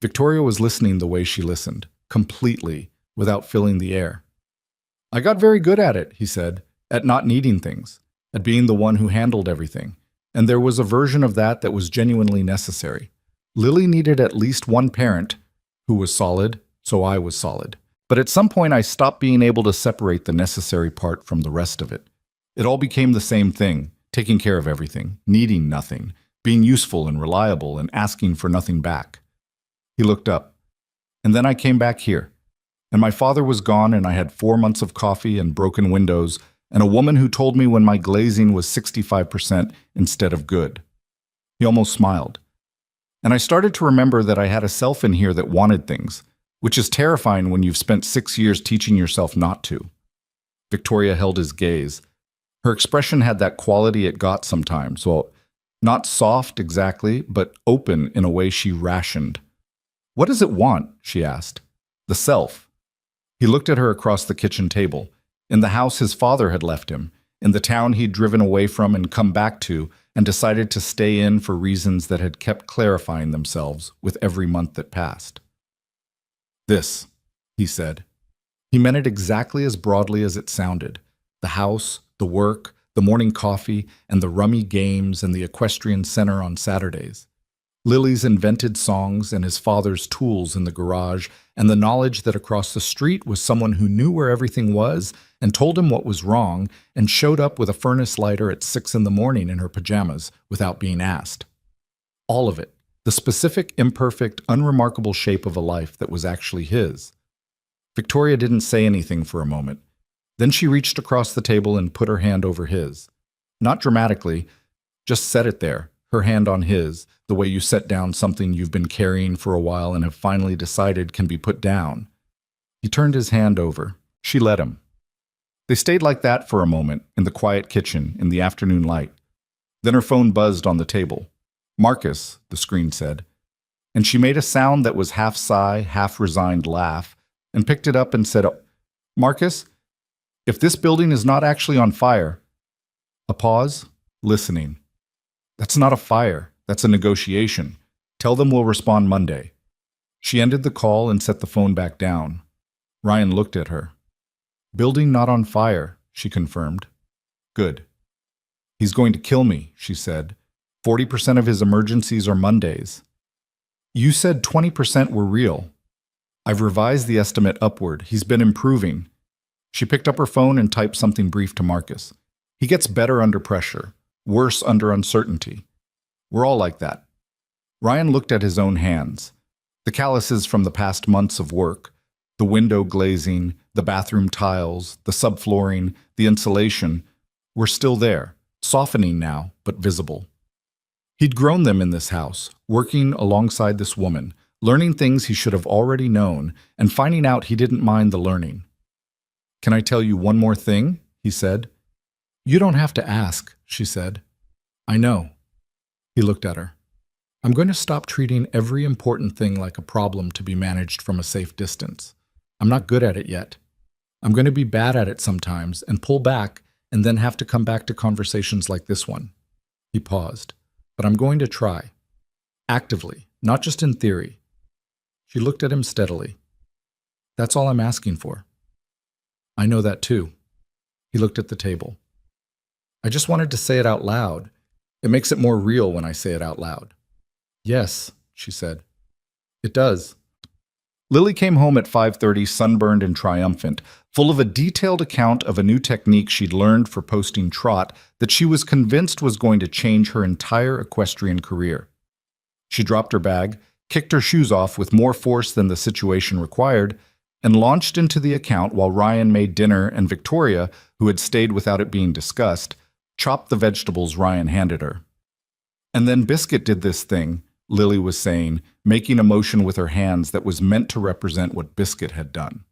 Victoria was listening the way she listened, completely, without filling the air. I got very good at it, he said, at not needing things, at being the one who handled everything. And there was a version of that was genuinely necessary. Lily needed at least one parent who was solid, so I was solid. But at some point I stopped being able to separate the necessary part from the rest of it. It all became the same thing, taking care of everything, needing nothing, being useful and reliable and asking for nothing back. He looked up. And then I came back here. And my father was gone, and I had 4 months of coffee and broken windows, and a woman who told me when my glazing was 65% instead of good. He almost smiled. And I started to remember that I had a self in here that wanted things, which is terrifying when you've spent 6 years teaching yourself not to. Victoria held his gaze. Her expression had that quality it got sometimes, well, not soft exactly, but open in a way she rationed. What does it want? She asked. The self. He looked at her across the kitchen table. In the house his father had left him, in the town he'd driven away from and come back to, and decided to stay in for reasons that had kept clarifying themselves with every month that passed. This, he said. He meant it exactly as broadly as it sounded. The house, the work, the morning coffee, and the rummy games and the equestrian center on Saturdays. Lily's invented songs and his father's tools in the garage, and the knowledge that across the street was someone who knew where everything was and told him what was wrong and showed up with a furnace lighter at 6 in the morning in her pajamas without being asked. All of it, the specific, imperfect, unremarkable shape of a life that was actually his. Victoria didn't say anything for a moment. Then she reached across the table and put her hand over his. Not dramatically, just set it there, her hand on his, the way you set down something you've been carrying for a while and have finally decided can be put down. He turned his hand over. She let him. They stayed like that for a moment, in the quiet kitchen, in the afternoon light. Then her phone buzzed on the table. Marcus, the screen said. And she made a sound that was half sigh, half resigned laugh, and picked it up and said, Marcus, if this building is not actually on fire. A pause, listening. That's not a fire. That's a negotiation. Tell them we'll respond Monday. She ended the call and set the phone back down. Ryan looked at her. Building not on fire, she confirmed. Good. He's going to kill me, she said. 40% of his emergencies are Mondays. You said 20% were real. I've revised the estimate upward. He's been improving. She picked up her phone and typed something brief to Marcus. He gets better under pressure, worse under uncertainty. We're all like that. Ryan looked at his own hands, the calluses from the past months of work, The window glazing, the bathroom tiles, the subflooring, the insulation were still there, softening now, but visible. He'd grown them in this house, working alongside this woman, learning things he should have already known, and finding out he didn't mind the learning. "Can I tell you one more thing?" he said. "You don't have to ask," she said. "I know." He looked at her. "I'm going to stop treating every important thing like a problem to be managed from a safe distance. I'm not good at it yet. I'm going to be bad at it sometimes and pull back and then have to come back to conversations like this one." He paused. "But I'm going to try. Actively, not just in theory." She looked at him steadily. "That's all I'm asking for." "I know that too." He looked at the table. "I just wanted to say it out loud. It makes it more real when I say it out loud." "Yes," she said. "It does." Lily came home at 5:30, sunburned and triumphant, full of a detailed account of a new technique she'd learned for posting trot that she was convinced was going to change her entire equestrian career. She dropped her bag, kicked her shoes off with more force than the situation required, and launched into the account while Ryan made dinner and Victoria, who had stayed without it being discussed, chopped the vegetables Ryan handed her. "And then Biscuit did this thing," Lily was saying, making a motion with her hands that was meant to represent what Biscuit had done.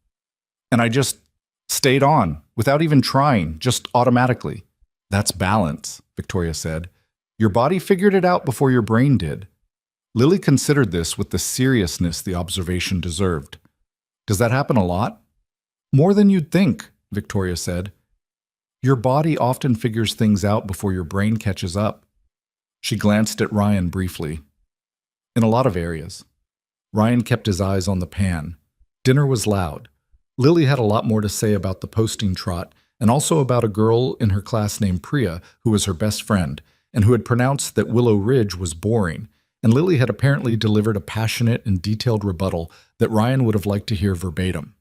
"And I just stayed on, without even trying, just automatically." "That's balance," Victoria said. "Your body figured it out before your brain did." Lily considered this with the seriousness the observation deserved. "Does that happen a lot?" "More than you'd think," Victoria said. "Your body often figures things out before your brain catches up." She glanced at Ryan briefly. "In a lot of areas." Ryan kept his eyes on the pan. Dinner was loud. Lily had a lot more to say about the posting trot, and also about a girl in her class named Priya, who was her best friend, and who had pronounced that Willow Ridge was boring, and Lily had apparently delivered a passionate and detailed rebuttal that Ryan would have liked to hear verbatim.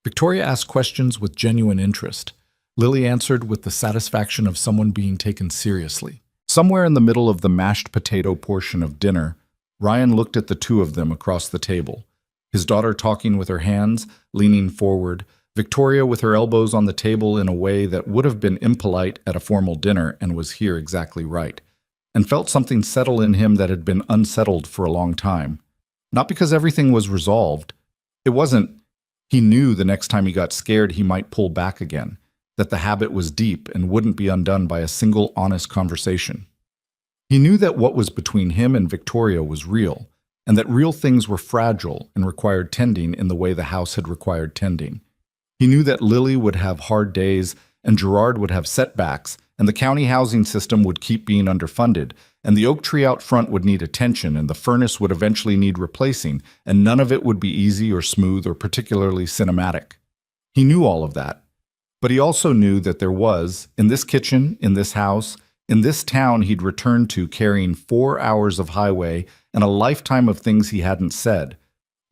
Victoria asked questions with genuine interest. Lily answered with the satisfaction of someone being taken seriously. Somewhere in the middle of the mashed potato portion of dinner, Ryan looked at the two of them across the table, his daughter talking with her hands, leaning forward, Victoria with her elbows on the table in a way that would have been impolite at a formal dinner and was here exactly right, and felt something settle in him that had been unsettled for a long time. Not because everything was resolved. It wasn't. He knew the next time he got scared he might pull back again, that the habit was deep and wouldn't be undone by a single honest conversation. He knew that what was between him and Victoria was real, and that real things were fragile and required tending in the way the house had required tending. He knew that Lily would have hard days, and Gerard would have setbacks, and the county housing system would keep being underfunded, and the oak tree out front would need attention, and the furnace would eventually need replacing, and none of it would be easy or smooth or particularly cinematic. He knew all of that. But he also knew that there was, in this kitchen, in this house, in this town he'd returned to carrying 4 hours of highway and a lifetime of things he hadn't said,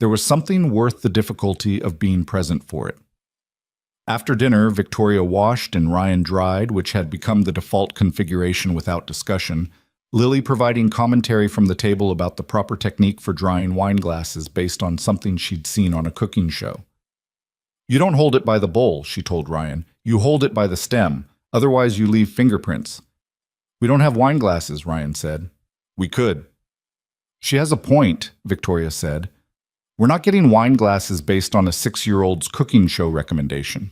there was something worth the difficulty of being present for it. After dinner, Victoria washed and Ryan dried, which had become the default configuration without discussion, Lily providing commentary from the table about the proper technique for drying wine glasses based on something she'd seen on a cooking show. "You don't hold it by the bowl," she told Ryan. "You hold it by the stem, otherwise you leave fingerprints." "We don't have wine glasses," Ryan said. "We could." "She has a point," Victoria said. "We're not getting wine glasses based on a 6-year-old's cooking show recommendation."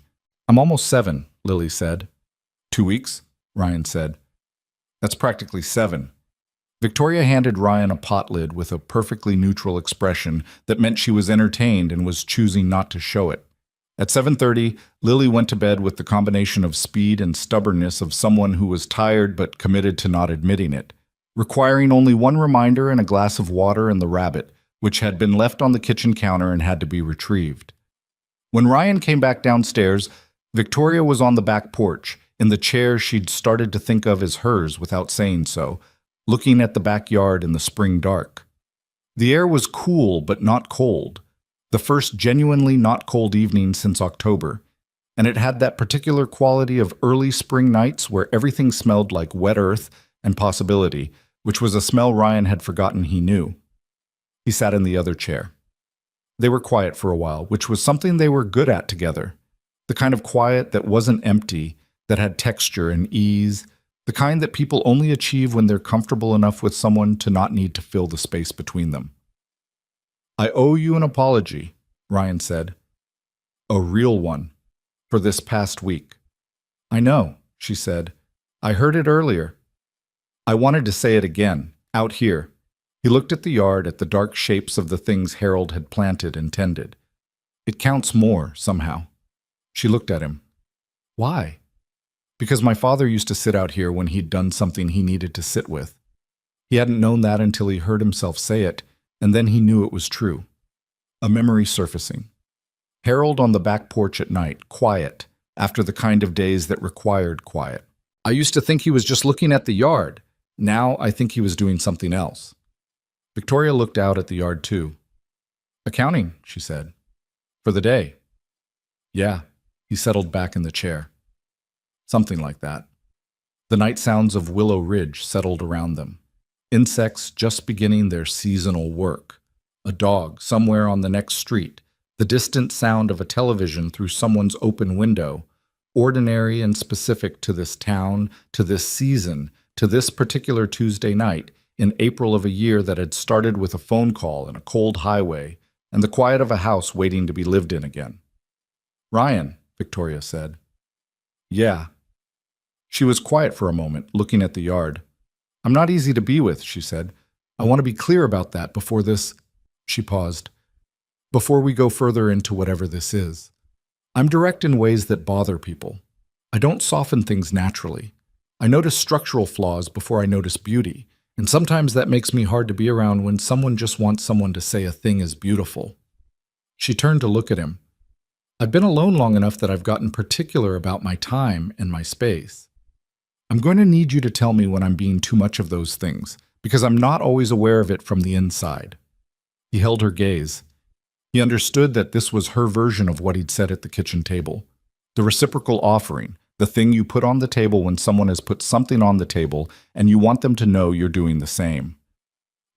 "I'm almost 7, Lily said. 2 weeks, Ryan said. "That's practically 7. Victoria handed Ryan a pot lid with a perfectly neutral expression that meant she was entertained and was choosing not to show it. At 7:30, Lily went to bed with the combination of speed and stubbornness of someone who was tired but committed to not admitting it, requiring only one reminder and a glass of water and the rabbit, which had been left on the kitchen counter and had to be retrieved. When Ryan came back downstairs, Victoria was on the back porch, in the chair she'd started to think of as hers without saying so, looking at the backyard in the spring dark. The air was cool but not cold, the first genuinely not cold evening since October, and it had that particular quality of early spring nights where everything smelled like wet earth and possibility, which was a smell Ryan had forgotten he knew. He sat in the other chair. They were quiet for a while, which was something they were good at together. The kind of quiet that wasn't empty, that had texture and ease, the kind that people only achieve when they're comfortable enough with someone to not need to fill the space between them. "I owe you an apology," Ryan said. "A real one. For this past week." "I know," she said. "I heard it earlier. I wanted to say it again, out here." He looked at the yard, at the dark shapes of the things Harold had planted and tended. "It counts more, somehow." She looked at him. "Why?" "Because my father used to sit out here when he'd done something he needed to sit with." He hadn't known that until he heard himself say it, and then he knew it was true. A memory surfacing. Harold on the back porch at night, quiet, after the kind of days that required quiet. "I used to think he was just looking at the yard. Now I think he was doing something else." Victoria looked out at the yard too. "Accounting," she said. "For the day." "Yeah." He settled back in the chair. "Something like that." The night sounds of Willow Ridge settled around them. Insects just beginning their seasonal work. A dog somewhere on the next street. The distant sound of a television through someone's open window. Ordinary and specific to this town, to this season, to this particular Tuesday night, in April of a year that had started with a phone call and a cold highway, and the quiet of a house waiting to be lived in again. "Ryan," Victoria said. "Yeah." She was quiet for a moment, looking at the yard. "I'm not easy to be with," she said. "I want to be clear about that before this—" She paused. "Before we go further into whatever this is. I'm direct in ways that bother people. I don't soften things naturally. I notice structural flaws before I notice beauty, and sometimes that makes me hard to be around when someone just wants someone to say a thing is beautiful." She turned to look at him. "I've been alone long enough that I've gotten particular about my time and my space. I'm going to need you to tell me when I'm being too much of those things, because I'm not always aware of it from the inside." He held her gaze. He understood that this was her version of what he'd said at the kitchen table. The reciprocal offering, the thing you put on the table when someone has put something on the table and you want them to know you're doing the same.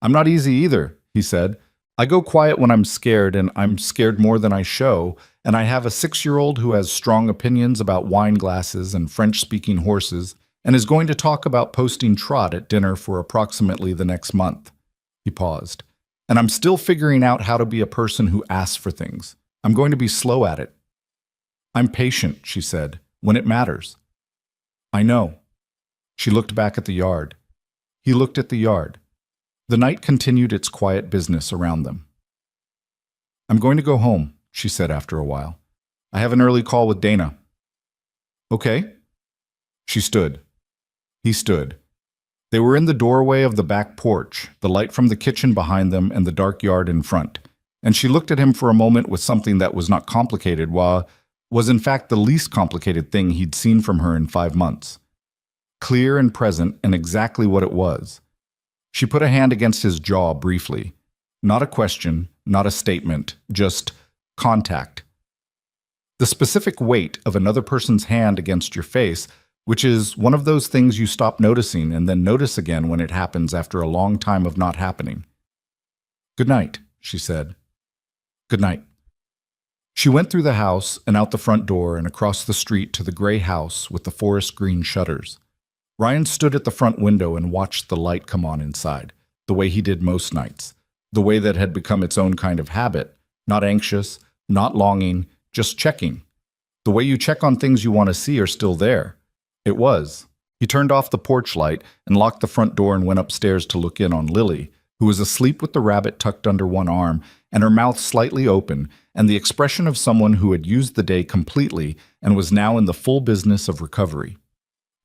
"I'm not easy either," he said. "I go quiet when I'm scared, and I'm scared more than I show, and I have a 6-year-old who has strong opinions about wine glasses and French-speaking horses, and is going to talk about posting trot at dinner for approximately the next month." He paused. "And I'm still figuring out how to be a person who asks for things. I'm going to be slow at it." "I'm patient," she said, "when it matters." "I know." She looked back at the yard. He looked at the yard. The night continued its quiet business around them. "I'm going to go home," she said after a while. "I have an early call with Dana." "Okay." She stood. He stood. They were in the doorway of the back porch, the light from the kitchen behind them and the dark yard in front, and she looked at him for a moment with something that was not complicated, was in fact the least complicated thing he'd seen from her in 5 months. Clear and present, and exactly what it was. She put a hand against his jaw briefly. Not a question, not a statement, just contact. The specific weight of another person's hand against your face, which is one of those things you stop noticing and then notice again when it happens after a long time of not happening. "Good night," she said. "Good night." She went through the house and out the front door and across the street to the gray house with the forest green shutters. Ryan stood at the front window and watched the light come on inside, the way he did most nights, the way that had become its own kind of habit, not anxious, not longing, just checking. The way you check on things you want to see are still there. It was. He turned off the porch light and locked the front door and went upstairs to look in on Lily, who was asleep with the rabbit tucked under one arm and her mouth slightly open, and the expression of someone who had used the day completely and was now in the full business of recovery.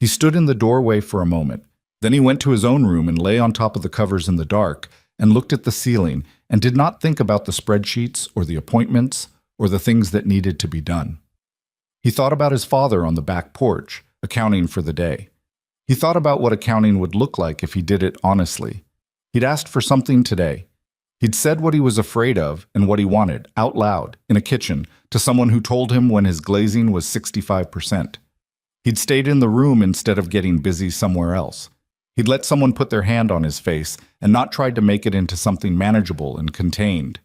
He stood in the doorway for a moment. Then he went to his own room and lay on top of the covers in the dark and looked at the ceiling and did not think about the spreadsheets or the appointments or the things that needed to be done. He thought about his father on the back porch, accounting for the day. He thought about what accounting would look like if he did it honestly. He'd asked for something today. He'd said what he was afraid of and what he wanted, out loud, in a kitchen, to someone who told him when his glazing was 65%. He'd stayed in the room instead of getting busy somewhere else. He'd let someone put their hand on his face and not tried to make it into something manageable and contained.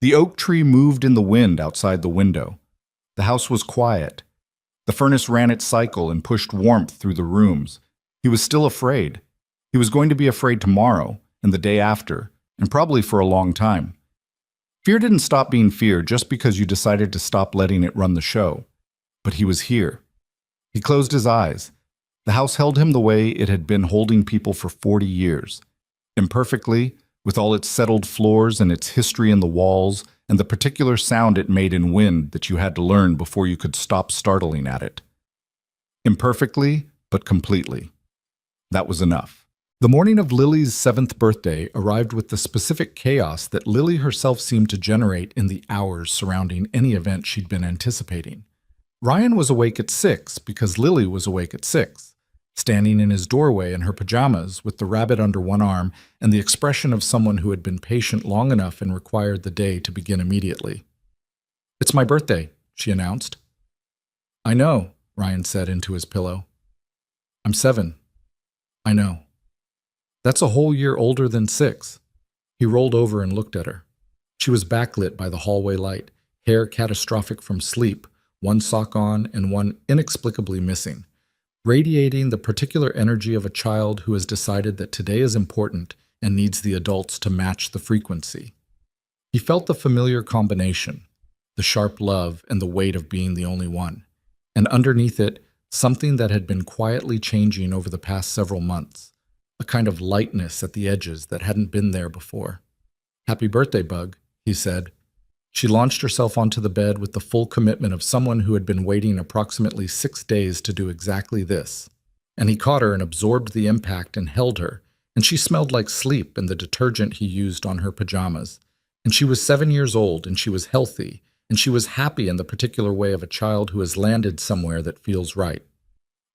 The oak tree moved in the wind outside the window. The house was quiet. The furnace ran its cycle and pushed warmth through the rooms. He was still afraid. He was going to be afraid tomorrow, and the day after, and probably for a long time. Fear didn't stop being fear just because you decided to stop letting it run the show. But he was here. He closed his eyes. The house held him the way it had been holding people for 40 years. Imperfectly, with all its settled floors and its history in the walls, and the particular sound it made in wind that you had to learn before you could stop startling at it. Imperfectly, but completely. That was enough. The morning of Lily's 7th birthday arrived with the specific chaos that Lily herself seemed to generate in the hours surrounding any event she'd been anticipating. Ryan was awake at 6 because Lily was awake at 6, standing in his doorway in her pajamas with the rabbit under one arm and the expression of someone who had been patient long enough and required the day to begin immediately. "It's my birthday," she announced. "I know," Ryan said into his pillow. "I'm 7. I know. That's a whole year older than 6. He rolled over and looked at her. She was backlit by the hallway light, hair catastrophic from sleep, one sock on and one inexplicably missing, radiating the particular energy of a child who has decided that today is important and needs the adults to match the frequency. He felt the familiar combination, the sharp love and the weight of being the only one, and underneath it, something that had been quietly changing over the past several months. A kind of lightness at the edges that hadn't been there before. "Happy birthday, Bug," he said. She launched herself onto the bed with the full commitment of someone who had been waiting approximately 6 days to do exactly this. And he caught her and absorbed the impact and held her, and she smelled like sleep and the detergent he used on her pajamas. And she was 7 years old, and she was healthy, and she was happy in the particular way of a child who has landed somewhere that feels right.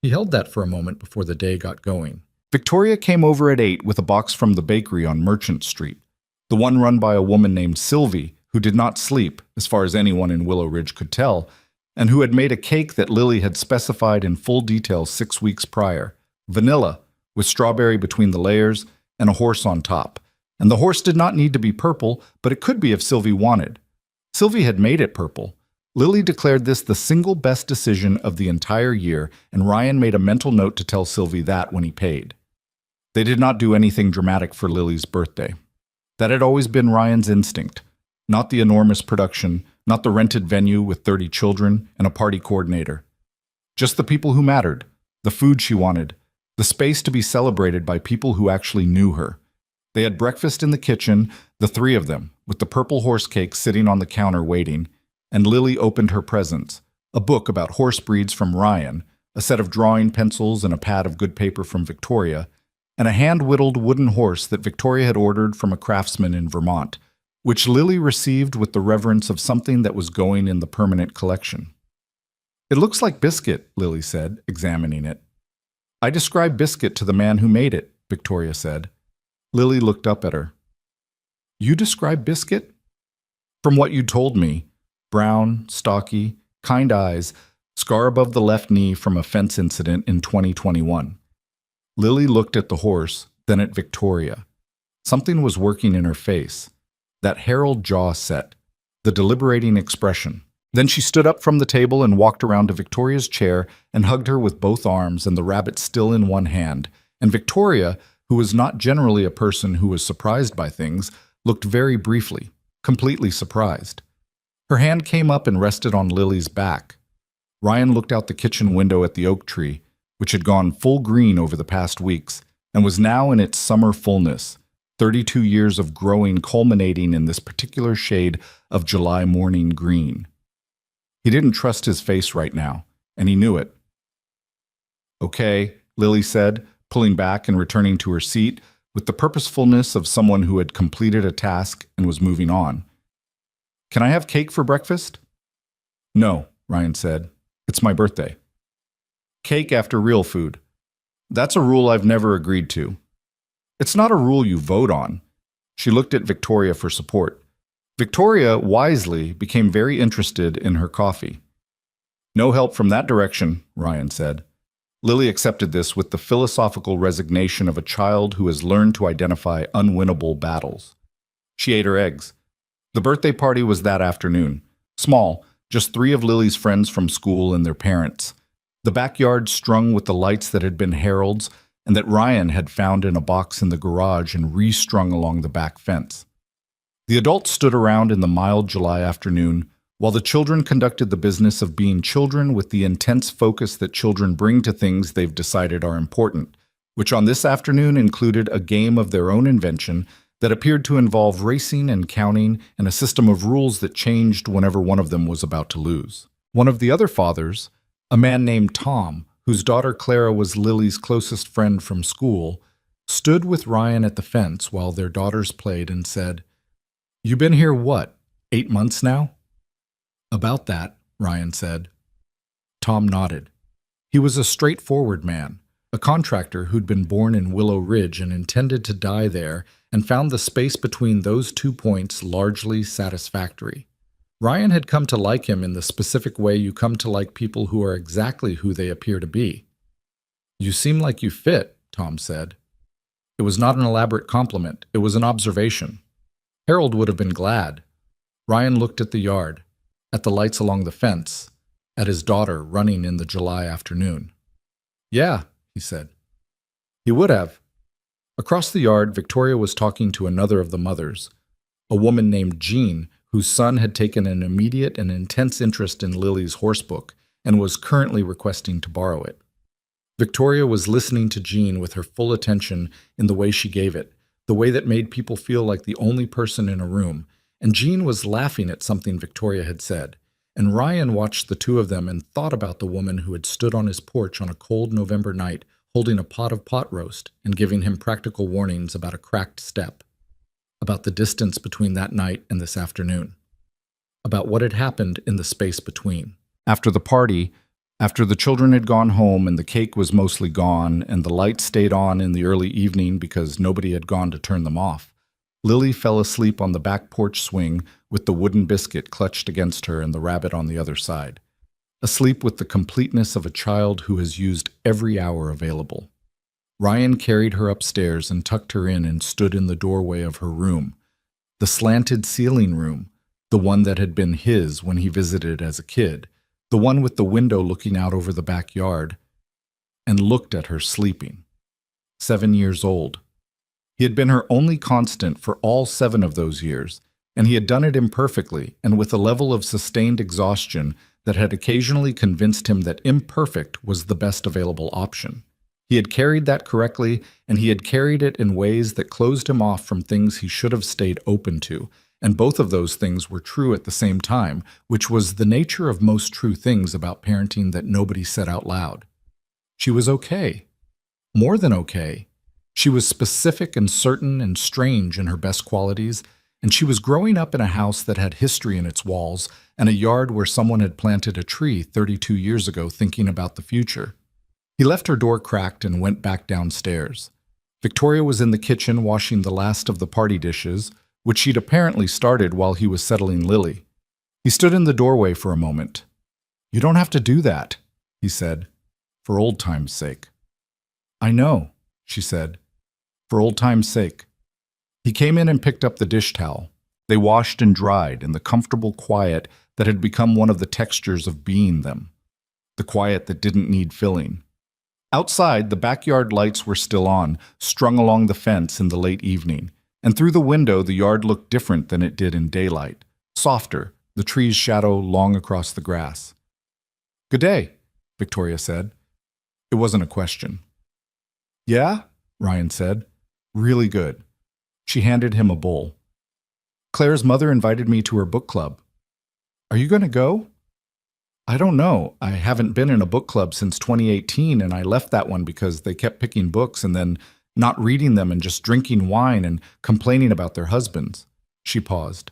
He held that for a moment before the day got going. Victoria came over at 8 with a box from the bakery on Merchant Street, the one run by a woman named Sylvie, who did not sleep, as far as anyone in Willow Ridge could tell, and who had made a cake that Lily had specified in full detail 6 weeks prior, vanilla, with strawberry between the layers and a horse on top. And the horse did not need to be purple, but it could be if Sylvie wanted. Sylvie had made it purple. Lily declared this the single best decision of the entire year, and Ryan made a mental note to tell Sylvie that when he paid. They did not do anything dramatic for Lily's birthday. That had always been Ryan's instinct. Not the enormous production, not the rented venue with 30 children and a party coordinator. Just the people who mattered, the food she wanted, the space to be celebrated by people who actually knew her. They had breakfast in the kitchen, the 3 of them, with the purple horse cake sitting on the counter waiting, and Lily opened her presents, a book about horse breeds from Ryan, a set of drawing pencils and a pad of good paper from Victoria, and a hand-whittled wooden horse that Victoria had ordered from a craftsman in Vermont, which Lily received with the reverence of something that was going in the permanent collection. "It looks like biscuit," Lily said, examining it. "I described biscuit to the man who made it," Victoria said. Lily looked up at her. "You described biscuit?" "From what you told me. Brown, stocky, kind eyes, scar above the left knee from a fence incident in 2021. Lily looked at the horse, then at Victoria. Something was working in her face. That Harold jaw set, the deliberating expression. Then she stood up from the table and walked around to Victoria's chair and hugged her with both arms and the rabbit still in one hand. And Victoria, who was not generally a person who was surprised by things, looked very briefly, completely surprised. Her hand came up and rested on Lily's back. Ryan looked out the kitchen window at the oak tree, which had gone full green over the past weeks, and was now in its summer fullness, 32 years of growing culminating in this particular shade of July morning green. He didn't trust his face right now, and he knew it. "Okay," Lily said, pulling back and returning to her seat with the purposefulness of someone who had completed a task and was moving on. "Can I have cake for breakfast?" "No," Ryan said. "It's my birthday." "Cake after real food. That's a rule I've never agreed to." "It's not a rule you vote on." She looked at Victoria for support. Victoria, wisely, became very interested in her coffee. "No help from that direction," Ryan said. Lily accepted this with the philosophical resignation of a child who has learned to identify unwinnable battles. She ate her eggs. The birthday party was that afternoon. Small, just 3 of Lily's friends from school and their parents. The backyard strung with the lights that had been heralds and that Ryan had found in a box in the garage and restrung along the back fence. The adults stood around in the mild July afternoon, while the children conducted the business of being children with the intense focus that children bring to things they've decided are important, which on this afternoon included a game of their own invention that appeared to involve racing and counting and a system of rules that changed whenever one of them was about to lose. One of the other fathers, a man named Tom, whose daughter Clara was Lily's closest friend from school, stood with Ryan at the fence while their daughters played and said, "You been here what, 8 months now?" "About that," Ryan said. Tom nodded. He was a straightforward man, a contractor who'd been born in Willow Ridge and intended to die there, and found the space between those 2 points largely satisfactory. Ryan had come to like him in the specific way you come to like people who are exactly who they appear to be. "You seem like you fit," Tom said. It was not an elaborate compliment, it was an observation. Harold would have been glad. Ryan looked at the yard, at the lights along the fence, at his daughter running in the July afternoon. "Yeah," he said. He would have. Across the yard, Victoria was talking to another of the mothers, a woman named Jean, whose son had taken an immediate and intense interest in Lily's horsebook and was currently requesting to borrow it. Victoria was listening to Jean with her full attention in the way she gave it, the way that made people feel like the only person in a room, and Jean was laughing at something Victoria had said, and Ryan watched the two of them and thought about the woman who had stood on his porch on a cold November night holding a pot of pot roast and giving him practical warnings about a cracked step, about the distance between that night and this afternoon, about what had happened in the space between. After the party, after the children had gone home and the cake was mostly gone and the lights stayed on in the early evening because nobody had gone to turn them off, Lily fell asleep on the back porch swing with the wooden biscuit clutched against her and the rabbit on the other side. Asleep with the completeness of a child who has used every hour available. Ryan carried her upstairs and tucked her in and stood in the doorway of her room, the slanted ceiling room, the one that had been his when he visited as a kid, the one with the window looking out over the backyard, and looked at her sleeping. 7 years old. He had been her only constant for all 7 of those years, and he had done it imperfectly and with a level of sustained exhaustion that had occasionally convinced him that imperfect was the best available option. He had carried that correctly, and he had carried it in ways that closed him off from things he should have stayed open to, and both of those things were true at the same time, which was the nature of most true things about parenting that nobody said out loud. She was okay. More than okay. She was specific and certain and strange in her best qualities, and she was growing up in a house that had history in its walls and a yard where someone had planted a tree 32 years ago thinking about the future. He left her door cracked and went back downstairs. Victoria was in the kitchen washing the last of the party dishes, which she'd apparently started while he was settling Lily. He stood in the doorway for a moment. "You don't have to do that," he said, "for old time's sake." "I know," she said, "for old time's sake." He came in and picked up the dish towel. They washed and dried in the comfortable quiet that had become one of the textures of being them, the quiet that didn't need filling. Outside, the backyard lights were still on, strung along the fence in the late evening, and through the window the yard looked different than it did in daylight, softer, the tree's shadow long across the grass. "Good day," Victoria said. It wasn't a question. "Yeah?" Ryan said. "Really good." She handed him a bowl. "Claire's mother invited me to her book club." "Are you going to go?" "I don't know. I haven't been in a book club since 2018, and I left that one because they kept picking books and then not reading them and just drinking wine and complaining about their husbands." She paused.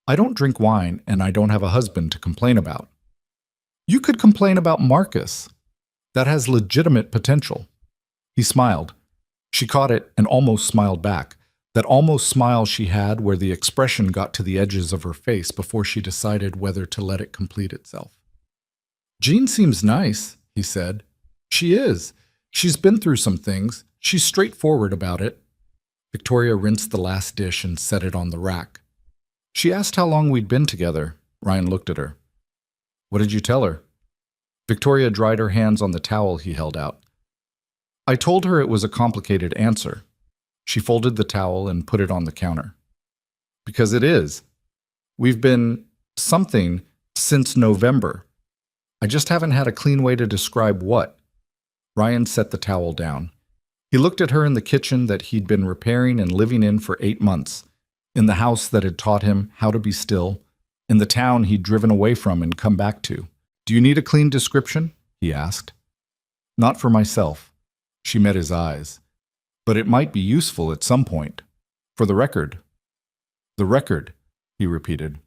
"I don't drink wine, and I don't have a husband to complain about." "You could complain about Marcus. That has legitimate potential." He smiled. She caught it and almost smiled back. That almost smile she had where the expression got to the edges of her face before she decided whether to let it complete itself. "Jean seems nice," he said. "She is. She's been through some things. She's straightforward about it." Victoria rinsed the last dish and set it on the rack. She asked how long we'd been together. Ryan looked at her. What did you tell her? Victoria dried her hands on the towel he held out. I told her it was a complicated answer. She folded the towel and put it on the counter. Because it is. We've been something since November. I just haven't had a clean way to describe what. Ryan set the towel down. He looked at her in the kitchen that he'd been repairing and living in for 8 months, in the house that had taught him how to be still, in the town he'd driven away from and come back to. Do you need a clean description? He asked. Not for myself. She met his eyes. But it might be useful at some point. For the record. The record, he repeated.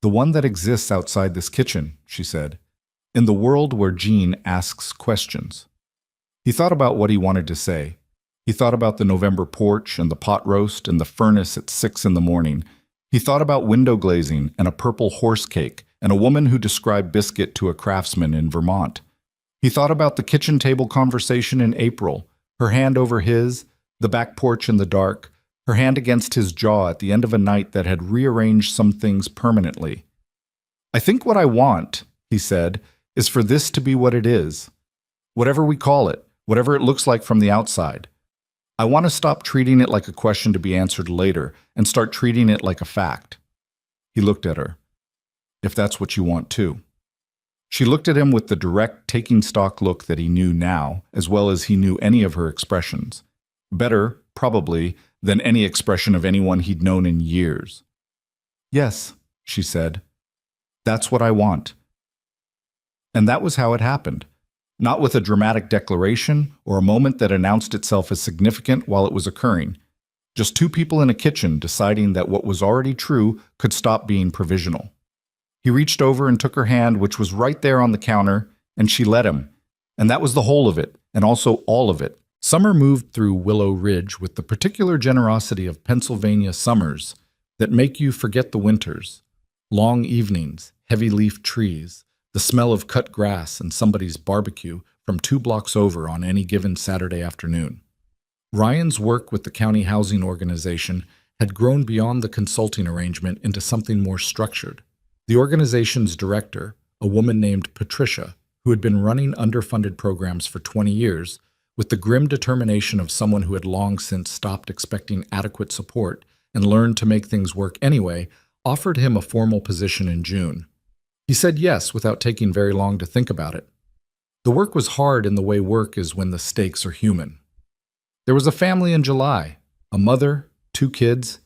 The one that exists outside this kitchen, she said, in the world where Jean asks questions. He thought about what he wanted to say. He thought about the November porch and the pot roast and the furnace at 6 in the morning. He thought about window glazing and a purple horse cake and a woman who described biscuit to a craftsman in Vermont. He thought about the kitchen table conversation in April, her hand over his, the back porch in the dark, her hand against his jaw at the end of a night that had rearranged some things permanently. I think what I want, he said, is for this to be what it is. Whatever we call it, whatever it looks like from the outside. I want to stop treating it like a question to be answered later and start treating it like a fact. He looked at her. If that's what you want too. She looked at him with the direct, taking stock look that he knew now, as well as he knew any of her expressions. Better, probably, than any expression of anyone he'd known in years. Yes, she said. That's what I want. And that was how it happened. Not with a dramatic declaration or a moment that announced itself as significant while it was occurring. Just two people in a kitchen deciding that what was already true could stop being provisional. He reached over and took her hand, which was right there on the counter, and she let him. And that was the whole of it, and also all of it. Summer moved through Willow Ridge with the particular generosity of Pennsylvania summers that make you forget the winters. Long evenings, heavy-leaf trees, the smell of cut grass and somebody's barbecue from 2 blocks over on any given Saturday afternoon. Ryan's work with the county housing organization had grown beyond the consulting arrangement into something more structured. The organization's director, a woman named Patricia, who had been running underfunded programs for 20 years, with the grim determination of someone who had long since stopped expecting adequate support and learned to make things work anyway, offered him a formal position in June. He said yes without taking very long to think about it. The work was hard in the way work is when the stakes are human. There was a family in July, a mother, 2 kids,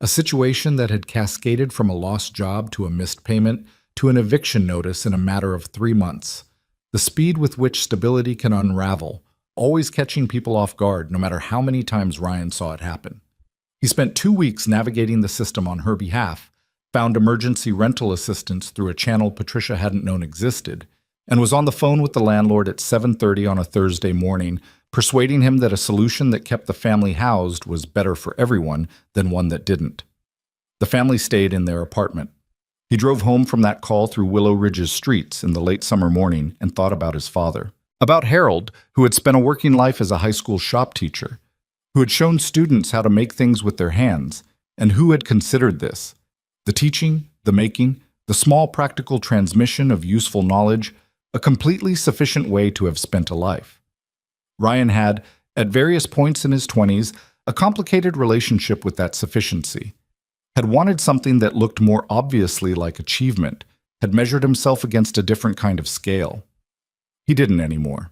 a situation that had cascaded from a lost job to a missed payment to an eviction notice in a matter of 3 months. The speed with which stability can unravel, always catching people off guard no matter how many times Ryan saw it happen. He spent 2 weeks navigating the system on her behalf, found emergency rental assistance through a channel Patricia hadn't known existed, and was on the phone with the landlord at 7:30 on a Thursday morning, persuading him that a solution that kept the family housed was better for everyone than one that didn't. The family stayed in their apartment. He drove home from that call through Willow Ridge's streets in the late summer morning and thought about his father. About Harold, who had spent a working life as a high school shop teacher, who had shown students how to make things with their hands, and who had considered this. The teaching, the making, the small practical transmission of useful knowledge, a completely sufficient way to have spent a life. Ryan had, at various points in his 20s, a complicated relationship with that sufficiency, had wanted something that looked more obviously like achievement, had measured himself against a different kind of scale. He didn't anymore.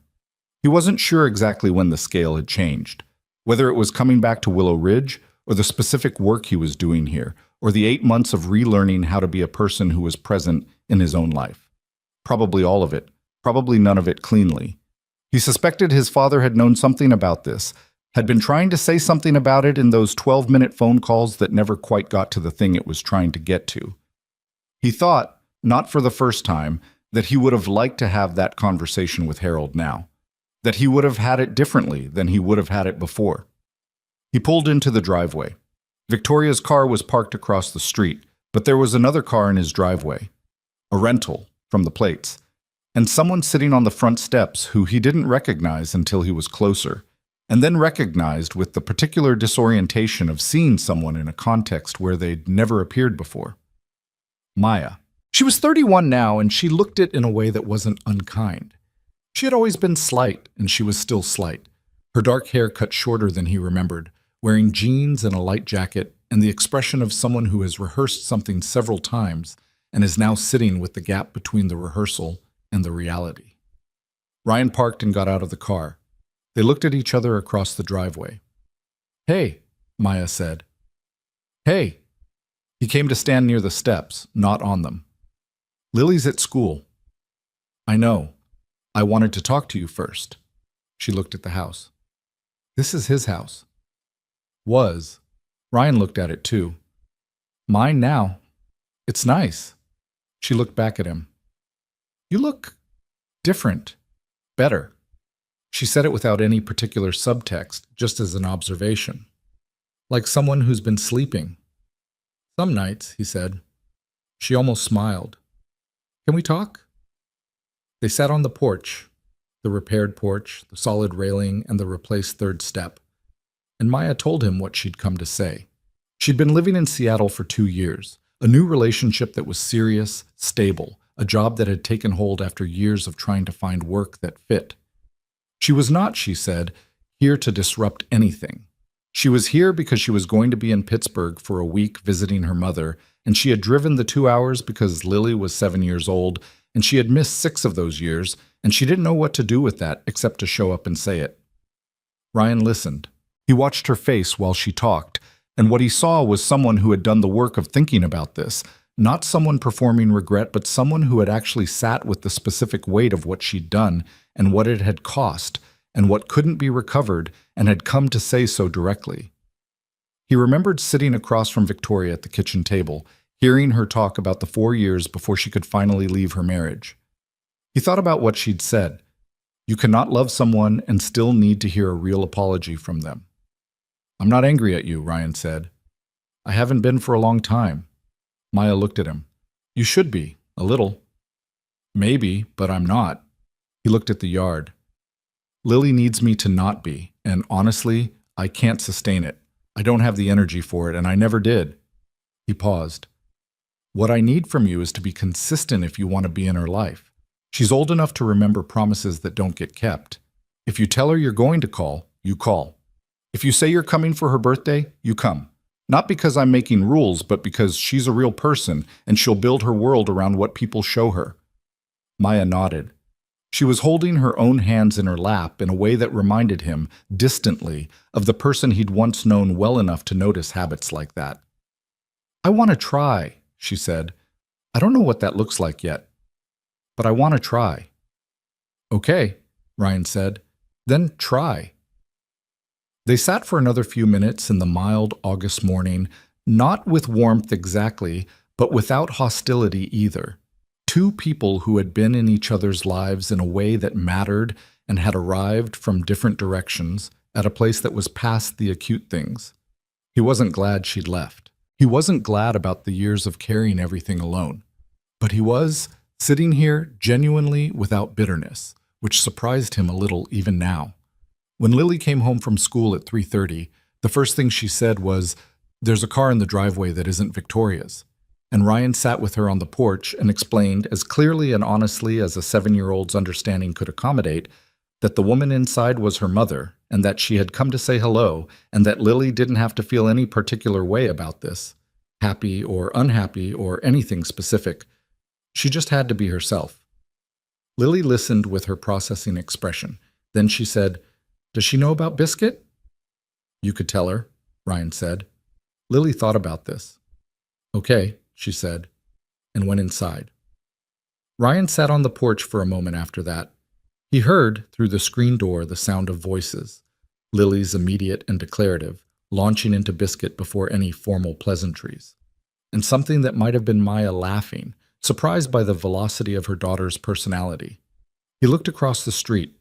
He wasn't sure exactly when the scale had changed, whether it was coming back to Willow Ridge or the specific work he was doing here, or the 8 months of relearning how to be a person who was present in his own life. Probably all of it, probably none of it cleanly. He suspected his father had known something about this, had been trying to say something about it in those 12-minute phone calls that never quite got to the thing it was trying to get to. He thought, not for the first time, that he would have liked to have that conversation with Harold now, that he would have had it differently than he would have had it before. He pulled into the driveway. Victoria's car was parked across the street, but there was another car in his driveway, a rental from the plates, and someone sitting on the front steps who he didn't recognize until he was closer. and then recognized with the particular disorientation of seeing someone in a context where they'd never appeared before. Maya. She was 31 now, and she looked it in a way that wasn't unkind. She had always been slight, and she was still slight. Her dark hair cut shorter than he remembered, wearing jeans and a light jacket, and the expression of someone who has rehearsed something several times and is now sitting with the gap between the rehearsal and the reality. Ryan parked and got out of the car. They looked at each other across the driveway. "Hey," Maya said. "Hey." He came to stand near the steps, not on them. "Lily's at school." "I know. I wanted to talk to you first." She looked at the house. "This is his house." "Was." Ryan looked at it too. "Mine now. It's nice." She looked back at him. "You look different. Better." She said it without any particular subtext, just as an observation. "Like someone who's been sleeping." "Some nights," he said. She almost smiled. "Can we talk?" They sat on the porch, the repaired porch, the solid railing, and the replaced third step. And Maya told him what she'd come to say. She'd been living in Seattle for 2 years, a new relationship that was serious, stable, a job that had taken hold after years of trying to find work that fit. She was not, she said, here to disrupt anything. She was here because she was going to be in Pittsburgh for a week visiting her mother, and she had driven the 2 hours because Lily was 7 years old, and she had missed 6 of those years, and she didn't know what to do with that except to show up and say it. Ryan listened. He watched her face while she talked, and what he saw was someone who had done the work of thinking about this, not someone performing regret, but someone who had actually sat with the specific weight of what she'd done and what it had cost and what couldn't be recovered, and had come to say so directly. He remembered sitting across from Victoria at the kitchen table, hearing her talk about the 4 years before she could finally leave her marriage. He thought about what she'd said. You cannot love someone and still need to hear a real apology from them. "I'm not angry at you," Ryan said. "I haven't been for a long time." Maya looked at him. "You should be, a little." "Maybe, but I'm not." He looked at the yard. "Lily needs me to not be, and honestly, I can't sustain it. I don't have the energy for it, and I never did." He paused. "What I need from you is to be consistent if you want to be in her life. She's old enough to remember promises that don't get kept. If you tell her you're going to call, you call. If you say you're coming for her birthday, you come. Not because I'm making rules, but because she's a real person, and she'll build her world around what people show her." Maya nodded. She was holding her own hands in her lap in a way that reminded him, distantly, of the person he'd once known well enough to notice habits like that. "I want to try," she said. "I don't know what that looks like yet, but I want to try." "Okay," Ryan said. "Then try." They sat for another few minutes in the mild August morning, not with warmth exactly, but without hostility either. Two people who had been in each other's lives in a way that mattered and had arrived from different directions at a place that was past the acute things. He wasn't glad she'd left. He wasn't glad about the years of carrying everything alone. But he was sitting here genuinely without bitterness, which surprised him a little even now. When Lily came home from school at 3:30, the first thing she said was, "There's a car in the driveway that isn't Victoria's." And Ryan sat with her on the porch and explained, as clearly and honestly as a 7-year-old's understanding could accommodate, that the woman inside was her mother, and that she had come to say hello, and that Lily didn't have to feel any particular way about this, happy or unhappy or anything specific. She just had to be herself. Lily listened with her processing expression. Then she said, "Does she know about Biscuit?" "You could tell her," Ryan said. Lily thought about this. "Okay," she said, and went inside. Ryan sat on the porch for a moment after that. He heard, through the screen door, the sound of voices, Lily's immediate and declarative, launching into Biscuit before any formal pleasantries, and something that might have been Maya laughing, surprised by the velocity of her daughter's personality. He looked across the street.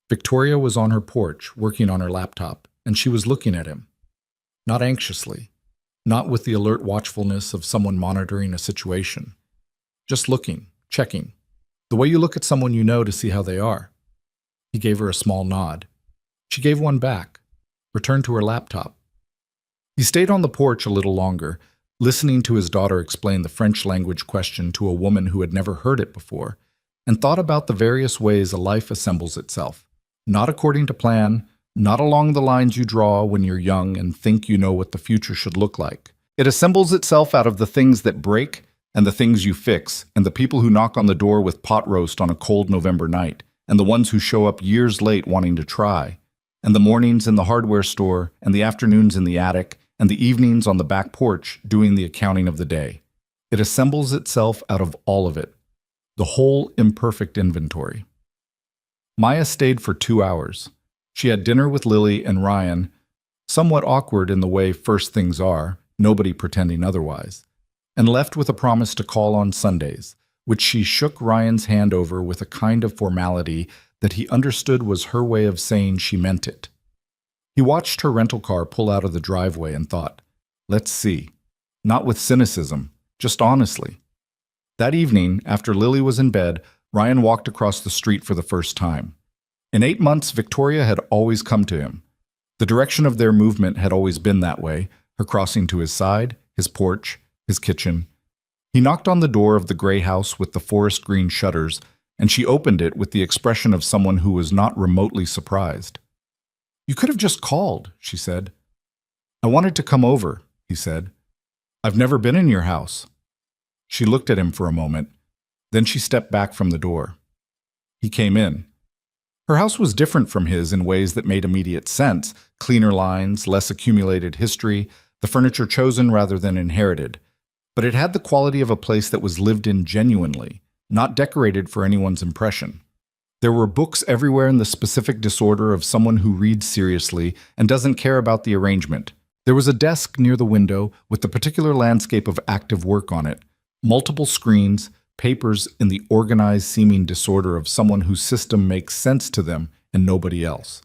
Victoria was on her porch, working on her laptop, and she was looking at him. Not anxiously. Not with the alert watchfulness of someone monitoring a situation. Just looking, checking. The way you look at someone you know to see how they are. He gave her a small nod. She gave one back, returned to her laptop. He stayed on the porch a little longer, listening to his daughter explain the French language question to a woman who had never heard it before, and thought about the various ways a life assembles itself, not according to plan, not along the lines you draw when you're young and think you know what the future should look like. It assembles itself out of the things that break and the things you fix, and the people who knock on the door with pot roast on a cold November night, and the ones who show up years late wanting to try, and the mornings in the hardware store, and the afternoons in the attic, and the evenings on the back porch doing the accounting of the day. It assembles itself out of all of it, the whole imperfect inventory. Maya stayed for 2 hours. She had dinner with Lily and Ryan, somewhat awkward in the way first things are, nobody pretending otherwise, and left with a promise to call on Sundays, which she shook Ryan's hand over with a kind of formality that he understood was her way of saying she meant it. He watched her rental car pull out of the driveway and thought, let's see. Not with cynicism, just honestly. That evening, after Lily was in bed, Ryan walked across the street for the first time. In 8 months, Victoria had always come to him. The direction of their movement had always been that way, her crossing to his side, his porch, his kitchen. He knocked on the door of the gray house with the forest green shutters, and she opened it with the expression of someone who was not remotely surprised. You could have just called, she said. I wanted to come over, he said. I've never been in your house. She looked at him for a moment. Then she stepped back from the door. He came in. Her house was different from his in ways that made immediate sense, cleaner lines, less accumulated history, the furniture chosen rather than inherited. But it had the quality of a place that was lived in genuinely, not decorated for anyone's impression. There were books everywhere in the specific disorder of someone who reads seriously and doesn't care about the arrangement. There was a desk near the window with the particular landscape of active work on it, multiple screens, papers in the organized-seeming disorder of someone whose system makes sense to them and nobody else.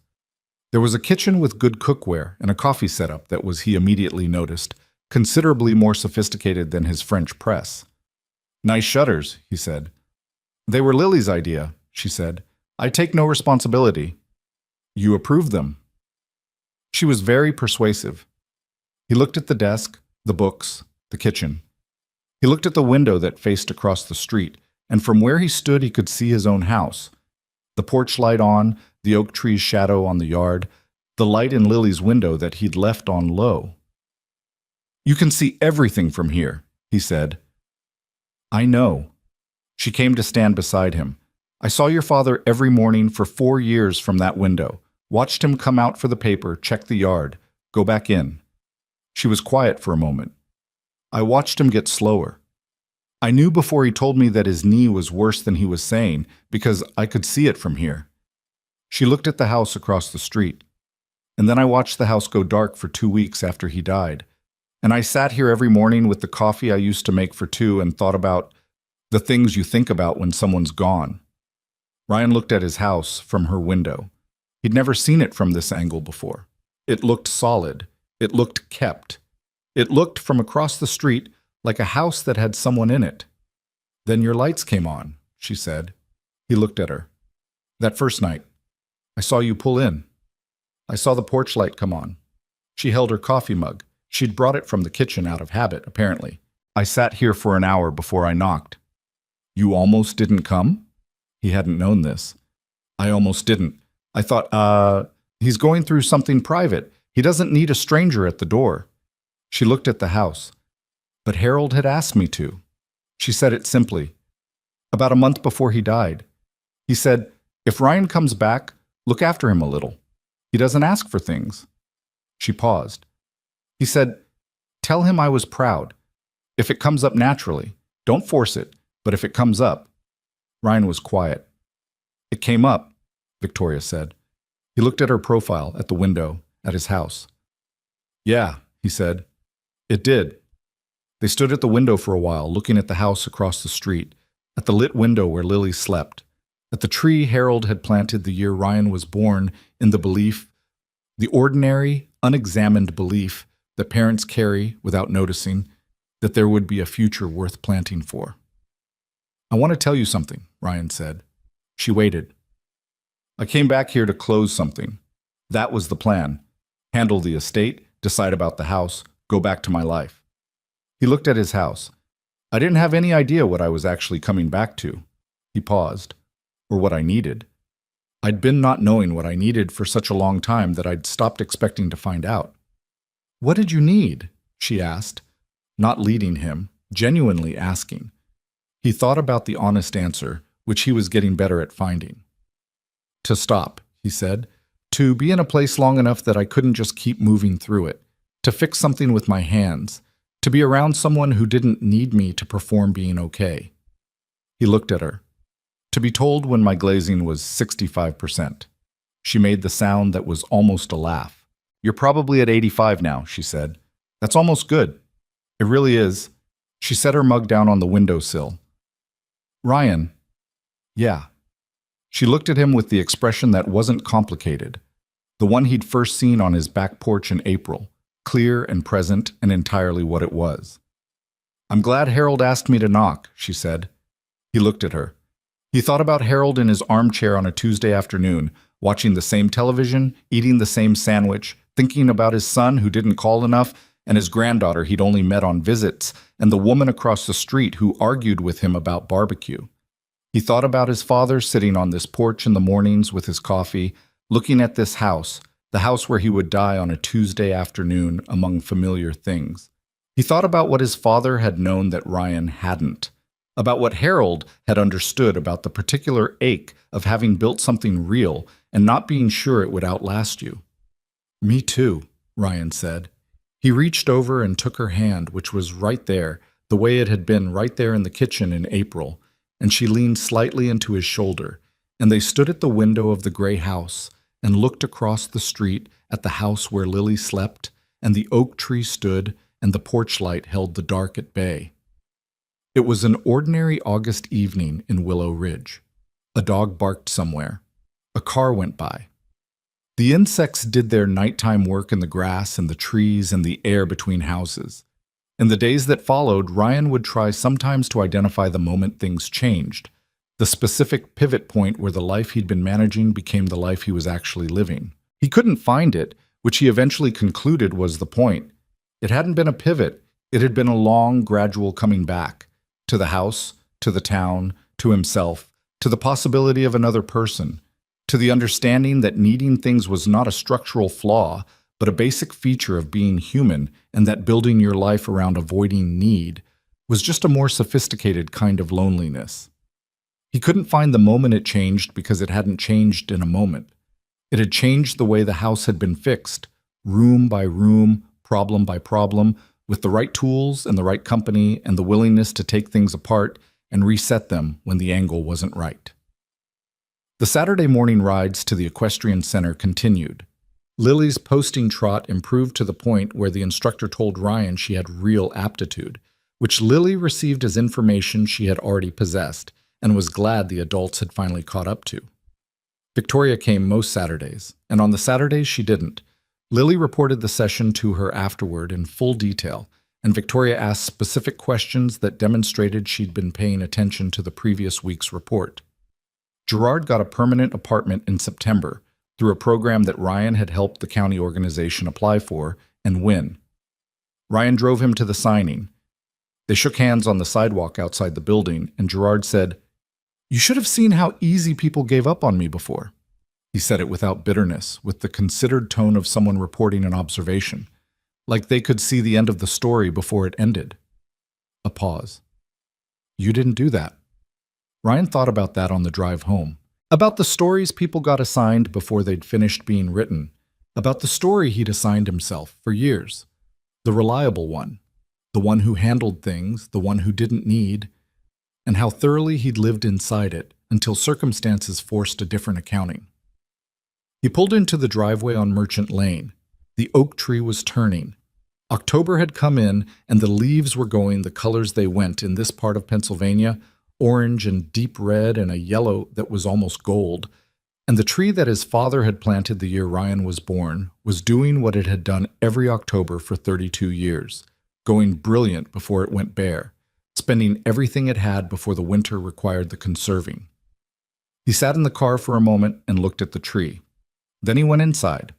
There was a kitchen with good cookware and a coffee setup that was, he immediately noticed, considerably more sophisticated than his French press. Nice shutters, he said. They were Lily's idea, she said. I take no responsibility. You approved them. She was very persuasive. He looked at the desk, the books, the kitchen. He looked at the window that faced across the street, and from where he stood he could see his own house. The porch light on, the oak tree's shadow on the yard, the light in Lily's window that he'd left on low. You can see everything from here, he said. I know. She came to stand beside him. I saw your father every morning for 4 years from that window, watched him come out for the paper, check the yard, go back in. She was quiet for a moment. I watched him get slower. I knew before he told me that his knee was worse than he was saying, because I could see it from here. She looked at the house across the street. And then I watched the house go dark for 2 weeks after he died. And I sat here every morning with the coffee I used to make for 2 and thought about the things you think about when someone's gone. Ryan looked at his house from her window. He'd never seen it from this angle before. It looked solid. It looked kept. It looked from across the street like a house that had someone in it. Then your lights came on, she said. He looked at her. That first night, I saw you pull in. I saw the porch light come on. She held her coffee mug. She'd brought it from the kitchen out of habit, apparently. I sat here for an hour before I knocked. You almost didn't come? He hadn't known this. I almost didn't. I thought, he's going through something private. He doesn't need a stranger at the door. She looked at the house. But Harold had asked me to. She said it simply. About a month before he died. He said, if Ryan comes back, look after him a little. He doesn't ask for things. She paused. He said, tell him I was proud. If it comes up naturally, don't force it, but if it comes up. Ryan was quiet. It came up, Victoria said. He looked at her profile, at the window, at his house. Yeah, he said. It did. They stood at the window for a while, looking at the house across the street, at the lit window where Lily slept, at the tree Harold had planted the year Ryan was born, in the belief, the ordinary, unexamined belief that parents carry without noticing, that there would be a future worth planting for. I want to tell you something, Ryan said. She waited. I came back here to close something. That was the plan. Handle the estate, decide about the house, go back to my life. He looked at his house. I didn't have any idea what I was actually coming back to. He paused. Or what I needed. I'd been not knowing what I needed for such a long time that I'd stopped expecting to find out. What did you need? She asked, not leading him, genuinely asking. He thought about the honest answer, which he was getting better at finding. To stop, he said. To be in a place long enough that I couldn't just keep moving through it. To fix something with my hands. To be around someone who didn't need me to perform being okay. He looked at her. To be told when my glazing was 65%. She made the sound that was almost a laugh. You're probably at 85 now, she said. That's almost good. It really is. She set her mug down on the windowsill. Ryan. Yeah. She looked at him with the expression that wasn't complicated. The one he'd first seen on his back porch in April. Clear and present and entirely what it was. I'm glad Harold asked me to knock, she said. He looked at her. He thought about Harold in his armchair on a Tuesday afternoon, watching the same television, eating the same sandwich, thinking about his son who didn't call enough, and his granddaughter he'd only met on visits, and the woman across the street who argued with him about barbecue. He thought about his father sitting on this porch in the mornings with his coffee, looking at this house, the house where he would die on a Tuesday afternoon among familiar things. He thought about what his father had known that Ryan hadn't, about what Harold had understood about the particular ache of having built something real and not being sure it would outlast you. Me too, Ryan said. He reached over and took her hand, which was right there, the way it had been right there in the kitchen in April, and she leaned slightly into his shoulder, and they stood at the window of the gray house and looked across the street at the house where Lily slept, and the oak tree stood, and the porch light held the dark at bay. It was an ordinary August evening in Willow Ridge. A dog barked somewhere. A car went by. The insects did their nighttime work in the grass and the trees and the air between houses. In the days that followed, Ryan would try sometimes to identify the moment things changed, the specific pivot point where the life he'd been managing became the life he was actually living. He couldn't find it, which he eventually concluded was the point. It hadn't been a pivot. It had been a long, gradual coming back. To the house, to the town, to himself, to the possibility of another person, to the understanding that needing things was not a structural flaw, but a basic feature of being human, and that building your life around avoiding need was just a more sophisticated kind of loneliness. He couldn't find the moment it changed because it hadn't changed in a moment. It had changed the way the house had been fixed, room by room, problem by problem, with the right tools and the right company and the willingness to take things apart and reset them when the angle wasn't right. The Saturday morning rides to the equestrian center continued. Lily's posting trot improved to the point where the instructor told Ryan she had real aptitude, which Lily received as information she had already possessed and was glad the adults had finally caught up to. Victoria came most Saturdays, and on the Saturdays she didn't. Lily reported the session to her afterward in full detail, and Victoria asked specific questions that demonstrated she'd been paying attention to the previous week's report. Gerard got a permanent apartment in September through a program that Ryan had helped the county organization apply for and win. Ryan drove him to the signing. They shook hands on the sidewalk outside the building, and Gerard said, "You should have seen how easy people gave up on me before." He said it without bitterness, with the considered tone of someone reporting an observation, like they could see the end of the story before it ended. A pause. You didn't do that. Ryan thought about that on the drive home. About the stories people got assigned before they'd finished being written. About the story he'd assigned himself for years. The reliable one. The one who handled things, the one who didn't need. And how thoroughly he'd lived inside it until circumstances forced a different accounting. He pulled into the driveway on Merchant Lane. The oak tree was turning. October had come in, and the leaves were going the colors they went in this part of Pennsylvania, orange and deep red and a yellow that was almost gold. And the tree that his father had planted the year Ryan was born was doing what it had done every October for 32 years, going brilliant before it went bare, spending everything it had before the winter required the conserving. He sat in the car for a moment and looked at the tree. Then he went inside.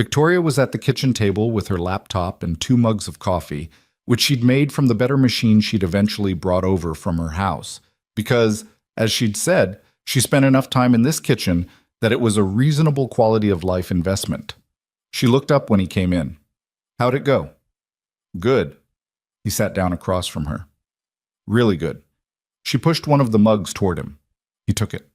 Victoria was at the kitchen table with her laptop and 2 mugs of coffee, which she'd made from the better machine she'd eventually brought over from her house. Because, as she'd said, she spent enough time in this kitchen that it was a reasonable quality of life investment. She looked up when he came in. How'd it go? Good. He sat down across from her. Really good. She pushed one of the mugs toward him. He took it.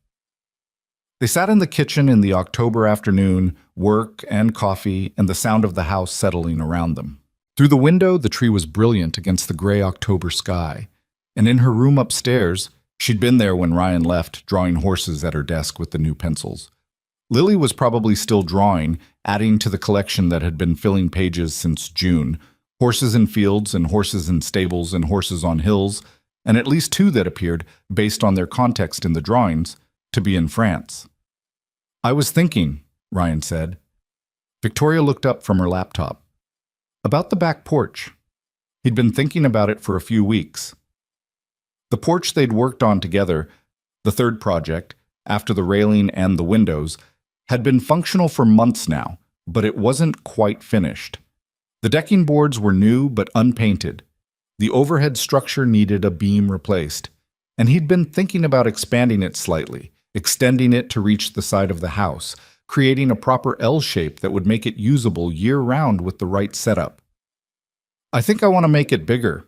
They sat in the kitchen in the October afternoon, work and coffee and the sound of the house settling around them. Through the window, the tree was brilliant against the gray October sky, and in her room upstairs, she'd been there when Ryan left, drawing horses at her desk with the new pencils. Lily was probably still drawing, adding to the collection that had been filling pages since June. Horses in fields and horses in stables and horses on hills, and at least 2 that appeared, based on their context in the drawings, to be in France. I was thinking, Ryan said. Victoria looked up from her laptop. About the back porch. He'd been thinking about it for a few weeks. The porch they'd worked on together, the third project, after the railing and the windows, had been functional for months now, but it wasn't quite finished. The decking boards were new but unpainted. The overhead structure needed a beam replaced, and he'd been thinking about expanding it slightly, extending it to reach the side of the house, creating a proper L shape that would make it usable year-round with the right setup. I think I want to make it bigger.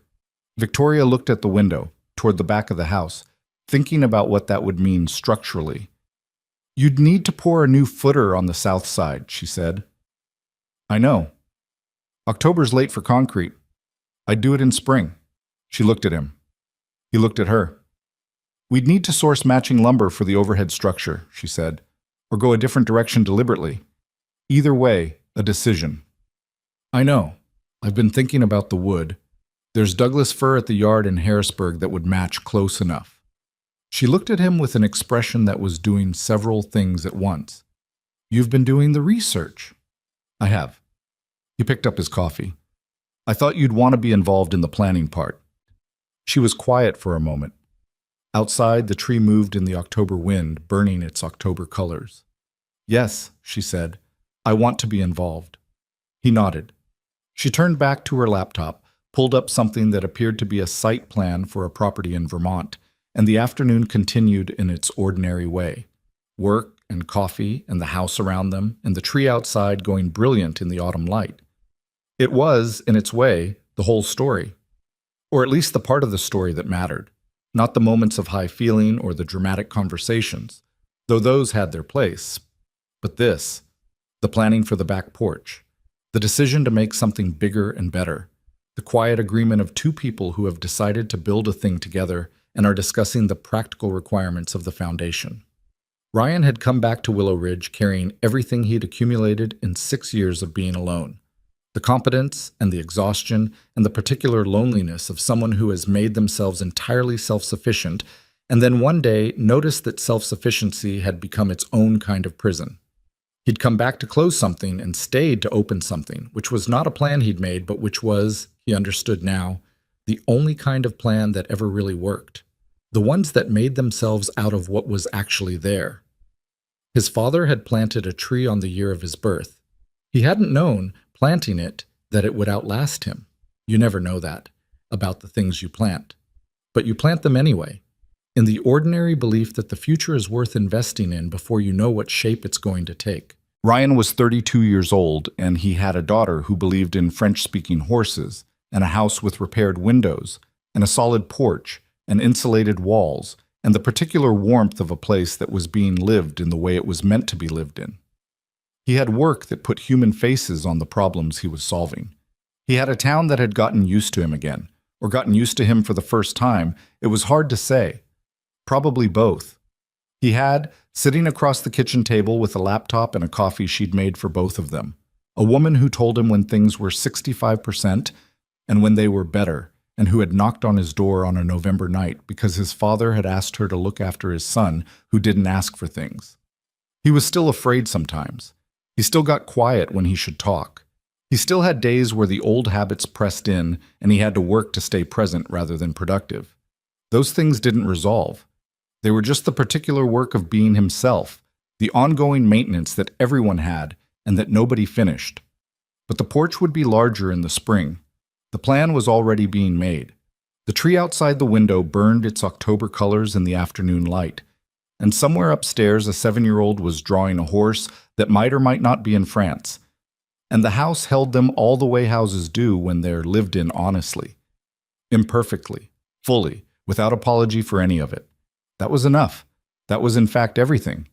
Victoria looked at the window, toward the back of the house, thinking about what that would mean structurally. You'd need to pour a new footer on the south side, she said. I know. October's late for concrete. I'd do it in spring. She looked at him. He looked at her. We'd need to source matching lumber for the overhead structure, she said, or go a different direction deliberately. Either way, a decision. I know. I've been thinking about the wood. There's Douglas fir at the yard in Harrisburg that would match close enough. She looked at him with an expression that was doing several things at once. You've been doing the research. I have. He picked up his coffee. I thought you'd want to be involved in the planning part. She was quiet for a moment. Outside, the tree moved in the October wind, burning its October colors. Yes, she said, I want to be involved. He nodded. She turned back to her laptop, pulled up something that appeared to be a site plan for a property in Vermont, and the afternoon continued in its ordinary way. Work and coffee and the house around them and the tree outside going brilliant in the autumn light. It was, in its way, the whole story, or at least the part of the story that mattered. Not the moments of high feeling or the dramatic conversations, though those had their place. But this, the planning for the back porch, the decision to make something bigger and better, the quiet agreement of 2 people who have decided to build a thing together and are discussing the practical requirements of the foundation. Ryan had come back to Willow Ridge carrying everything he'd accumulated in 6 years of being alone. The competence and the exhaustion and the particular loneliness of someone who has made themselves entirely self-sufficient and then one day noticed that self-sufficiency had become its own kind of prison. He'd come back to close something and stayed to open something, which was not a plan he'd made, but which was, he understood now, the only kind of plan that ever really worked. The ones that made themselves out of what was actually there. His father had planted a tree on the year of his birth. He hadn't known, planting it, that it would outlast him. You never know that, about the things you plant. But you plant them anyway, in the ordinary belief that the future is worth investing in before you know what shape it's going to take. Ryan was 32 years old, and he had a daughter who believed in French-speaking horses, and a house with repaired windows, and a solid porch, and insulated walls, and the particular warmth of a place that was being lived in the way it was meant to be lived in. He had work that put human faces on the problems he was solving. He had a town that had gotten used to him again, or gotten used to him for the first time. It was hard to say. Probably both. He had, sitting across the kitchen table with a laptop and a coffee she'd made for both of them, a woman who told him when things were 65% and when they were better, and who had knocked on his door on a November night because his father had asked her to look after his son who didn't ask for things. He was still afraid sometimes. He still got quiet when he should talk. He still had days where the old habits pressed in and he had to work to stay present rather than productive. Those things didn't resolve. They were just the particular work of being himself, the ongoing maintenance that everyone had and that nobody finished. But the porch would be larger in the spring. The plan was already being made. The tree outside the window burned its October colors in the afternoon light, and somewhere upstairs a 7-year-old was drawing a horse that might or might not be in France. And the house held them all the way houses do when they're lived in honestly, imperfectly, fully, without apology for any of it. That was enough. That was in fact everything.